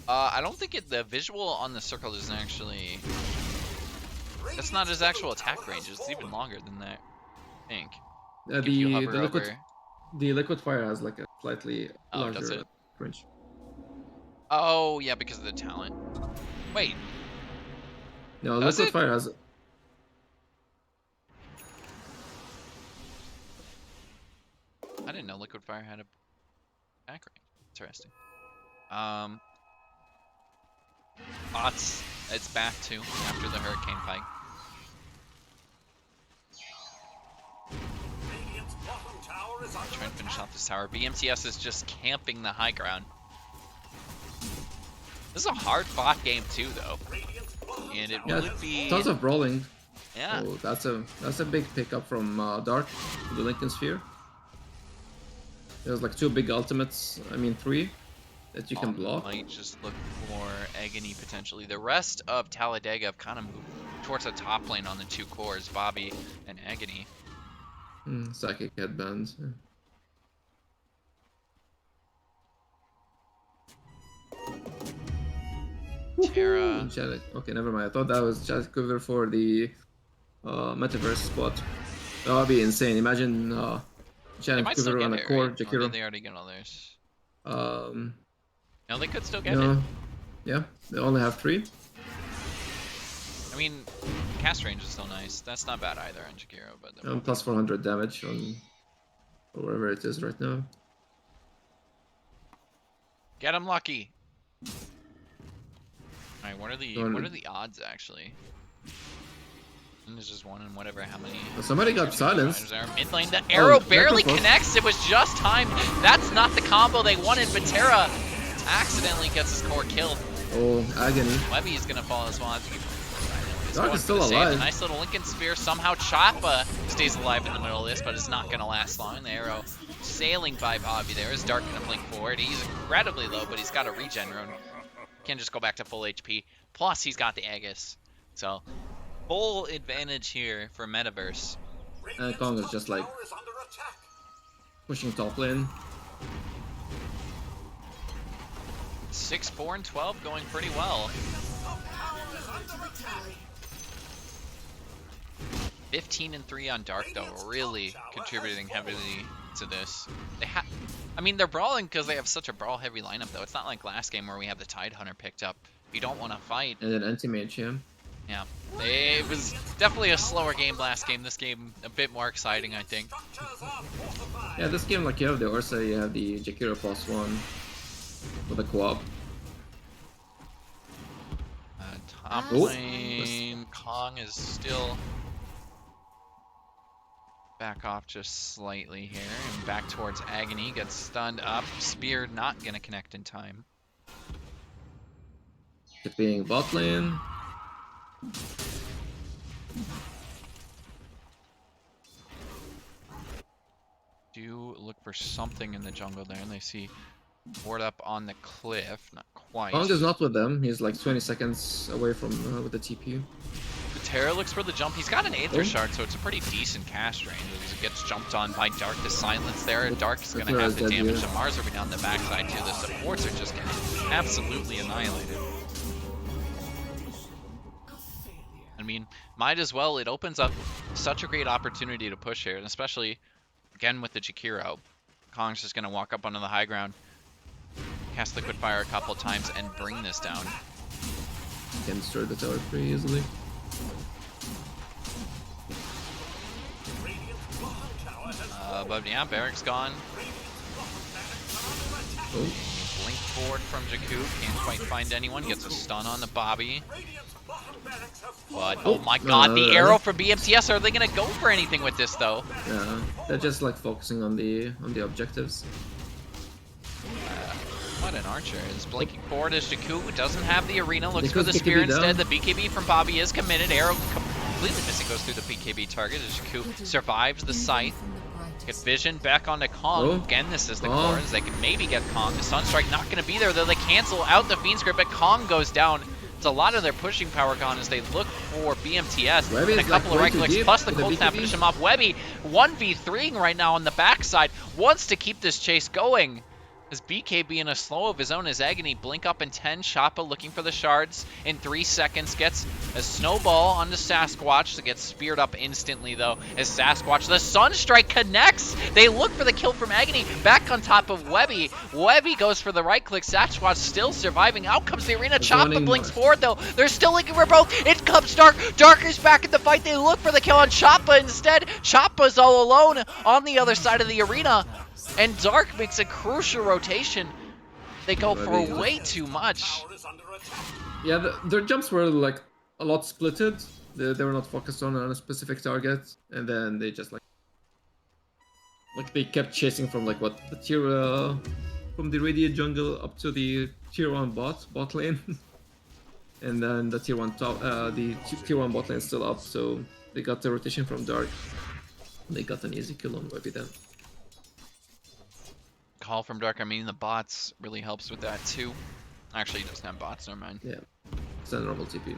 Speaker 1: I don't think the visual on the circle isn't actually. That's not his actual attack range. It's even longer than that. I think. If you
Speaker 4: The
Speaker 1: hover
Speaker 4: liquid
Speaker 1: over.
Speaker 4: the liquid fire has like a slightly
Speaker 1: Oh, does
Speaker 4: larger
Speaker 1: it?
Speaker 4: range.
Speaker 1: Oh yeah, because of the talent. Wait,
Speaker 4: No,
Speaker 1: Does
Speaker 4: liquid
Speaker 1: it?
Speaker 4: fire has.
Speaker 1: I didn't know Liquid Fire had a attack range. Interesting. Bots. It's back to after the Hurricane Pike.
Speaker 3: Radiant's bottom tower is under
Speaker 1: Trying to finish off this tower. BMTS is just camping the high ground. This is a hard fought game too, though,
Speaker 3: Radiant's bottom
Speaker 1: and it
Speaker 4: Yeah,
Speaker 1: would be.
Speaker 4: tons of brawling.
Speaker 1: Yeah.
Speaker 4: Oh, that's a big pickup from Dark to the Lincoln Sphere. There's like 2 big ultimates. I mean 3 that you can block.
Speaker 1: Might just look for Agony potentially. The rest of Talladega have kind of moved towards the top lane on the 2 cores, Bobby and Agony.
Speaker 4: Psychic headbands. Yeah.
Speaker 1: Terra.
Speaker 4: Enchanted. Okay, never mind. I thought that was just cover for the Metaverse spot. That would be insane. Imagine
Speaker 1: They
Speaker 4: Enchanted
Speaker 1: might still
Speaker 4: cover
Speaker 1: get
Speaker 4: on a
Speaker 1: it,
Speaker 4: core
Speaker 1: right? Or did
Speaker 4: Jakiro.
Speaker 1: they already get all theirs?
Speaker 4: Um,
Speaker 1: No, they could still get it.
Speaker 4: no. Yeah, they only have 3.
Speaker 1: I mean, cast range is still nice. That's not bad either on Jakiro, but
Speaker 4: Plus 400 damage on wherever it is right now.
Speaker 1: get him lucky. All right, what are the
Speaker 4: 200.
Speaker 1: odds actually? And there's just one in whatever how many.
Speaker 4: Somebody got silenced.
Speaker 1: There. Mid lane, the arrow barely
Speaker 4: Necrophobe.
Speaker 1: connects. It was just time. That's not the combo they wanted, but Terra accidentally gets his core killed.
Speaker 4: Oh, Agony.
Speaker 1: Webby is gonna fall as well. I think he's
Speaker 4: Dark
Speaker 1: going
Speaker 4: is
Speaker 1: for
Speaker 4: still
Speaker 1: the save. A
Speaker 4: alive.
Speaker 1: nice little Lincoln Sphere. Somehow Choppa stays alive in the middle of this, but it's not gonna last long. The arrow sailing by Bobby there. Is Dark gonna blink forward? He's incredibly low, but he's got a regen rune. Can't just go back to full HP. Plus, he's got the Aegis. So, full advantage here for Metaverse.
Speaker 4: And Kong is just like
Speaker 3: tower is under attack.
Speaker 4: pushing top lane.
Speaker 1: 6, 4, and 12 going pretty well. 15 and 3 on Dark though, really contributing heavily to this. I mean, they're brawling because they have such a brawl-heavy lineup though. It's not like last game where we have the Tide Hunter picked up. If you don't want to fight,
Speaker 4: And then anti-mage, yeah.
Speaker 1: yeah. It was definitely a slower game last game. This game a bit more exciting, I think.
Speaker 3: Structures are fortified.
Speaker 4: Yeah, this game, like, you have the Ursa, you have the Jakiro +1 with a co-op.
Speaker 1: Top
Speaker 4: Oh.
Speaker 1: lane, Kong is still back off just slightly here, and back towards Agony, gets stunned up. Spear not gonna connect in time.
Speaker 4: Tipping bot lane.
Speaker 1: Do look for something in the jungle there, and they see board up on the cliff, not quite.
Speaker 4: Kong is not with them, he's like 20 seconds away from with the TP.
Speaker 1: The Terra looks for the jump. He's got an Aether Shard, so it's a pretty decent cast range. As it gets jumped on by Dark, the silence there. Dark is going to have to damage the Mars over down the backside too. The supports are just getting absolutely annihilated. I mean, might as well. It opens up such a great opportunity to push here, and especially, again, with the Jakiro. Kong's just going to walk up onto the high ground, cast Liquid Fire a couple times, and bring this down.
Speaker 4: Can destroy the tower pretty easily.
Speaker 1: But yeah, Barrack's gone.
Speaker 4: Oh.
Speaker 1: Blink forward from Jakku, can't quite find anyone, gets a stun on the Bobby. But, oh my god, the arrow from BMTS, are they going to go for anything with this though?
Speaker 4: Yeah, they're just like focusing on the objectives.
Speaker 1: What an archer is. Blinking forward is Jakku, doesn't have the arena, looks for the spear instead. The BKB from Bobby is committed, arrow completely missing, goes through the BKB target as Jakku survives the scythe. Get vision back onto Kong. Again, this is the cores. They can maybe get Kong. The Sunstrike not going to be there, though. They cancel out the Fiend Script, but Kong goes down. It's a lot of their pushing power gone as they look for BMTS. And a couple of right clicks, plus the cold snap finish him off. Webby 1v3ing right now on the backside. Wants to keep this chase going. As BKB in a slow of his own is Agony. Blink up in 10. Shoppa looking for the shards in 3 seconds. Gets a snowball onto Sasquatch to get speared up instantly, though. As Sasquatch, the Sunstrike connects. They look for the kill from Agony. Back on top of Webby. Webby goes for the right click. Sasquatch still surviving. Out comes the arena. Choppa blinks forward, though. They're still looking for both. In comes Dark. Dark is back in the fight. They look for the kill on Choppa instead. Choppa's all alone on the other side of the arena. And Dark makes a crucial rotation. They go for way too much.
Speaker 4: Yeah, their jumps were like a lot splitted. They were not focused on a specific target, and then they just like they kept chasing from like what the tier from the Radiant jungle up to the tier 1 bot lane, and then the tier 1 top the tier 1 bot lane is still up, so they got the rotation from Dark. They got an easy kill on Webby then.
Speaker 1: Call from Dark, I mean the bots really helps with that too. Actually, he doesn't have bots, never mind.
Speaker 4: Yeah, it's a normal TP.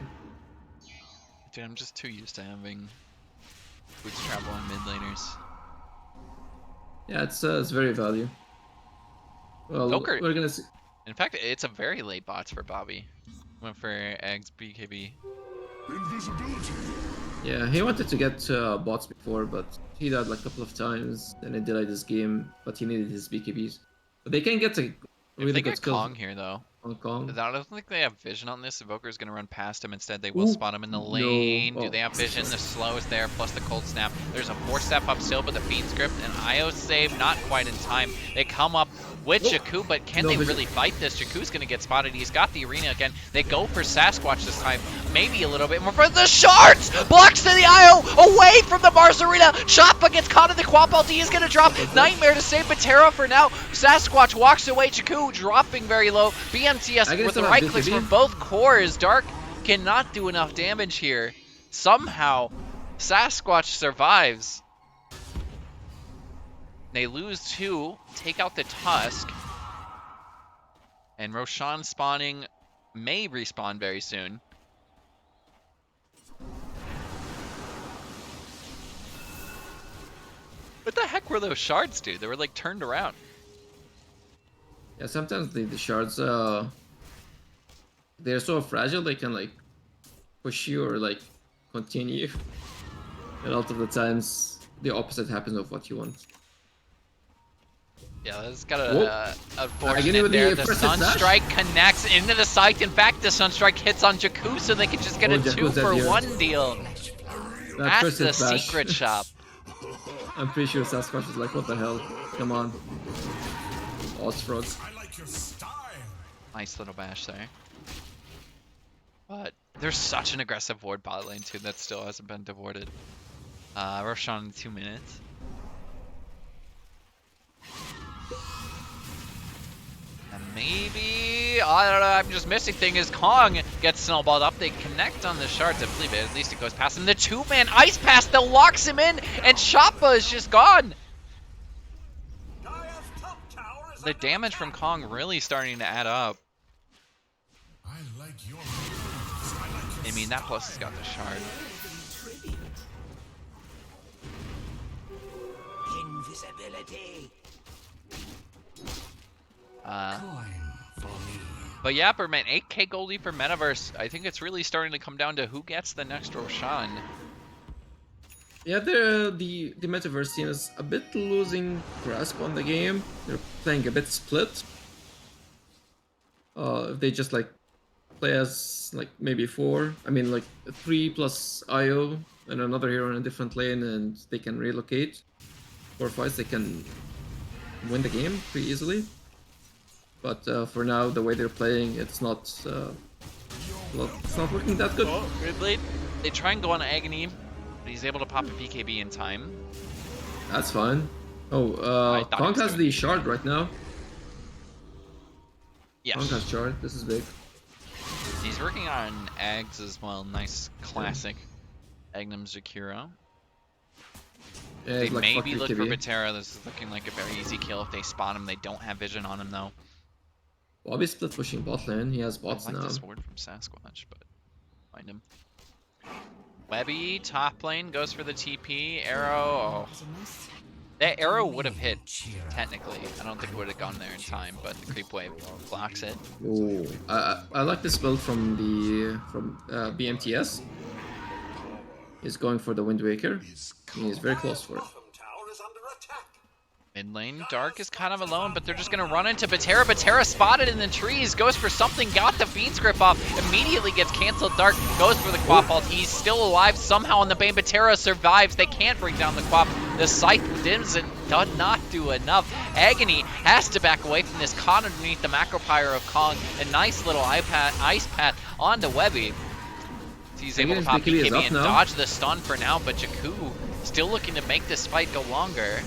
Speaker 1: Dude, I'm just too used to having boots travel on mid laners.
Speaker 4: Yeah, it's very value. Well,
Speaker 1: Joker.
Speaker 4: we're gonna see.
Speaker 1: In fact, it's a very late bots for Bobby. Went for eggs, BKB.
Speaker 5: Invisibility.
Speaker 4: Yeah, he wanted to get bots before, but he died like a couple of times, and it delayed his game, but he needed his BKBs. But they can get a really good kill
Speaker 1: Kong here, though.
Speaker 4: On Kong.
Speaker 1: I don't think they have vision on this. Evoker's going to run past him instead. They will spot him in the lane.
Speaker 4: No.
Speaker 1: Do they have vision? The slow is there, plus the cold snap. There's a 4-step up still, but the Fiend Script and IO save not quite in time. They come up with Jakku, but can they really fight this? Jakku's going to get spotted. He's got the arena again. They go for Sasquatch this time. Maybe a little bit more for the shards! Blocks to the IO! Away from the Mars arena! Choppa gets caught in the Quap ult. He is going to drop. Nightmare to save Patera for now. Sasquatch walks away. Jakku dropping very low. BMTS with the right clicks from both cores. Dark cannot do enough damage here. Somehow, Sasquatch survives. They lose 2, take out the Tusk, and Roshan spawning may respawn very soon. What the heck were those shards, dude? They were like turned around.
Speaker 4: Yeah, sometimes the shards they're so fragile they can like push you or like continue. And a lot of the times the opposite happens of what you want.
Speaker 1: Yeah, that's got a unfortunate
Speaker 4: there.
Speaker 1: The Sunstrike connects into the site. In fact, the Sunstrike hits on Jakku, so they can just get a 2-for-1 deal. That's the secret shop.
Speaker 4: I'm pretty sure Sasquatch is like, what the hell? Come on. Frog.
Speaker 3: I like your style.
Speaker 1: Nice little bash there. But there's such an aggressive ward bot lane too that still hasn't been devoted. Roshan in 2 minutes. And maybe, I don't know, I'm just missing thing is Kong gets snowballed up. They connect on the shards, I believe it. At least it goes past him. The 2-man ice pass that locks him in, and Choppa is just gone. The damage from Kong really starting to add up.
Speaker 3: I like your moves. I like your
Speaker 1: I mean, that plus has got the shard. But yeah, Berman, 8K goldie for Metaverse. I think it's really starting to come down to who gets the next Roshan.
Speaker 4: Yeah, the Metaverse team is a bit losing grasp on the game. They're playing a bit split. If they just like play as like maybe 4, I mean like 3 plus IO and another hero in a different lane, and they can relocate 4 fights, they can win the game pretty easily. But for now, the way they're playing, it's not working that good.
Speaker 1: Oh, good lead. They try and go on Agony, but he's able to pop a BKB in time.
Speaker 4: That's fine. Oh, Kong has the shard right now.
Speaker 1: Yes.
Speaker 4: Kong has shard. This is big.
Speaker 1: He's working on Ags as well. Nice classic Agnum Zakiro.
Speaker 4: Yeah,
Speaker 1: They
Speaker 4: like
Speaker 1: maybe look for
Speaker 4: BKB.
Speaker 1: Batera. This is looking like a very easy kill. If they spot him, they don't have vision on him though.
Speaker 4: Bobby's split pushing bot lane. He has
Speaker 1: I
Speaker 4: bots
Speaker 1: like
Speaker 4: now.
Speaker 1: this ward from Sasquatch, but find him. Webby, top lane, goes for the TP. Arrow. Oh. That arrow would have hit, technically. I don't think it would have gone there in time, but the creep wave blocks it.
Speaker 4: Ooh, I like this build from BMTS. He's going for the Wind Waker. He's very close for it.
Speaker 3: Bottom tower is under attack.
Speaker 1: Mid lane, Dark is kind of alone, but they're just going to run into Batera. Batera spotted in the trees, goes for something, got the Fiend's Grip off, immediately gets canceled. Dark goes for the Quap ult. He's still alive somehow on the Bane. Batera survives. They can't bring down the Quap. The Scythe does not do enough. Agony has to back away from this, caught underneath the Macro Pyre of Kong. A nice little ice path onto Webby. He's able to pop BKB and dodge the stun for now, but Jakku still looking to make this fight go longer.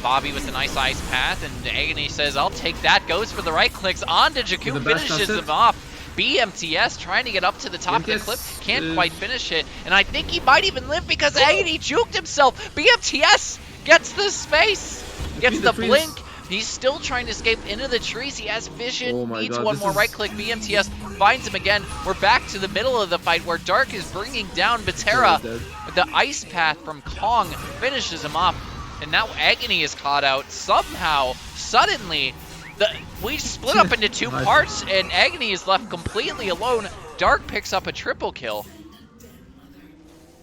Speaker 1: Bobby with a nice ice path, and Agony says, I'll take that. Goes for the right clicks onto Jakku, finishes him off. BMTS trying to get up to the top of the clip, can't quite finish it, and I think he might even live because Agony juked himself. BMTS gets the space, gets the blink. He's still trying to escape into the trees. He has vision, needs one more right click. BMTS finds him again. We're back to the middle of the fight where Dark is bringing down Batera. The ice path from Kong finishes him off. And now Agony is caught out. Somehow, suddenly, we split up into 2 parts, and Agony is left completely alone. Dark picks up a triple kill.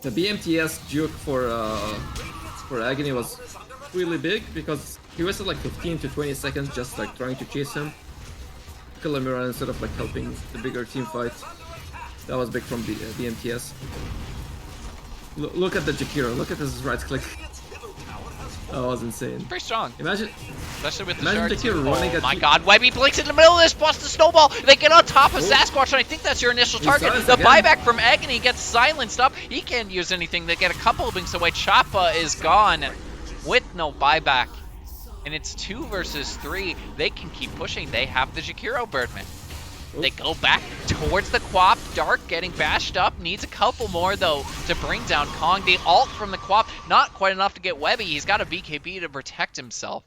Speaker 4: The BMTS juke for Agony was really big because he wasted like 15 to 20 seconds just like trying to chase him, kill him around instead of like helping the bigger team fight. That was big from the BMTS. Look at the Jakiro. Look at his right click. That was insane.
Speaker 1: Pretty strong.
Speaker 4: Imagine,
Speaker 1: especially with the shard too.
Speaker 4: Running
Speaker 1: oh my god, Webby blinks in the middle of this, busts the snowball. They get on top of Sasquatch, and I think that's your initial target. The buyback from Agony gets silenced up. He can't use anything. They get a couple of blinks away. Choppa is gone with no buyback. And it's 2 versus 3. They can keep pushing. They have the Jakiro Birdman. They go back towards the Quap. Dark getting bashed up. Needs a couple more, though, to bring down Kong. The ult from the Quap, not quite enough to get Webby. He's got a BKB to protect himself.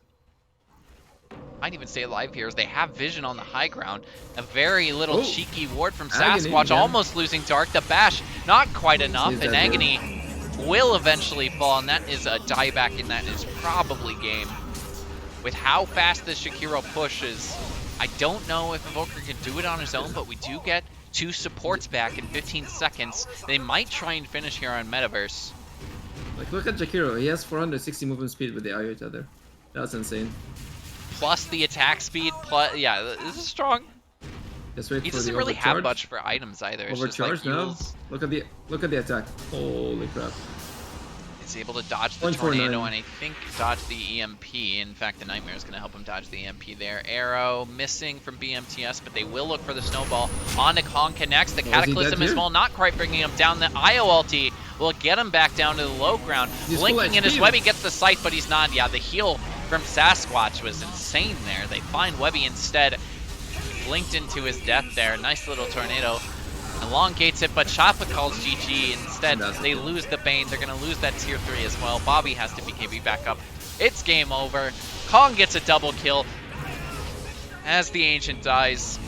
Speaker 1: Might even stay alive here as they have vision on the high ground. A very little cheeky ward from Sasquatch, almost losing Dark. The bash, not quite enough, and Agony will eventually fall, and that is a dieback, and that is probably game. With how fast this Jakiro pushes, I don't know if Evoker can do it on his own, but we do get 2 supports back in 15 seconds. They might try and finish here on Metaverse.
Speaker 4: Like, look at Jakiro. He has 460 movement speed with the IO tether. That's insane.
Speaker 1: Plus the attack speed, plus, yeah, this is strong.
Speaker 4: Just wait
Speaker 1: he
Speaker 4: for
Speaker 1: doesn't
Speaker 4: the
Speaker 1: really
Speaker 4: overcharge.
Speaker 1: have much for items either. It's
Speaker 4: Overcharge
Speaker 1: just like
Speaker 4: now. Look at the attack. Holy crap.
Speaker 1: He's able to dodge the tornado and I think dodge the EMP. In fact, the Nightmare is going to help him dodge the EMP there. Arrow missing from BMTS, but they will look for the snowball. On to Kong connects. The Cataclysm is small, not quite bringing him down. The IO ulti will get him back down to the low ground. Blinking in his Webby gets the sight, but he's not. Yeah, the heal from Sasquatch was insane there. They find Webby instead. Blinked into his death there. Nice little tornado. Elongates it, but Choppa calls GG. Instead, they lose the Bane. They're going to lose that tier 3 as well. Bobby has to BKB back up. It's game over. Kong gets a double kill as the Ancient dies.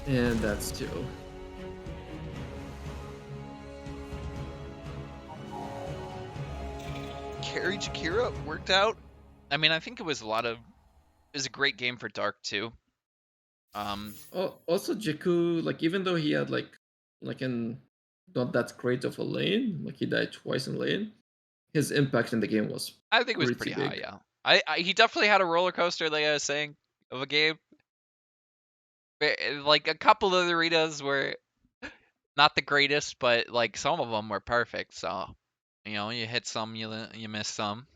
Speaker 4: And that's 2.
Speaker 1: carry Jakira worked out. I mean, I think it was a great game for Dark too.
Speaker 4: Also, Jakku, like even though he had like an not that great of a lane, like he died twice in lane, his impact in the game was
Speaker 1: I think it was
Speaker 4: pretty
Speaker 1: pretty high,
Speaker 4: big.
Speaker 1: yeah. He definitely had a roller coaster, like I was saying, of a game. Like a couple of the arenas were not the greatest, but like some of them were perfect. So, you hit some, you miss some.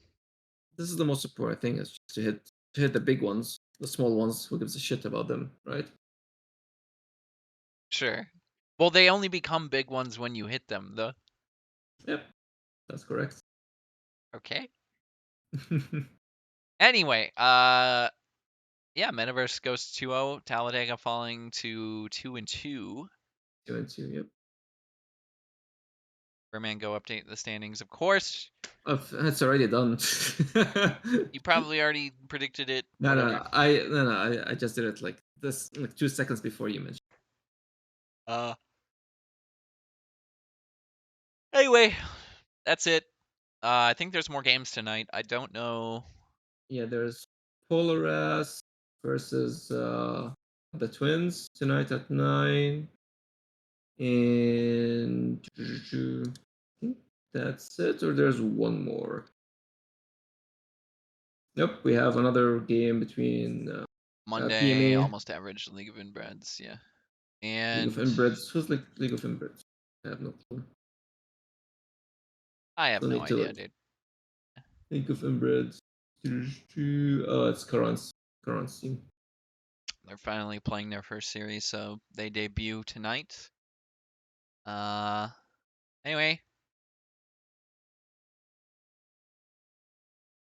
Speaker 4: This is the most important thing: is just to hit the big ones. The small ones, who gives a shit about them, right?
Speaker 1: Sure. Well, they only become big ones when you hit them, though.
Speaker 4: Yep, that's correct.
Speaker 1: Okay. Anyway, yeah, Metaverse goes 2-0. Talladega falling to 2-2.
Speaker 4: 2-2, yep.
Speaker 1: Superman go update the standings, of course.
Speaker 4: It's already done.
Speaker 1: You probably already predicted it.
Speaker 4: No,
Speaker 1: Whatever.
Speaker 4: I just did it like this, like 2 seconds before you mentioned.
Speaker 1: Anyway, that's it. I think there's more games tonight. I don't know.
Speaker 4: Yeah, there's Polaris versus the Twins tonight at 9. And I think that's it, or there's one more. Nope, we have another game between
Speaker 1: Monday,
Speaker 4: PMA,
Speaker 1: almost average League of Inbreds, yeah.
Speaker 4: League of
Speaker 1: And
Speaker 4: Inbreds. Who's like League of Inbreds? I have no clue.
Speaker 1: I have
Speaker 4: Still
Speaker 1: no
Speaker 4: need to
Speaker 1: idea,
Speaker 4: look.
Speaker 1: dude.
Speaker 4: League of Inbreds. Oh, it's Karan's team.
Speaker 1: They're finally playing their first series, so they debut tonight. Anyway,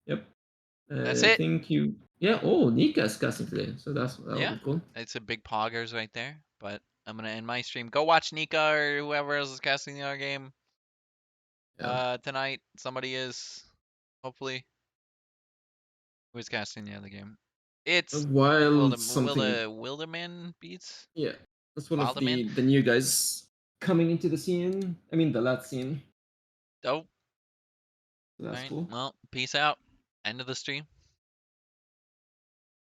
Speaker 4: Yep.
Speaker 1: that's
Speaker 4: I
Speaker 1: it.
Speaker 4: think you. Yeah. Oh, Nika is casting today, so that'll
Speaker 1: Yeah,
Speaker 4: be cool.
Speaker 1: it's a big poggers right there. But I'm gonna end my stream. Go watch Nika or whoever else is casting the other game.
Speaker 4: Yeah.
Speaker 1: Tonight somebody is, hopefully. Who is casting the other game? It's
Speaker 4: While something.
Speaker 1: Wilderman beats
Speaker 4: Yeah, that's one of
Speaker 1: Wilderman.
Speaker 4: the new guys coming into the scene. I mean, the lad scene.
Speaker 1: Dope.
Speaker 4: So
Speaker 1: All
Speaker 4: that's
Speaker 1: right.
Speaker 4: cool.
Speaker 1: Well, peace out. End of the stream.